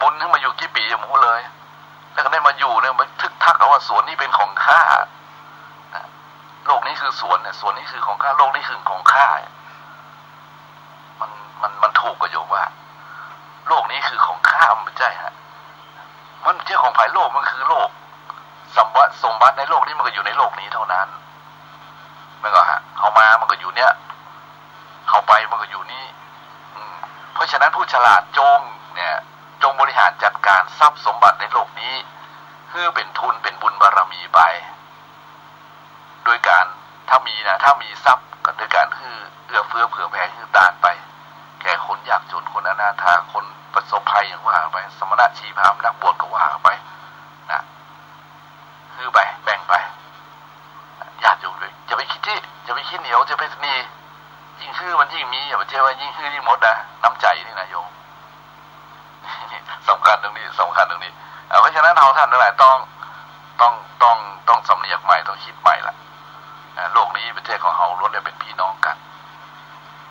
บุญที่มาอยู่กี่ปีจะหมูเลยแล้วก็ได้มาอยู่เนี่ยมันทึกทักเอาว่าสวนนี้เป็นของข้าโลกนี้คือสวนเนี่ยสวนนี้คือของข้าโลกนี้คือของข้ามันถูกกับโยมว่าโลกนี้คือของข้ามันไม่ใช่ฮะมันไม่ใช่ของภายโลกมันคือโลกสมบัติในโลกนี้มันก็อยู่ในโลกนี้เท่านั้นไม่ก็ฮะเขามามันก็อยู่เนี้ยเขาไปมันก็อยู่นี่เพราะฉะนั้นผู้ฉลาดจงบริหารจัดการทรัพย์สมบัติในโลกนี้เพื่อเป็นทุนเป็นบุญบารมีไปโดยการถ้ามีทรัพย์ก็โดยการเอื้อเฟื้อเผื่อแผ่ทานไปแก่คนยากจนคนอนาถาคนประสบภัยอย่างว่าไปสมณะชีพรามนักบวชก็ว่าไปนะคือไปแบ่งไปญาติโยมเลยจะไปคิดเหนียวจะไปนี่ยิ่งมันยิ่งมีอย่าไปเชื่อว่ายิ่งยิ่งหมดนะน้ำใจนี่นะโยมสำคัญตรงนี้เพราะฉะนั้นเราท่านทั้งหลายต้องสำเนียกใหม่ต้องคิดใหม่ละโลกนี้ประเทศของเราล้วนแต่เป็นพี่น้องกัน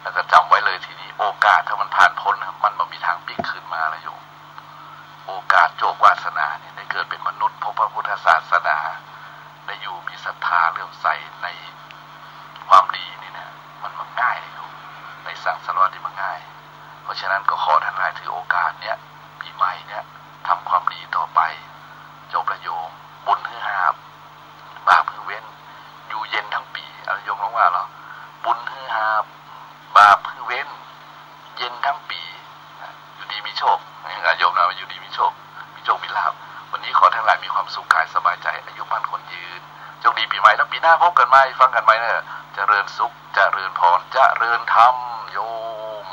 แล้วก็จำไว้เลยทีนี้โอกาสถ้ามันผ่านพ้นมันไม่มีทางพลิกคืนมาเลยโยมโอกาสโชควาสนาเนี่ยได้เกิดเป็นมนุษย์พบพระพุทธศาสนาได้อยู่มีศรัทธาเลื่อมใสในความดีนี่นะมันง่ายเลยโยมในสังสารวัฏที่มันง่ายเพราะฉะนั้นก็ขอท่านหลายถือโอกาสเนี้ยปีใหม่เนี้ยทำความดีต่อไปจบประโยมบุญฮือหาบาปฮือเว้นอยู่เย็นทั้งปีอะไรโยมร้องว่าเหรอบุญฮือหาบาปฮือเว้นเย็นทั้งปีอยู่ดีมีโชคโยมนะอยู่ดีมีโชคมีลาภวันนี้ขอท่านหลายมีความสุขกายสบายใจอายุมั่นคนยืนโชคดีปีใหม่แล้วปีหน้าพบกันไหมฟังกันไหมเนี่ยเจริญสุขเจริญพรเจริญธรรมโยม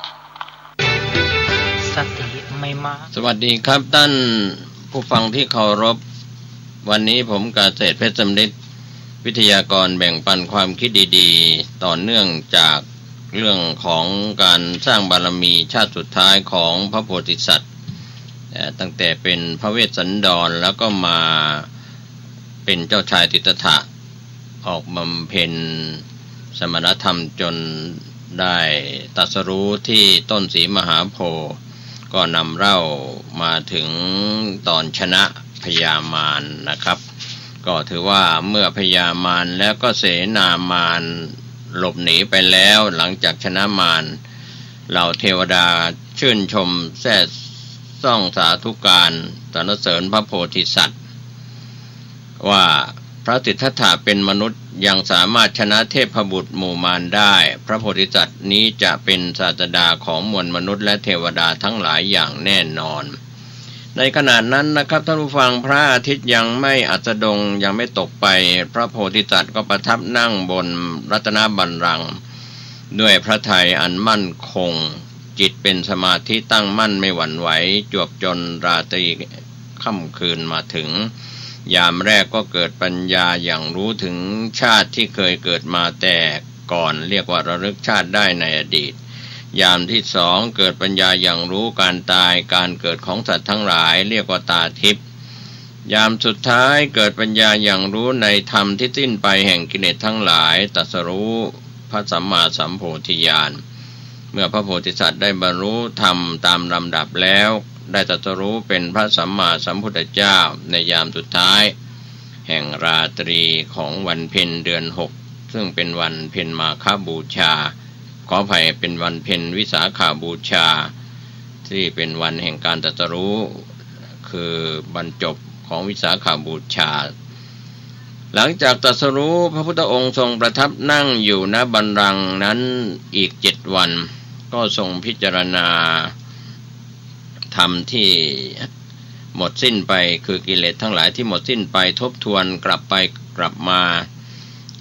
สติไม่มาสวัสดีครับท่านผู้ฟังที่เคารพวันนี้ผมเกษตรเพชรสำริดวิทยากรแบ่งปันความคิดดีๆต่อเนื่องจากเรื่องของการสร้างบารมีชาติสุดท้ายของพระโพธิสัตว์ตั้งแต่เป็นพระเวสสันดรแล้วก็มาเป็นเจ้าชายสิทธัตถะออกบำเพ็ญสมณธรรมจนได้ตรัสรู้ที่ต้นศรีมหาโพธิ์ก็นำเล่ามาถึงตอนชนะพญามารนะครับก็ถือว่าเมื่อพญามารแล้วก็เสนามารหลบหนีไปแล้วหลังจากชนะมารเหล่าเทวดาชื่นชมแซ่ซ่องสาธุการสรรเสริญพระโพธิสัตว์ว่าพระสิทธัตถะเป็นมนุษย์ยังสามารถชนะเทพบุตรหมู่มารได้พระโพธิสัตว์นี้จะเป็นศาสดาของมวลมนุษย์และเทวดาทั้งหลายอย่างแน่นอนในขณะนั้นนะครับท่านผู้ฟังพระอาทิตย์ยังไม่อัสดงยังไม่ตกไปพระโพธิสัตว์ก็ประทับนั่งบนรัตนบัลลังก์ด้วยพระทัยอันมั่นคงจิตเป็นสมาธิตั้งมั่นไม่หวั่นไหวจวบจนราตรีค่ำคืนมาถึงยามแรกก็เกิดปัญญาอย่างรู้ถึงชาติที่เคยเกิดมาแต่ก่อนเรียกว่าระลึกชาติได้ในอดีตยามที่สองเกิดปัญญาอย่างรู้การตายการเกิดของสัตว์ทั้งหลายเรียกว่าตาทิพย์ยามสุดท้ายเกิดปัญญาอย่างรู้ในธรรมที่สิ้นไปแห่งกิเลสทั้งหลายตรัสรู้พระสัมมาสัมโพธิญาณ เมื่อพระโพธิสัตว์ได้บรรลุธรรมตามลำดับแล้วได้ตรัสรู้เป็นพระสัมมาสัมพุทธเจ้าในยามสุดท้ายแห่งราตรีของวันเพ็ญเดือน6ซึ่งเป็นวันเพ็ญมาฆบูชาขออภัยเป็นวันเพ็ญวิสาขบูชาที่เป็นวันแห่งการตรัสรู้คือบรรจบของวิสาขบูชาหลังจากตรัสรู้พระพุทธองค์ทรงประทับนั่งอยู่ณบัลลังก์นั้นอีก7 วันก็ทรงพิจารณาธรรมที่หมดสิ้นไปคือกิเลสทั้งหลายที่หมดสิ้นไปทบทวนกลับไปกลับมา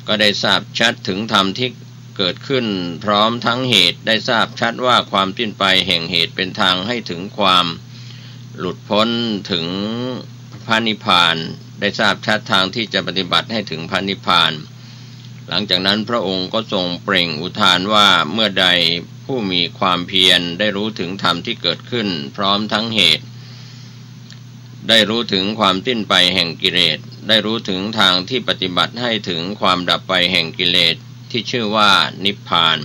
ก็ได้ทราบชัดถึงธรรมที่เกิดขึ้นพร้อมทั้งเหตุได้ทราบชัดว่าความสิ้นไปแห่งเหตุเป็นทางให้ถึงความหลุดพ้นถึงพระนิพพานได้ทราบชัดทางที่จะปฏิบัติให้ถึงพระนิพพานหลังจากนั้นพระองค์ก็ทรงเปล่งอุทานว่าเมื่อใดผู้มีความเพียรได้รู้ถึงธรรมที่เกิดขึ้นพร้อมทั้งเหตุได้รู้ถึงความสิ้นไปแห่งกิเลสได้รู้ถึงทางที่ปฏิบัติให้ถึงความดับไปแห่งกิเลสที่ชื่อว่านิพพาน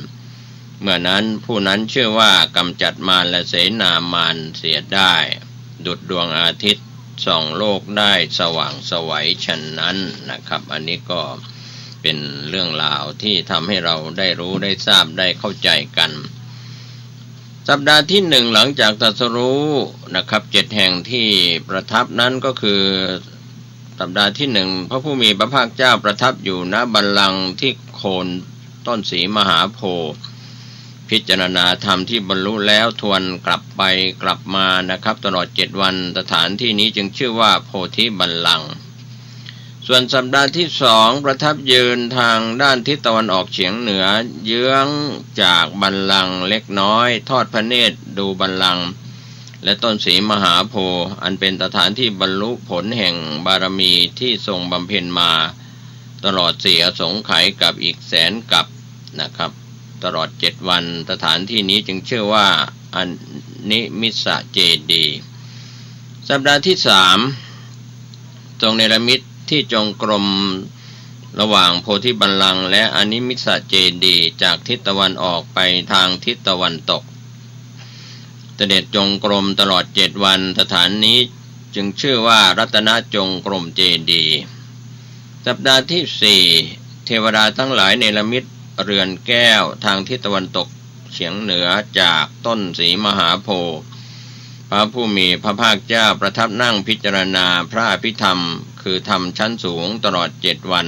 เมื่อนั้นผู้นั้นชื่อว่ากำจัดมารและเสนามารเสียได้ดุจดวงอาทิตย์ส่องโลกได้สว่างไสวฉะนั้นนะครับอันนี้ก็เป็นเรื่องราวที่ทำให้เราได้รู้ได้ทราบได้เข้าใจกันสัปดาห์ที่1หลังจากตรัสรู้นะครับ7แห่งที่ประทับนั้นก็คือสัปดาห์ที่1พระผู้มีพระภาคเจ้าประทับอยู่ณบัลลังก์ที่โคนต้นศรีมหาโพธิ์พิจารณาธรรมที่บรรลุแล้วทวนกลับไปกลับมานะครับตลอด7 วันสถานที่นี้จึงชื่อว่าโพธิบัลลังก์ส่วนสัปดาห์ที่2ประทับยืนทางด้านทิศตะวันออกเฉียงเหนือเยื้องจากบัลลังก์เล็กน้อยทอดพระเนตรดูบัลลังก์และต้นศรีมหาโพธิ์อันเป็นสถานที่บรรลุผลแห่งบารมีที่ทรงบำเพ็ญมาตลอด4 อสงไขยกับอีก100,000 กับนะครับตลอด7 วันสถานที่นี้จึงชื่อว่าอนิมิสเจดีย์สัปดาห์ที่3ทรงเนรมิตที่จงกรมระหว่างโพธิบัลลังก์และอนิมิสเจดีย์จากทิศตะวันออกไปทางทิศตะวันตกเสด็จจงกรมตลอด7 วันสถานนี้จึงชื่อว่ารัตนจงกรมเจดีย์สัปดาห์ที่4เทวดาทั้งหลายเนรมิตเรือนแก้วทางทิศตะวันตกเฉียงเหนือจากต้นศรีมหาโพธิ์พระผู้มีพระภาคเจ้าประทับนั่งพิจารณาพระอภิธรรมคือธรรมชั้นสูงตลอด7 วัน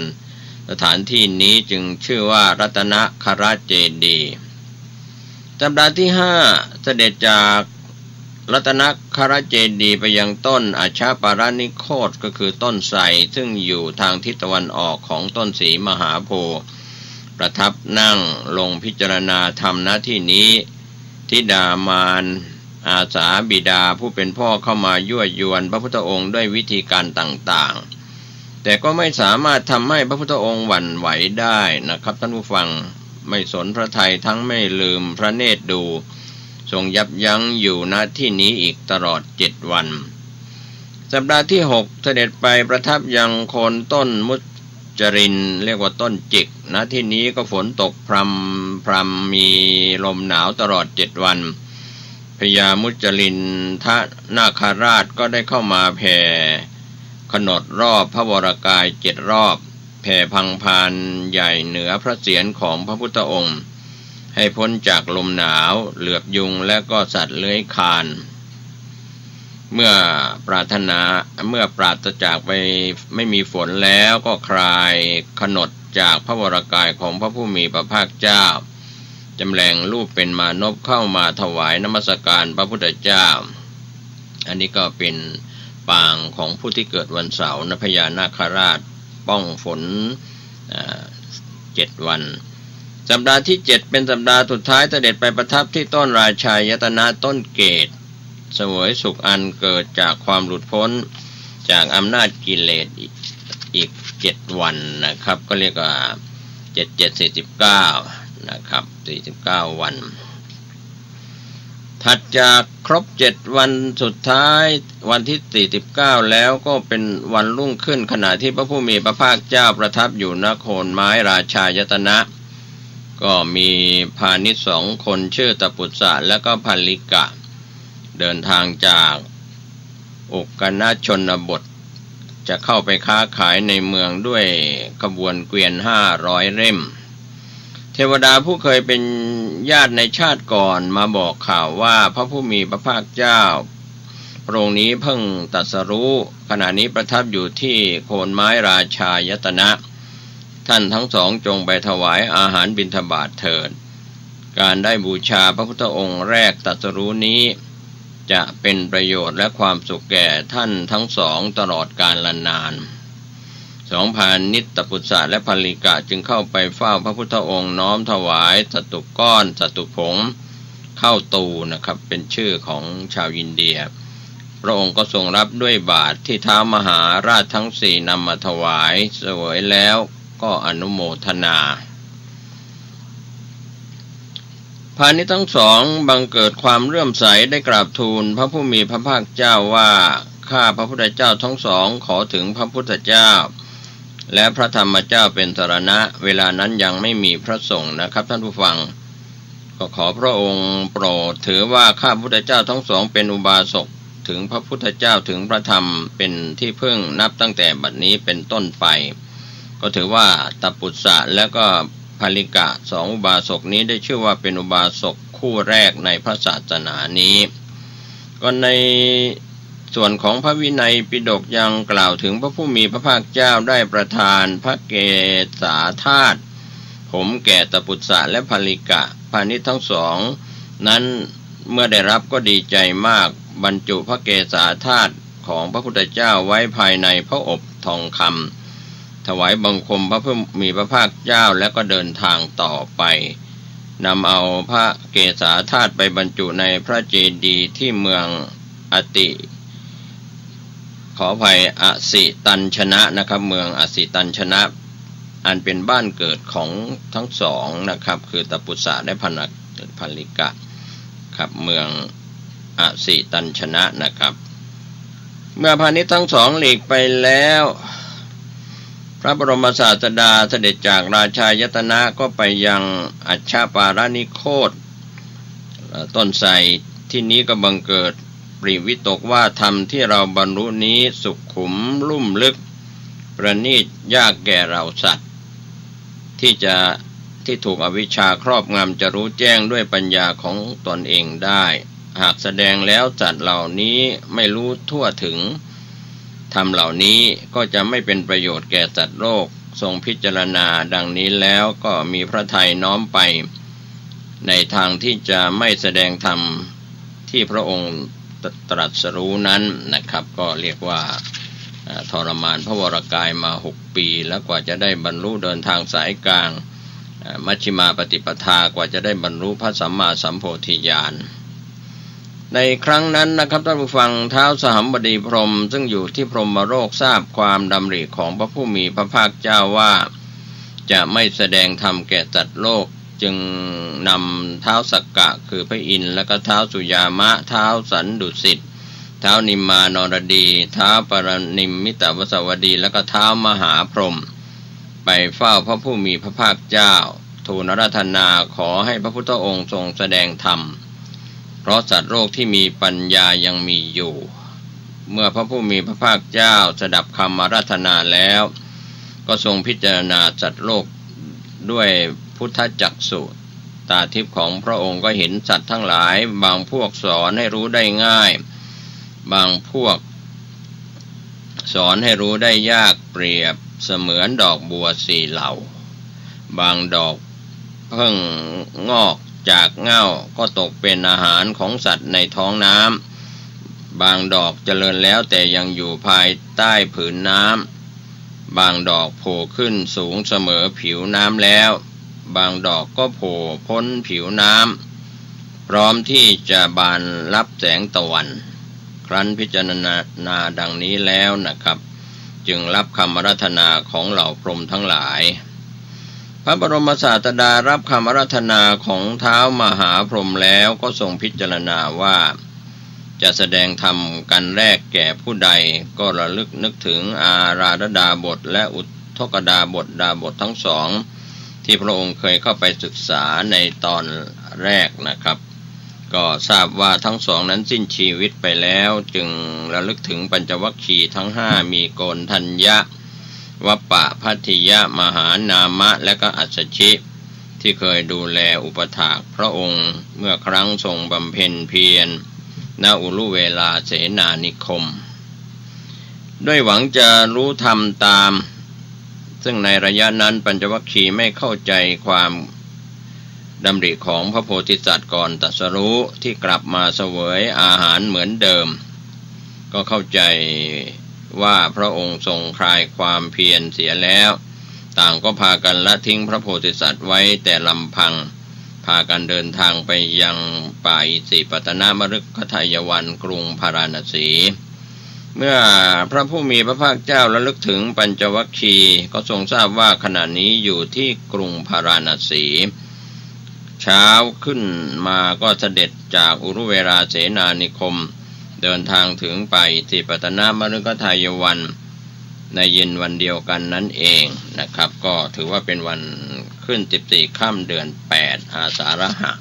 สถานที่นี้จึงชื่อว่ารัตนครเจดีย์สัปดาห์ที่5เสด็จจากรัตนครเจดีย์ไปยังต้นอาชาปารนิโคตก็คือต้นไทรซึ่งอยู่ทางทิศตะวันออกของต้นศรีมหาโพธิ์ประทับนั่งลงพิจารณาธรรมณที่นี้ธิดามารอาสาบิดาผู้เป็นพ่อเข้ามายั่วยวนพระพุทธองค์ด้วยวิธีการต่างๆแต่ก็ไม่สามารถทำให้พระพุทธองค์หวั่นไหวได้นะครับท่านผู้ฟังไม่สนพระทัยทั้งไม่ลืมพระเนตรดูทรงยับยั้งอยู่ณที่นี้อีกตลอด7 วันสัปดาห์ที่6เสด็จไปประทับยังโคนต้นมุจรินเรียกว่าต้นจิกณที่นี้ก็ฝนตกพรำมีลมหนาวตลอด7 วันพญามุจลินทนาคราชก็ได้เข้ามาแผ่ขนดรอบพระวรกาย7 รอบแผ่พังพานใหญ่เหนือพระเศียรของพระพุทธองค์ให้พ้นจากลมหนาวเหลือบยุงและก็สัตว์เลื้อยคลานเมื่อปราศจากไปไม่มีฝนแล้วก็คลายขนดจากพระวรกายของพระผู้มีพระภาคเจ้าจำแรงรูปเป็นมานพเข้ามาถวายนมัสการพระพุทธเจ้าอันนี้ก็เป็นปางของผู้ที่เกิดวันเสาร์พญานาคราชป้องฝน7 วันสัปดาห์ที่7เป็นสัปดาห์สุดท้ายเสด็จไปประทับที่ต้นราชายตนะต้นเกศเสวยสุขอันเกิดจากความหลุดพ้นจากอำนาจกิเลสอีก7 วันนะครับก็เรียกว่า7-7-49นะครับ49 วันถัดจากครบ7 วันสุดท้ายวันที่49แล้วก็เป็นวันรุ่งขึ้นขณะที่พระผู้มีพระภาคเจ้าประทับอยู่ณโคนไม้ราชายตนะ ก็มีพาณิชย์2 คนชื่อตปุษะและก็พัลลิกะเดินทางจากอุกกณชนบทจะเข้าไปค้าขายในเมืองด้วยขบวนเกวียน500 เล่มเทวดาผู้เคยเป็นญาติในชาติก่อนมาบอกข่าวว่าพระผู้มีพระภาคเจ้าพระองค์นี้เพิ่งตรัสรู้ขณะนี้ประทับอยู่ที่โคนไม้ราชายตนะท่านทั้ง 2จงไปถวายอาหารบิณฑบาตเถิดการได้บูชาพระพุทธองค์แรกตรัสรู้นี้จะเป็นประโยชน์และความสุขแก่ท่านทั้ง 2ตลอดกาลนาน2 พาณิชย์ตปุษะและพัลลิกะจึงเข้าไปเฝ้าพระพุทธองค์น้อมถวายสตุก้อนสตุผงเข้าตูนะครับเป็นชื่อของชาวอินเดียพระองค์ก็ทรงรับด้วยบาตรที่ท้าวมหาราชทั้ง 4นำมาถวายเสวยแล้วก็อนุโมทนาพาณิชย์ทั้ง 2บังเกิดความเลื่อมใสได้กราบทูลพระผู้มีพระภาคเจ้าว่าข้าพระพุทธเจ้าทั้ง 2ขอถึงพระพุทธเจ้าและพระธรรมเจ้าเป็นสรณะเวลานั้นยังไม่มีพระสงฆ์นะครับท่านผู้ฟังก็ขอพระองค์โปรดถือว่าข้าพระพุทธเจ้าทั้ง 2เป็นอุบาสกถึงพระพุทธเจ้าถึงพระธรรมเป็นที่พึ่งนับตั้งแต่บัดนี้เป็นต้นไปก็ถือว่าตปุษะและก็พัลลิกะ2อุบาสกนี้ได้ชื่อว่าเป็นอุบาสกคู่แรกในพระศาสนานี้ก็ในส่วนของพระวินัยปิฎกยังกล่าวถึงพระผู้มีพระภาคเจ้าได้ประทานพระเกศาธาตุผมแก่ตปุษะและพัลลิกะพาณิชย์ทั้ง 2นั้นเมื่อได้รับก็ดีใจมากบรรจุพระเกศาธาตุของพระพุทธเจ้าไว้ภายในพระอบทองคำถวายบังคมพระผู้มีพระภาคเจ้าแล้วก็เดินทางต่อไปนำเอาพระเกศาธาตุไปบรรจุในพระเจดีย์ที่เมืองขออภัยอสิตัญชนะนะครับเมืองอสิตัญชนะอันเป็นบ้านเกิดของทั้ง 2นะครับคือตปุษะและพัลลิกะครับเมืองอสิตัญชนะนะครับเมื่อพาณิชย์ทั้ง 2หลีกไปแล้วพระบรมศาสดาเสด็จจากราชายตนะก็ไปยังอัชฌปารานิโคตต้นไทรที่นี้ก็บังเกิดปริวิตกว่าธรรมที่เราบรรลุนี้สุขุมลุ่มลึกประณีตยากแก่เราสัตว์ที่ถูกอวิชชาครอบงำจะรู้แจ้งด้วยปัญญาของตนเองได้หากแสดงแล้วสัตว์เหล่านี้ไม่รู้ทั่วถึงธรรมเหล่านี้ก็จะไม่เป็นประโยชน์แก่สัตว์โลกทรงพิจารณาดังนี้แล้วก็มีพระทัยน้อมไปในทางที่จะไม่แสดงธรรมที่พระองค์ตรัสรู้นั้นนะครับก็เรียกว่าทรมานพระวรกายมา6 ปีแล้วกว่าจะได้บรรลุเดินทางสายกลางมัชฌิมาปฏิปทากว่าจะได้บรรลุพระสัมมาสัมโพธิญาณในครั้งนั้นนะครับท่านผู้ฟังท้าวสหัมบดีพรหมซึ่งอยู่ที่พรหมโลกทราบความดำริของพระผู้มีพระภาคเจ้าว่าจะไม่แสดงธรรมแก่สัตว์โลกจึงนำท้าวสักกะคือพระอินทร์และก็ท้าวสุยามะท้าวสันดุสิตท้าวนิมมานรดีท้าวปรนิมมิตวสวดีและก็ท้าวมหาพรหมไปเฝ้าพระผู้มีพระภาคเจ้าทูลอาราธนาขอให้พระพุทธองค์ทรงแสดงธรรมเพราะสัตว์โลกที่มีปัญญายังมีอยู่เมื่อพระผู้มีพระภาคเจ้าสดับคำอาราธนาแล้วก็ทรงพิจารณาสัตว์โลกด้วยพุทธจักษุตาทิพย์ของพระองค์ก็เห็นสัตว์ทั้งหลายบางพวกสอนให้รู้ได้ง่ายบางพวกสอนให้รู้ได้ยากเปรียบเสมือนดอกบัว4 เหล่าบางดอกเพิ่งงอกจากเง่าก็ตกเป็นอาหารของสัตว์ในท้องน้ำบางดอกเจริญแล้วแต่ยังอยู่ภายใต้ผืนน้ำบางดอกโผล่ขึ้นสูงเสมอผิวน้ำแล้วบางดอกก็โผล่พ้นผิวน้ำพร้อมที่จะบานรับแสงตะวันครั้นพิจารณาดังนี้แล้วนะครับจึงรับคำอาราธนาของเหล่าพรหมทั้งหลายพระบรมศาสดารับคำอาราธนาของท้าวมหาพรหมแล้วก็ทรงพิจารณาว่าจะแสดงธรรมกันแรกแก่ผู้ใดก็ระลึกนึกถึงอาราธดาบทและอุทกดาบททั้ง 2 ที่พระองค์เคยเข้าไปศึกษาในตอนแรกนะครับก็ทราบว่าทั้งสองนั้นสิ้นชีวิตไปแล้วจึงระลึกถึงปัญจวัคคีย์ทั้งห้ามีโกณฑัญญะวัปปะพัทธิยะมหานามะและก็อัสสชิที่เคยดูแลอุปถากพระองค์เมื่อครั้งทรงบำเพ็ญเพียรณอุรุเวลาเสนานิคมด้วยหวังจะรู้ธรรมตามซึ่งในระยะนั้นปัญจวัคคีย์ไม่เข้าใจความดำริของพระโพธิสัตว์ก่อนตรัสรู้ที่กลับมาเสวยอาหารเหมือนเดิมก็เข้าใจว่าพระองค์ทรงคลายความเพียรเสียแล้วต่างก็พากันละทิ้งพระโพธิสัตว์ไว้แต่ลำพังพากันเดินทางไปยังป่าอิสิปตนมฤคทายวันกรุงพาราณสีเมื่อพระผู้มีพระภาคเจ้าระลึกถึงปัญจวัคคีย์ก็ทรงทราบว่าขณะนี้อยู่ที่กรุงพาราณสีเช้าขึ้นมาก็เสด็จจากอุรุเวลาเสนานิคมเดินทางถึงป่าอิสิปตนมฤคทายวันในเย็นวันเดียวกันนั่นเองนะครับก็ถือว่าเป็นวันขึ้น14ค่ำเดือน8อาสาฬหะ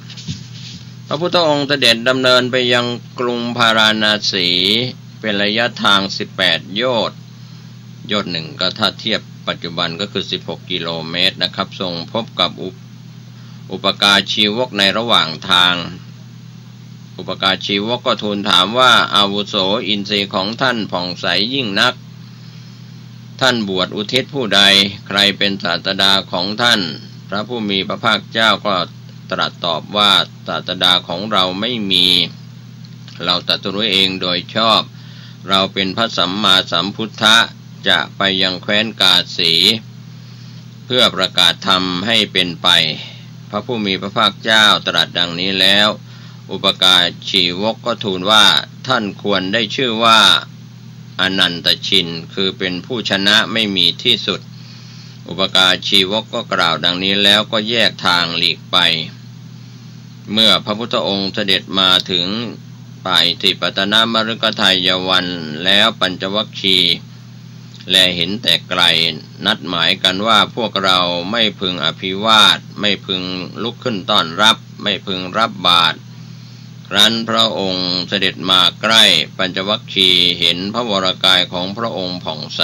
พระพุทธองค์เสด็จดำเนินไปยังกรุงพาราณสีเป็นระยะทาง18โยชน์โยชน์หนึ่งก็ถ้าเทียบปัจจุบันก็คือ16กิโลเมตรนะครับทรงพบกับอุปการชีวกในระหว่างทางอุปการชีวกก็ทูลถามว่าอาวุโสอินทรีย์ของท่านผ่องใสยิ่งนักท่านบวชอุทิศผู้ใดใครเป็นศาสดาของท่านพระผู้มีพระภาคเจ้าก็ตรัสตอบว่าศาสดาของเราไม่มีเราตรัสรู้เองโดยชอบเราเป็นพระสัมมาสัมพุทธะจะไปยังแคว้นกาสีเพื่อประกาศธรรมให้เป็นไปพระผู้มีพระภาคเจ้าตรัสดังนี้แล้วอุปการชีวกก็ทูลว่าท่านควรได้ชื่อว่าอนันตชินคือเป็นผู้ชนะไม่มีที่สุดอุปการชีวกก็กล่าวดังนี้แล้วก็แยกทางหลีกไปเมื่อพระพุทธองค์เสด็จมาถึงป่าอิสิปตนมฤคทายวันแล้วปัญจวัคคีย์แลเห็นแต่ไกลนัดหมายกันว่าพวกเราไม่พึงอภิวาทไม่พึงลุกขึ้นต้อนรับไม่พึงรับบาตรครั้นพระองค์เสด็จมาใกล้ปัญจวัคคีย์เห็นพระวรกายของพระองค์ผ่องใส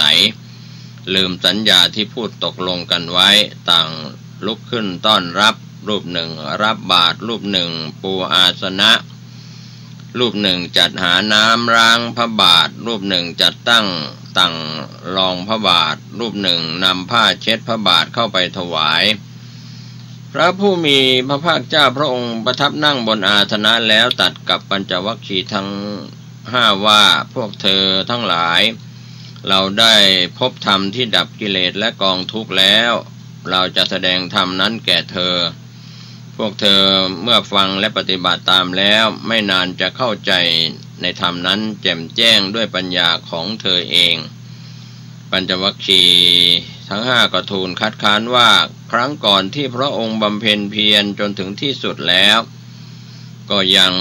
ลืมสัญญาที่พูดตกลงกันไว้ต่างลุกขึ้นต้อนรับรูปหนึ่งรับบาตรรูปหนึ่งปูอาสนะรูปหนึ่งจัดหาน้ำล้างพระบาทรูปหนึ่งจัดตั้งรองพระบาทรูปหนึ่งนำผ้าเช็ดพระบาทเข้าไปถวายพระผู้มีพระภาคเจ้าพระองค์ประทับนั่งบนอาสนะแล้วตรัสกับปัญจวัคคีย์ทั้งห้าว่าพวกเธอทั้งหลายเราได้พบธรรมที่ดับกิเลสและกองทุกข์แล้วเราจะแสดงธรรมนั้นแก่เธอพวกเธอเมื่อฟังและปฏิบัติตามแล้วไม่นานจะเข้าใจในธรรมนั้นแจ่มแจ้งด้วยปัญญาของเธอเองปัญจวัคคีย์ทั้งห้าก็ทูลคัดค้านว่าครั้งก่อนที่พระองค์บำเพ็ญเพียรจนถึงที่สุดแล้วก็ยัง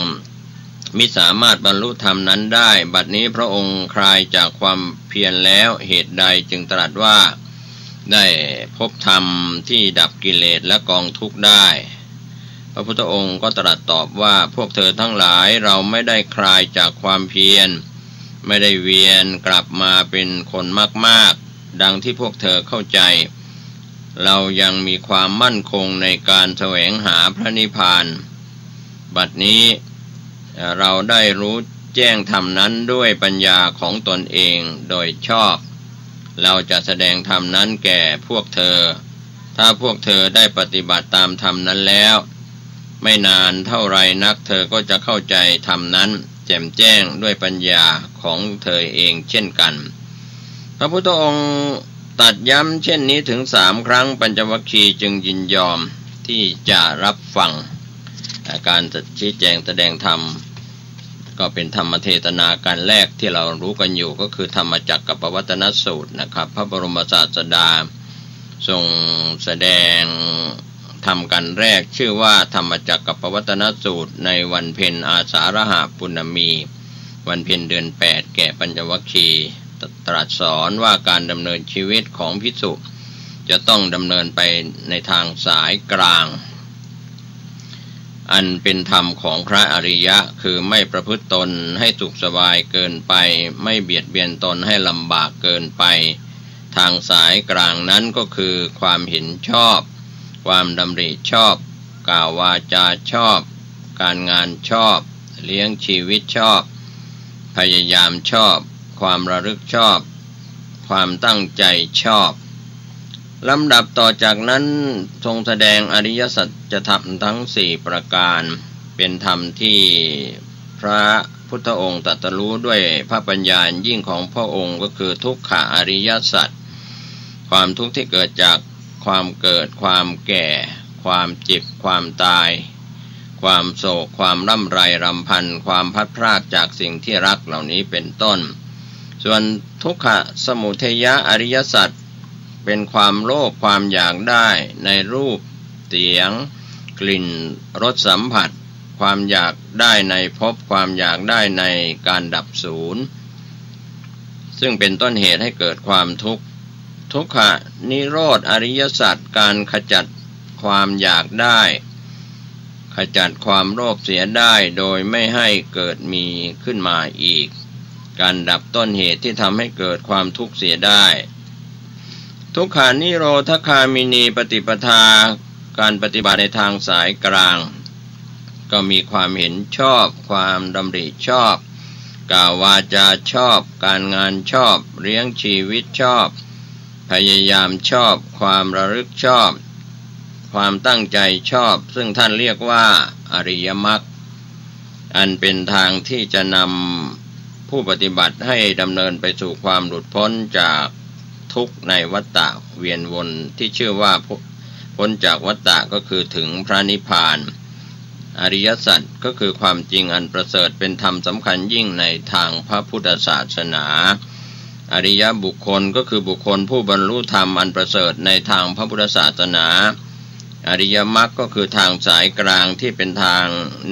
มิสามารถบรรลุธรรมนั้นได้บัดนี้พระองค์คลายจากความเพียรแล้วเหตุใดจึงตรัสว่าได้พบธรรมที่ดับกิเลสและกองทุกข์ได้พระพุทธองค์ก็ตรัสตอบว่าพวกเธอทั้งหลายเราไม่ได้คลายจากความเพียรไม่ได้เวียนกลับมาเป็นคนมากๆดังที่พวกเธอเข้าใจเรายังมีความมั่นคงในการแสวงหาพระนิพพานบัดนี้เราได้รู้แจ้งธรรมนั้นด้วยปัญญาของตนเองโดยชอบเราจะแสดงธรรมนั้นแก่พวกเธอถ้าพวกเธอได้ปฏิบัติตามธรรมนั้นแล้วไม่นานเท่าไรนักเธอก็จะเข้าใจธรรมนั้นแจ่มแจ้งด้วยปัญญาของเธอเองเช่นกันพระพุทธองค์ตรัสย้ำเช่นนี้ถึง3 ครั้งปัญจวัคคีย์จึงยินยอมที่จะรับฟังการชี้แจงแสดงธรรมก็เป็นธรรมเทศนาการแรกที่เรารู้กันอยู่ก็คือธรรมจักรกับปวัตตนสูตรนะครับพระบรมศาสดาทรงแสดงธรรมกันแรกชื่อว่าธรรมจักรกับปวัตตนสูตรในวันเพ็ญอาสาฬหปุณมีวันเพ็ญเดือน8แก่ปัญจวัคคีย์ตรัสสอนว่าการดำเนินชีวิตของภิกษุ จะต้องดำเนินไปในทางสายกลางอันเป็นธรรมของพระอริยะคือไม่ประพฤติตนให้สุขสบายเกินไปไม่เบียดเบียนตนให้ลำบากเกินไปทางสายกลางนั้นก็คือความเห็นชอบความดำริชอบกล่าววาจาชอบการงานชอบเลี้ยงชีวิตชอบพยายามชอบความระลึกชอบความตั้งใจชอบลำดับต่อจากนั้นทรงแสดงอริยสัจธรรมทั้ง4ประการเป็นธรรมที่พระพุทธองค์ตรัสรู้ด้วยพระปัญญายิ่งของพระองค์ก็คือทุกขอริยสัจความทุกข์ที่เกิดจากความเกิดความแก่ความเจ็บความตายความโศกความร่ำไรรำพันความพัดพรากจากสิ่งที่รักเหล่านี้เป็นต้นส่วนทุกขสมุทัยอริยสัจเป็นความโลภความอยากได้ในรูปเสียงกลิ่นรสสัมผัสความอยากได้ในภพความอยากได้ในการดับสูญซึ่งเป็นต้นเหตุให้เกิดความทุกข์ทุกขนิโรธอริยสัจการขจัดความอยากได้ขจัดความโลภเสียได้โดยไม่ให้เกิดมีขึ้นมาอีกการดับต้นเหตุที่ทำให้เกิดความทุกข์เสียได้ทุกขานิโรธคามินีปฏิปทาการปฏิบัติในทางสายกลางก็มีความเห็นชอบความดำริชอบกล่าววาจาชอบการงานชอบเลี้ยงชีวิตชอบพยายามชอบความระลึกชอบความตั้งใจชอบซึ่งท่านเรียกว่าอริยมรรคอันเป็นทางที่จะนำผู้ปฏิบัติให้ดำเนินไปสู่ความหลุดพ้นจากทุกข์ในวัฏฏะเวียนวนที่ชื่อว่าพ้นจากวัฏฏะก็คือถึงพระนิพพานอริยสัจก็คือความจริงอันประเสริฐเป็นธรรมสำคัญยิ่งในทางพระพุทธศาสนาอริยบุคคลก็คือบุคคลผู้บรรลุธรรมอันประเสริฐในทางพระพุทธศาสนาอริยมรรคก็คือทางสายกลางที่เป็นทาง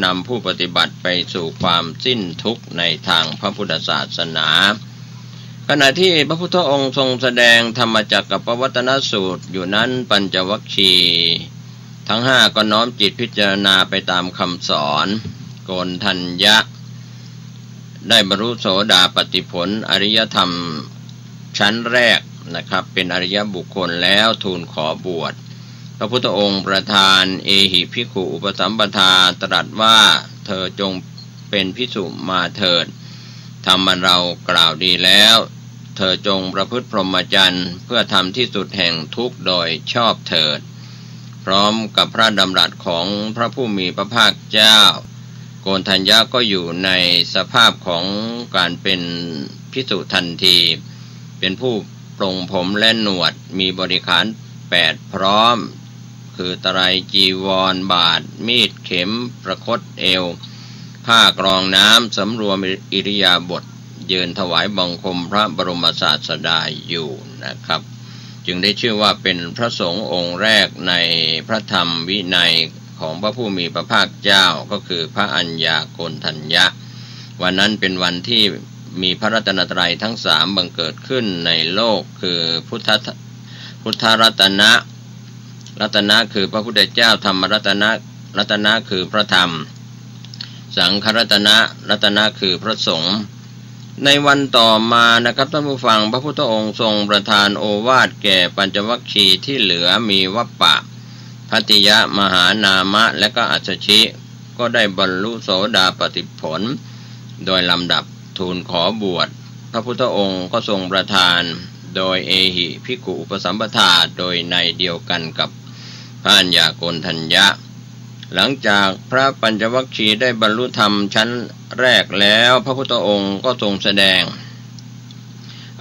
นำผู้ปฏิบัติไปสู่ความสิ้นทุกข์ในทางพระพุทธศาสนาขณะที่พระพุทธองค์ทรงแสดงธรรมจักรปวัตตนสูตรอยู่นั้นปัญจวัคคีย์ทั้ง5ก็น้อมจิตพิจารณาไปตามคำสอนโกณฑัญญะได้บรรลุโสดาปัตติผลอริยธรรมชั้นแรกนะครับเป็นอริยบุคคลแล้วทูลขอบวชพระพุทธองค์ประทานเอหิภิกขุอุปสัมปทาตรัสว่าเธอจงเป็นภิกษุมาเถิดธรรมเรากล่าวดีแล้วเธอจงประพฤติพรหมจรรย์เพื่อทำที่สุดแห่งทุกข์โดยชอบเถิดพร้อมกับพระดำรัสของพระผู้มีพระภาคเจ้าโกณฑัญญะก็อยู่ในสภาพของการเป็นภิกษุทันทีเป็นผู้ปรงผมและหนวดมีบริขาร8พร้อมคือไตรจีวรบาทมีดเข็มประคตเอวผ้ากรองน้ำสำรวมอิริยาบถยืนถวายบังคมพระบรมศาสดาอยู่นะครับจึงได้ชื่อว่าเป็นพระสงฆ์องค์แรกในพระธรรมวินัยของพระผู้มีพระภาคเจ้าก็คือพระอัญญาโกณฑัญญะวันนั้นเป็นวันที่มีพระรัตนตรัยทั้ง3บังเกิดขึ้นในโลกคือพุทธรัตนะรัตนะคือพระพุทธเจ้าธรรมรัตนะรัตนะคือพระธรรมสังฆรัตนะรัตนะคือพระสงฆ์ในวันต่อมานะครับท่านผู้ฟังพระพุทธองค์ทรงประทานโอวาทแก่ปัญจวัคคีย์ที่เหลือมีวัปปะภัตติยะมหานามะและก็อัสสชิก็ได้บรรลุโสดาปัตติผลโดยลำดับทูลขอบวชพระพุทธองค์ก็ทรงประทานโดยเอหิภิกขุอุปสัมปทาโดยในเดียวกันกับพระอัญญาโกณฑัญญะหลังจากพระปัญจวัคคีย์ได้บรรลุธรรมชั้นแรกแล้วพระพุทธองค์ก็ทรงแสดง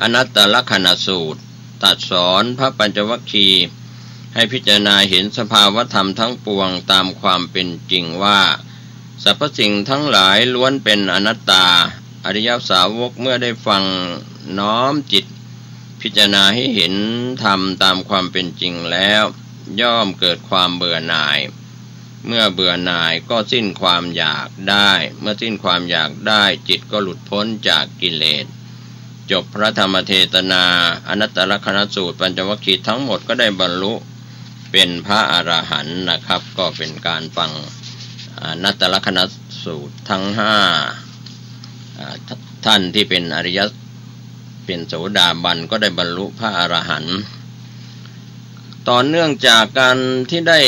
อนัตตลักขณสูตรตรัสสอนพระปัญจวัคคีย์ให้พิจารณาเห็นสภาวธรรมทั้งปวงตามความเป็นจริงว่าสรรพสิ่งทั้งหลายล้วนเป็นอนัตตาอริยสาวกเมื่อได้ฟังน้อมจิตพิจารณาให้เห็นธรรมตามความเป็นจริงแล้วย่อมเกิดความเบื่อหน่ายเมื่อเบื่อหน่ายก็สิ้นความอยากได้เมื่อสิ้นความอยากได้จิตก็หลุดพ้นจากกิเลส จบพระธรรมเทศนาอนัตตลกนสูตรปัญจวัคคีย์ทั้งหมดก็ได้บรรลุเป็นพระอรหันต์นะครับก็เป็นการฟังอนัตตลกนสูตรทั้ง5ท่านที่เป็นอริยเป็นโสดาบันก็ได้บรรลุพระอรหันต์ต่อเนื่องจากการที่ได้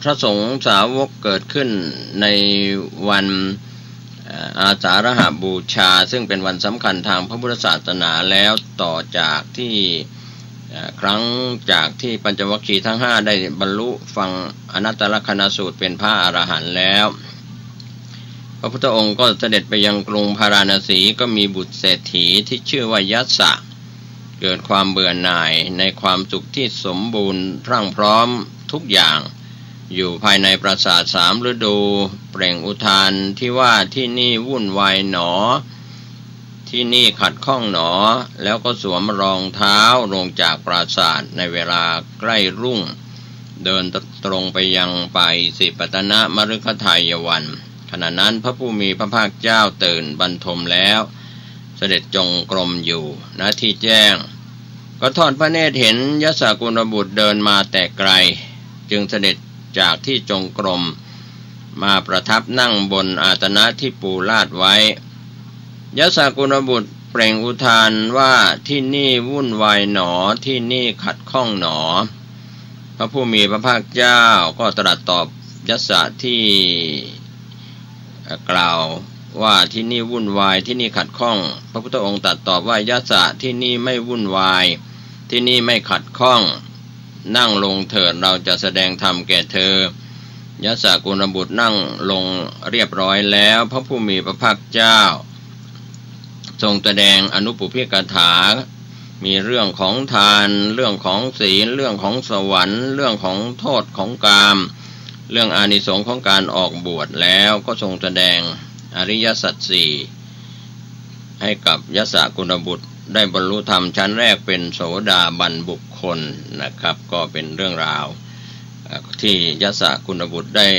พระสงฆ์สาวกเกิดขึ้นในวันอาสาฬหบูชาซึ่งเป็นวันสำคัญทางพระพุทธศาสนาแล้วต่อจากที่ครั้งจากที่ปัญจวัคคีย์ทั้ง5ได้บรรลุฟังอนัตตลกนสูตรเป็นพระอรหันต์แล้วพระพุทธองค์ก็เสด็จไปยังกรุงพาราณสีก็มีบุตรเศรษฐีที่ชื่อว่ายัสสะเกิดความเบื่อหน่ายในความสุขที่สมบูรณ์พรั่งพร้อมทุกอย่างอยู่ภายในปราสาท3 ฤดูเปล่งอุทานที่ว่าที่นี่วุ่นวายหนอที่นี่ขัดข้องหนอแล้วก็สวมรองเท้าลงจากปราสาทในเวลาใกล้รุ่งเดินตรงไปยังป่าอิสิปตนมฤคทายวันขณะนั้นพระผู้มีพระภาคเจ้าตื่นบรรทมแล้วเสด็จจงกรมอยู่ณที่แจ้งก็ทอดพระเนตรเห็นยศกุลบุตรเดินมาแต่ไกลจึงเสด็จจากที่จงกรมมาประทับนั่งบนอาสนะที่ปูลาดไว้ยศกุลบุตรเปล่งอุทานว่าที่นี่วุ่นวายหนอที่นี่ขัดข้องหนอพระผู้มีพระภาคเจ้าก็ตรัสตอบยศที่กล่าวว่าที่นี่วุ่นวายที่นี่ขัดข้องพระพุทธองค์ตรัสตอบว่ายศที่นี่ไม่วุ่นวายที่นี่ไม่ขัดข้องนั่งลงเถิดเราจะแสดงธรรมแก่เธอยศกุลบุตรนั่งลงเรียบร้อยแล้วพระผู้มีพระภาคเจ้าทรงแสดงอนุปุพพิกถามีเรื่องของทานเรื่องของศีลเรื่องของสวรรค์เรื่องของโทษของกามเรื่องอานิสงส์ของการออกบวชแล้วก็ทรงแสดงอริยสัจสี่ให้กับยศกุลบุตรได้บรรลุธรรมชั้นแรกเป็นโสดาบันบุคคลนะครับก็เป็นเรื่องราวที่ยศกุลบุตรได้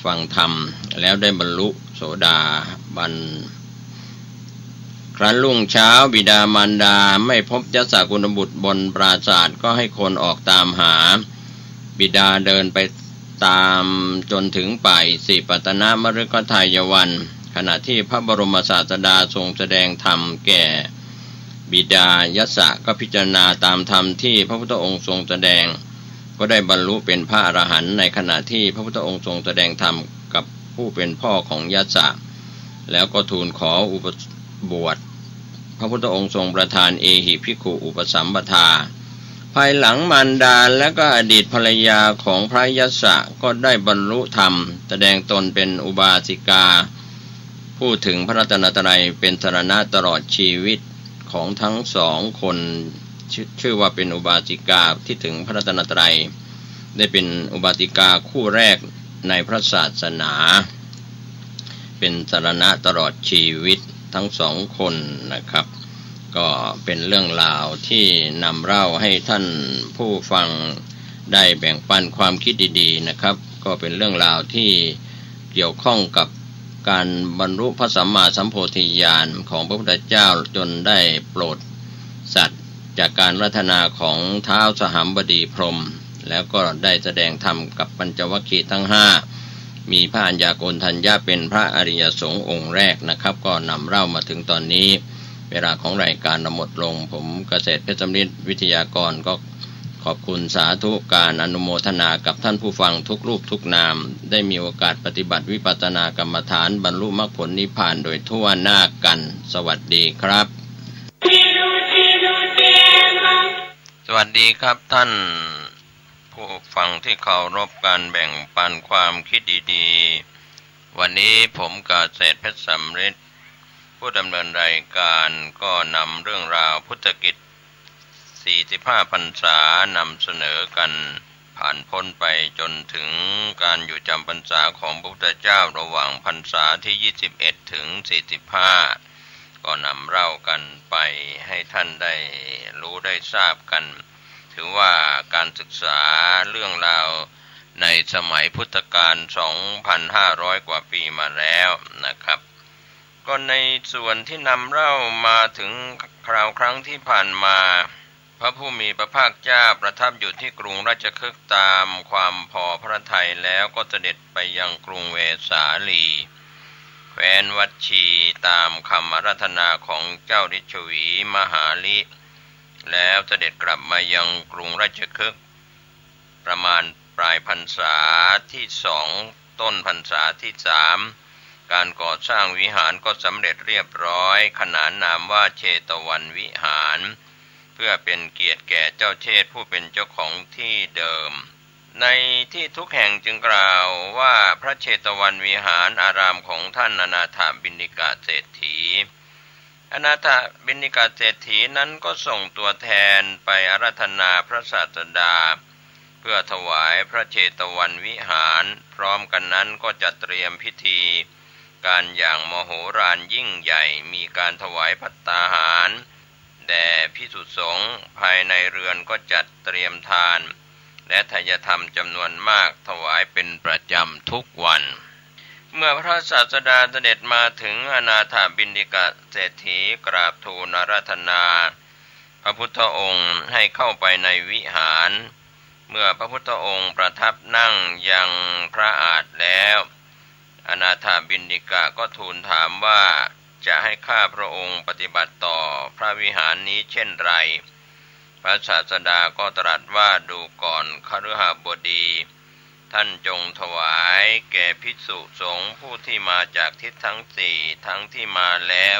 ฟังธรรมแล้วได้บรรลุโสดาบันครั้นรุ่งเช้าบิดามารดาไม่พบยศกุลบุตรบนปราสาทก็ให้คนออกตามหาบิดาเดินไปตามจนถึงป่าอิสิปตนมฤคทายวันขณะที่พระบรมศาสดาทรงแสดงธรรมแก่บิดายศก็พิจารณาตามธรรมที่พระพุทธองค์ทรงแสดงก็ได้บรรลุเป็นพระอรหันต์ในขณะที่พระพุทธองค์ทรงแสดงธรรมกับผู้เป็นพ่อของยศแล้วก็ทูลขออุปบวชพระพุทธองค์ทรงประทานเอหิภิกขุอุปสัมปทาภายหลังมารดาและก็อดีตภรรยาของพระยศก็ได้บรรลุธรรมแสดงตนเป็นอุบาสิกาพูดถึงพระรัตนตรัยเป็นสรณะตลอดชีวิตของทั้ง2 คนชื่อว่าเป็นอุบาสิกาที่ถึงพระรัตนตรัยได้เป็นอุบาสิกาคู่แรกในพระศาสนาเป็นสรณะตลอดชีวิตทั้ง2 คนนะครับก็เป็นเรื่องราวที่นำเล่าให้ท่านผู้ฟังได้แบ่งปันความคิดดีๆนะครับก็เป็นเรื่องราวที่เกี่ยวข้องกับการบรรลุพระสัมมาสัมโพธิญาณของพระพุทธเจ้าจนได้โปรดสัตว์จากการรัตนาของท้าวสหัมบดีพรหมแล้วก็ได้แสดงธรรมกับปัญจวัคคีย์ทั้ง5มีพระอัญญาโกณฑัญญะเป็นพระอริยสงฆ์องค์แรกนะครับก็นำเล่ามาถึงตอนนี้เวลาของรายการหมดลงผมเกษตรเพชรสำริดวิทยากรก็ขอบคุณสาธุการอนุโมทนากับท่านผู้ฟังทุกรูปทุกนามได้มีโอกาสปฏิบัติวิปัสสนากรรมฐานบรรลุมรรคผลนิพพานโดยทั่วหน้ากันสวัสดีครับสวัสดีครับท่านผู้ฟังที่เคารพการแบ่งปันความคิดดีๆวันนี้ผมเกษตรเพชรสำริดผู้ดำเนินรายการก็นำเรื่องราวพุทธกิจ45 พรรษานำเสนอกันผ่านพ้นไปจนถึงการอยู่จำพรรษาของพระพุทธเจ้าระหว่างพรรษาที่21ถึง45ก็นำเล่ากันไปให้ท่านได้รู้ได้ทราบกันถือว่าการศึกษาเรื่องราวในสมัยพุทธกาล 2,500 กว่าปีมาแล้วนะครับ ก็ในส่วนที่นำเล่ามาถึงคราวครั้งที่ผ่านมาพระผู้มีพระภาคเจ้าประทับอยู่ที่กรุงราชคฤห์ตามความพอพระทัยแล้วก็เสด็จไปยังกรุงเวสาลีแคว้นวัชชีตามคำอาราธนาของเจ้าฤชวีมหาลิแล้วเสด็จกลับมายังกรุงราชคฤห์ประมาณปลายพรรษาที่2ต้นพรรษาที่3การก่อสร้างวิหารก็สำเร็จเรียบร้อยขนานนามว่าเชตวันวิหารเพื่อเป็นเกียรติแก่เจ้าเชษฐ์ผู้เป็นเจ้าของที่เดิมในที่ทุกแห่งจึงกล่าวว่าพระเชตวันวิหารอารามของท่านอนาถบิณฑิกาเศรษฐีอนาถบิณฑิกาเศรษฐีนั้นก็ส่งตัวแทนไปอาราธนาพระศาสดาเพื่อถวายพระเชตวันวิหารพร้อมกันนั้นก็จัดเตรียมพิธีการอย่างมโหฬารยิ่งใหญ่มีการถวายภัตตาหารแด่ภิกษุสงฆ์ภายในเรือนก็จัดเตรียมทานและทายธรรมจำนวนมากถวายเป็นประจำทุกวันเมื่อพระศาสดาเสด็จมาถึงอนาถบิณฑิกาเศรษฐีกราบทูลอาราธนาพระพุทธองค์ให้เข้าไปในวิหารเมื่อพระพุทธองค์ประทับนั่งยังพระอาสน์แล้วอนาถบิณฑิกาก็ทูลถามว่าจะให้ข้าพระองค์ปฏิบัติต่อพระวิหารนี้เช่นไรพระศาสดาก็ตรัสว่าดูก่อนคฤหบดีท่านจงถวายแก่ภิกษุสงฆ์ผู้ที่มาจากทิศทั้งสี่ทั้งที่มาแล้ว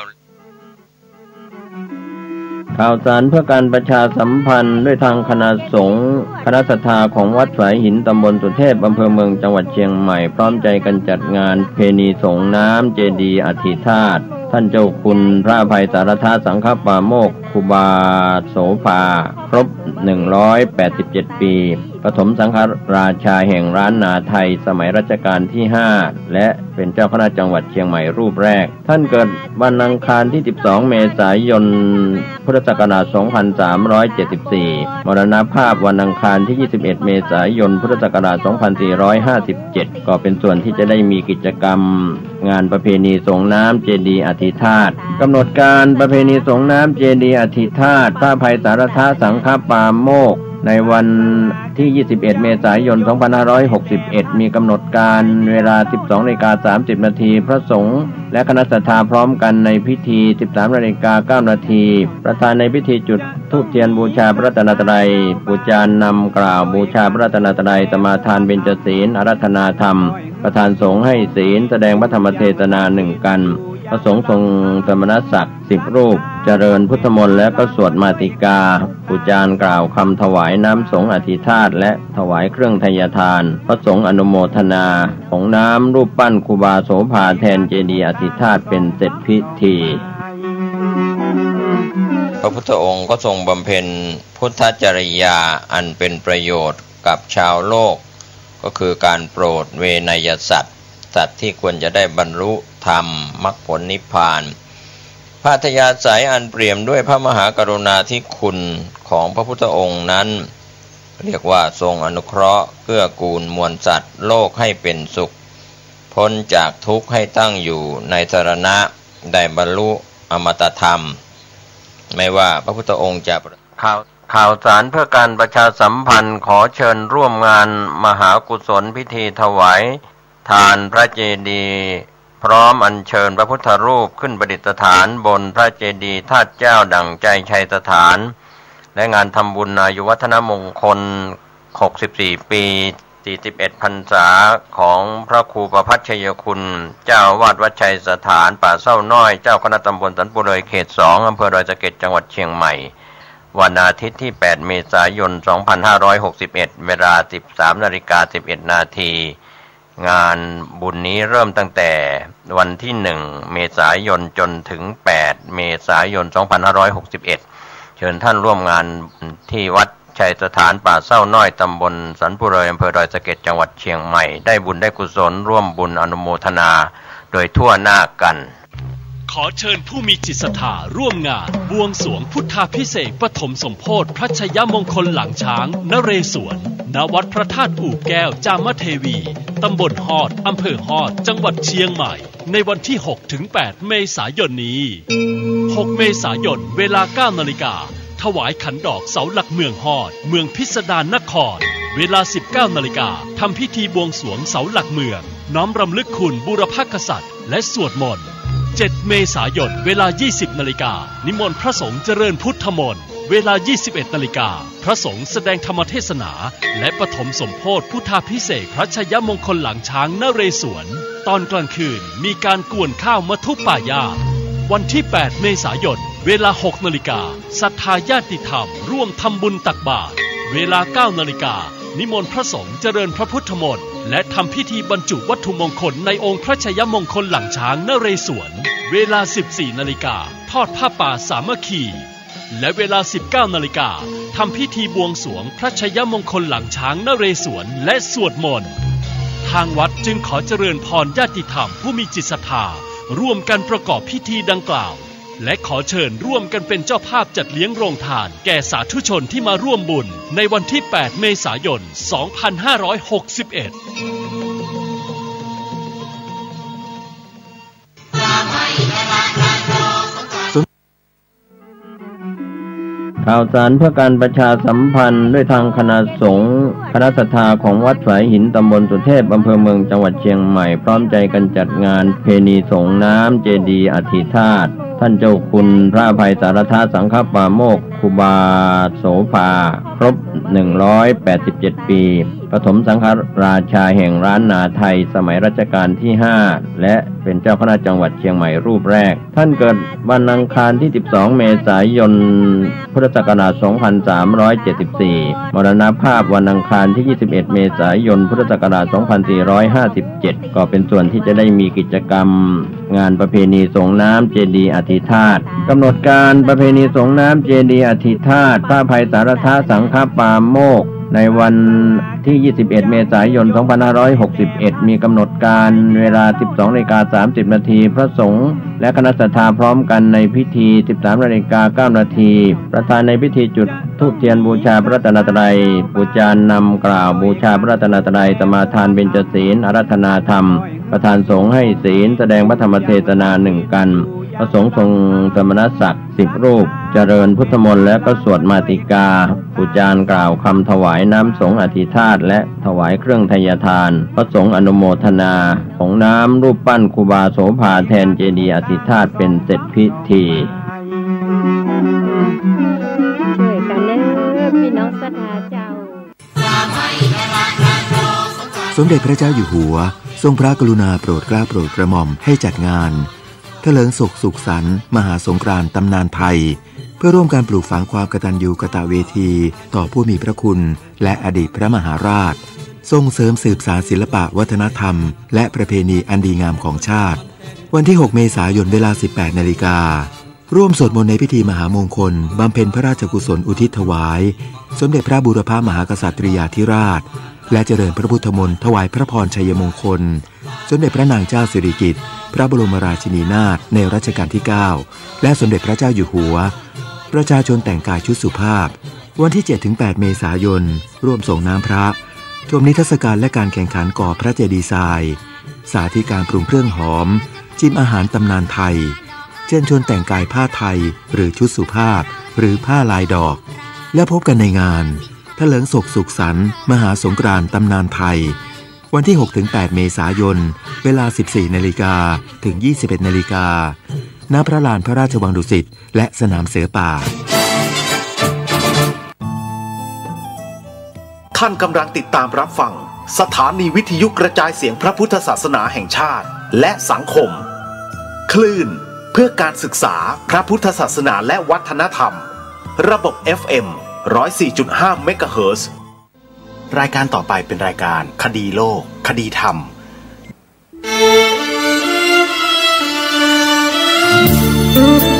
ข่าวสารเพื่อการประชาสัมพันธ์ด้วยทางคณะสงฆ์คณะศรัทธาของวัดสายหินตำบลสุเทพอำเภอเมืองจังหวัดเชียงใหม่พร้อมใจกันจัดงานเพณีสงน้ำเจดีย์อธิธาตุท่านเจ้าคุณพระอภัยสารทาสังฆปาโมกข์ครูบาโสภาครบ187ปีปฐมสังฆราชาแห่งร้านนาไทยสมัยรัชกาลที่5และเป็นเจ้าคณะจังหวัดเชียงใหม่รูปแรกท่านเกิดวันอังคารที่12เมษายนพุทธศักราช2374มรณภาพวันอังคารที่21เมษายนพุทธศักราช2457ก็เป็นส่วนที่จะได้มีกิจกรรมงานประเพณีสงน้ำเจดีย์อธิธาตุกำหนดการประเพณีสงน้ำเจดีย์อธิธาตุพระอภัยสารทาสังฆปาโมกข์ในวันที่21เมษายน2561มีกำหนดการเวลา 12:30 นาทีพระสงฆ์และคณะศรัทธาพร้อมกันในพิธี 13:09 นาทีประธานในพิธีจุดธูปเทียนบูชาพระรัตนตรัยบูชานำกล่าวบูชาพระรัตนตรัยสมาทานเบญจศีลอาราธนาธรรมประธานสงฆ์ให้ศีลแสดงพระธรรมเทศนา1กันพระสงฆ์ทรงสมณศักดิ์10รูปเจริญพุทธมนต์และก็สวดมาติกาอุจารกล่าวคำถวายน้ำสงฆ์อธิธาตุและถวายเครื่องทายทานพระสงฆ์อนุโมทนาของน้ำรูปปั้นครูบาโสภาแทนเจดีย์อธิธาตุเป็นเสร็จพิธีพระพุทธองค์ก็ทรงบำเพ็ญพุทธจริยาอันเป็นประโยชน์กับชาวโลกก็คือการโปรดเวนยสัตว์สัตว์ที่ควรจะได้บรรลุธรรมมรรคผลนิพพานพระอัธยาศัยอันเปี่ยมด้วยพระมหากรุณาธิคุณของพระพุทธองค์นั้นเรียกว่าทรงอนุเคราะห์เกื้อกูลมวลสัตว์โลกให้เป็นสุขพ้นจากทุกข์ให้ตั้งอยู่ในสรณะได้บรรลุอมตธรรมไม่ว่าพระพุทธองค์จะข่าวสารเพื่อการประชาสัมพันธ์ขอเชิญร่วมงานมหากุศลพิธีถวายทานพระเจดีย์พร้อมอัญเชิญพระพุทธรูปขึ้นประดิษฐานบนพระเจดีย์ธาตุเจ้าดั่งใจชัยสถานและงานทำบุญอายุวัฒนมงคล64ปี41พรรษาของพระครูประภัชชัยคุณเจ้าอาวาสวัดชัยสถานป่าเศร้าน้อยเจ้าคณะตำบลสันปุเรยเขต2อำเภอดอยสะเก็ดจังหวัดเชียงใหม่วันอาทิตย์ที่8เมษายน2561เวลา 13:11 นาทีงานบุญนี้เริ่มตั้งแต่วันที่1เมษายนจนถึง8เมษายน2561เชิญท่านร่วมงานที่วัดชัยสถานป่าเศร้าน้อยตำบลสันปุเรยอำเภอดอยสะเก็ดจังหวัดเชียงใหม่ได้บุญได้กุศลร่วมบุญอนุโมทนาโดยทั่วหน้ากัน ขอเชิญผู้มีจิตศรัทธาร่วมงานบวงสรวงพุทธาภิเษกปฐมสมโภชพระชยมงคลหลังช้างนเรศวร ณ วัดพระธาตุอู่แก้วจามเทวีตำบลฮอดอำเภอฮอดจังหวัดเชียงใหม่ในวันที่ 6-8 เมษายนนี้ 6 เมษายนเวลา 9 นาฬิกาถวายขันดอกเสาหลักเมืองฮอดเมืองพิสดารนครเวลา 19 นาฬิกาทำพิธีบวงสรวงเสาหลักเมืองน้อมรำลึกคุณบูรพกษัตริย์และสวดมนต์ 7 เมษายนเวลา 20 นาฬิกานิมนต์พระสงฆ์เจริญพุทธมนต์เวลา 21 นาฬิกาพระสงฆ์แสดงธรรมเทศนาและปฐมสมโภชพุทธาภิเษกพระชยมงคลหลังช้างนเรศวรตอนกลางคืนมีการกวนข้าวมัทุป่ายาวันที่ 8 เมษายนเวลา 6 นาฬิกาศรัทธาญาติธรรมร่วมทำบุญตักบาตรเวลา 9 นาฬิกานิมนต์พระสงฆ์เจริญพระพุทธมนต์และทำพิธีบรรจุวัตถุมงคลในองค์พระชยมงคลหลังช้างนเรศวรเวลา 14 นาฬิกาทอดผ้าป่าสามัคคีและเวลา 19 นาฬิกาทำพิธีบวงสรวงพระชยมงคลหลังช้างนเรศวรและสวดมนต์ทางวัดจึงขอเจริญพรญาติธรรมผู้มีจิตศรัทธาร่วมกันประกอบพิธีดังกล่าวและขอเชิญร่วมกันเป็นเจ้าภาพจัดเลี้ยงโรงทานแก่สาธุชนที่มาร่วมบุญในวันที่ 8 เมษายน 2561ข่าวสารเพื่อการประชาสัมพันธ์ด้วยทางคณะสงฆ์คณะศรัทธาของวัดสายหินตำบลสุเทพอำเภอเมืองจังหวัดเชียงใหม่พร้อมใจกันจัดงานเพณีสงน้ำเจดีย์อธิธาตุท่านเจ้าคุณพระอภัยสารทาสังฆปาโมกข์ครูบาโสภาครบ187 ปีปฐมสังฆราชาแห่งร้านนาไทยสมัยรัชกาลที่ 5และเป็นเจ้าคณะจังหวัดเชียงใหม่รูปแรกท่านเกิดวันอังคารที่ 12 เมษายน พุทธศักราช 2374 มรณภาพวันอังคารที่ 21 เมษายน พุทธศักราช 2457 ก็เป็นส่วนที่จะได้มีกิจกรรมงานประเพณีสงน้ำเจดีย์อธิธาตุกำหนดการประเพณีสงน้ำเจดีย์อธิธาตุพระอภัยสารทาสังฆปาโมกข์ในวันที่ 21 เมษายน 2561 มีกำหนดการเวลา 12:30 นาทีพระสงฆ์และคณะศรัทธาพร้อมกันในพิธี 13:09 นาทีประธานในพิธีจุดธูปเทียนบูชาพระรัตนตรัยปูจานนำกล่าวบูชาพระรัตนตรัยสมาทานเบญจศีลอาราธนาธรรมประธานสงฆ์ให้ศีลแสดงพระธรรมเทศนา1 กันพระสงฆ์ทรงสมณศักดิ์10 รูปเจริญพุทธมนต์และก็สวดมาติกาปูจานกล่าวคำถวายน้ำสงฆ์อธิธาตุและถวายเครื่องทายทานพระสงฆ์อนุโมทนาของน้ำรูปปั้นครูบาโสภาแทนเจดีย์อธิธาตุเป็นเสร็จพิธีช่วยกันเด้อพี่น้องศรัทธาเจ้าสมเด็จพระเจ้าอยู่หัวทรงพระกรุณาโปรดเกล้าโปรดกระหม่อมให้จัดงานเถลิงสุขสันต์มหาสงกรานต์ตำนานไทยเพื่อร่วมการปลูกฝังความกตัญญูกตเวทีต่อผู้มีพระคุณและอดีตพระมหาราชส่งเสริมสืบสานศิลปะวัฒนธรรมและประเพณีอันดีงามของชาติวันที่ 6 เมษายนเวลา 18 นาฬิการ่วมสวดมนต์ในพิธีมหามงคลบำเพ็ญพระราชกุศลอุทิศถวายสมเด็จพระบูรพมหากษัตริยาธิราชและเจริญพระพุทธมนต์ถวายพระพรชัยมงคลสมเด็จพระนางเจ้าสิริกิติ์พระบรมราชินีนาถในรัชกาลที่ 9และสมเด็จพระเจ้าอยู่หัวประชาชนแต่งกายชุดสุภาพวันที่ 7-8 เมษายนร่วมส่งน้ำพระชมนิทรรศการและการแข่งขันก่อพระเจดีย์ทรายสาธิตการปรุงเครื่องหอมชิมอาหารตำนานไทยเชิญชวนแต่งกายผ้าไทยหรือชุดสุภาพหรือผ้าลายดอกและพบกันในงานเถลิงสุขสันต์มหาสงกรานต์ตำนานไทยวันที่ 6-8 เมษายนเวลา 14 นาฬิกาถึง 21 นาฬิกาณ พระลานพระราชวังดุสิตและสนามเสือป่าท่านกำลังติดตามรับฟังสถานีวิทยุกระจายเสียงพระพุทธศาสนาแห่งชาติและสังคมคลื่นเพื่อการศึกษาพระพุทธศาสนาและวัฒนธรรมระบบ FM 104.5 เมกะเฮิรตซ์รายการต่อไปเป็นรายการคดีโลกคดีธรรมเ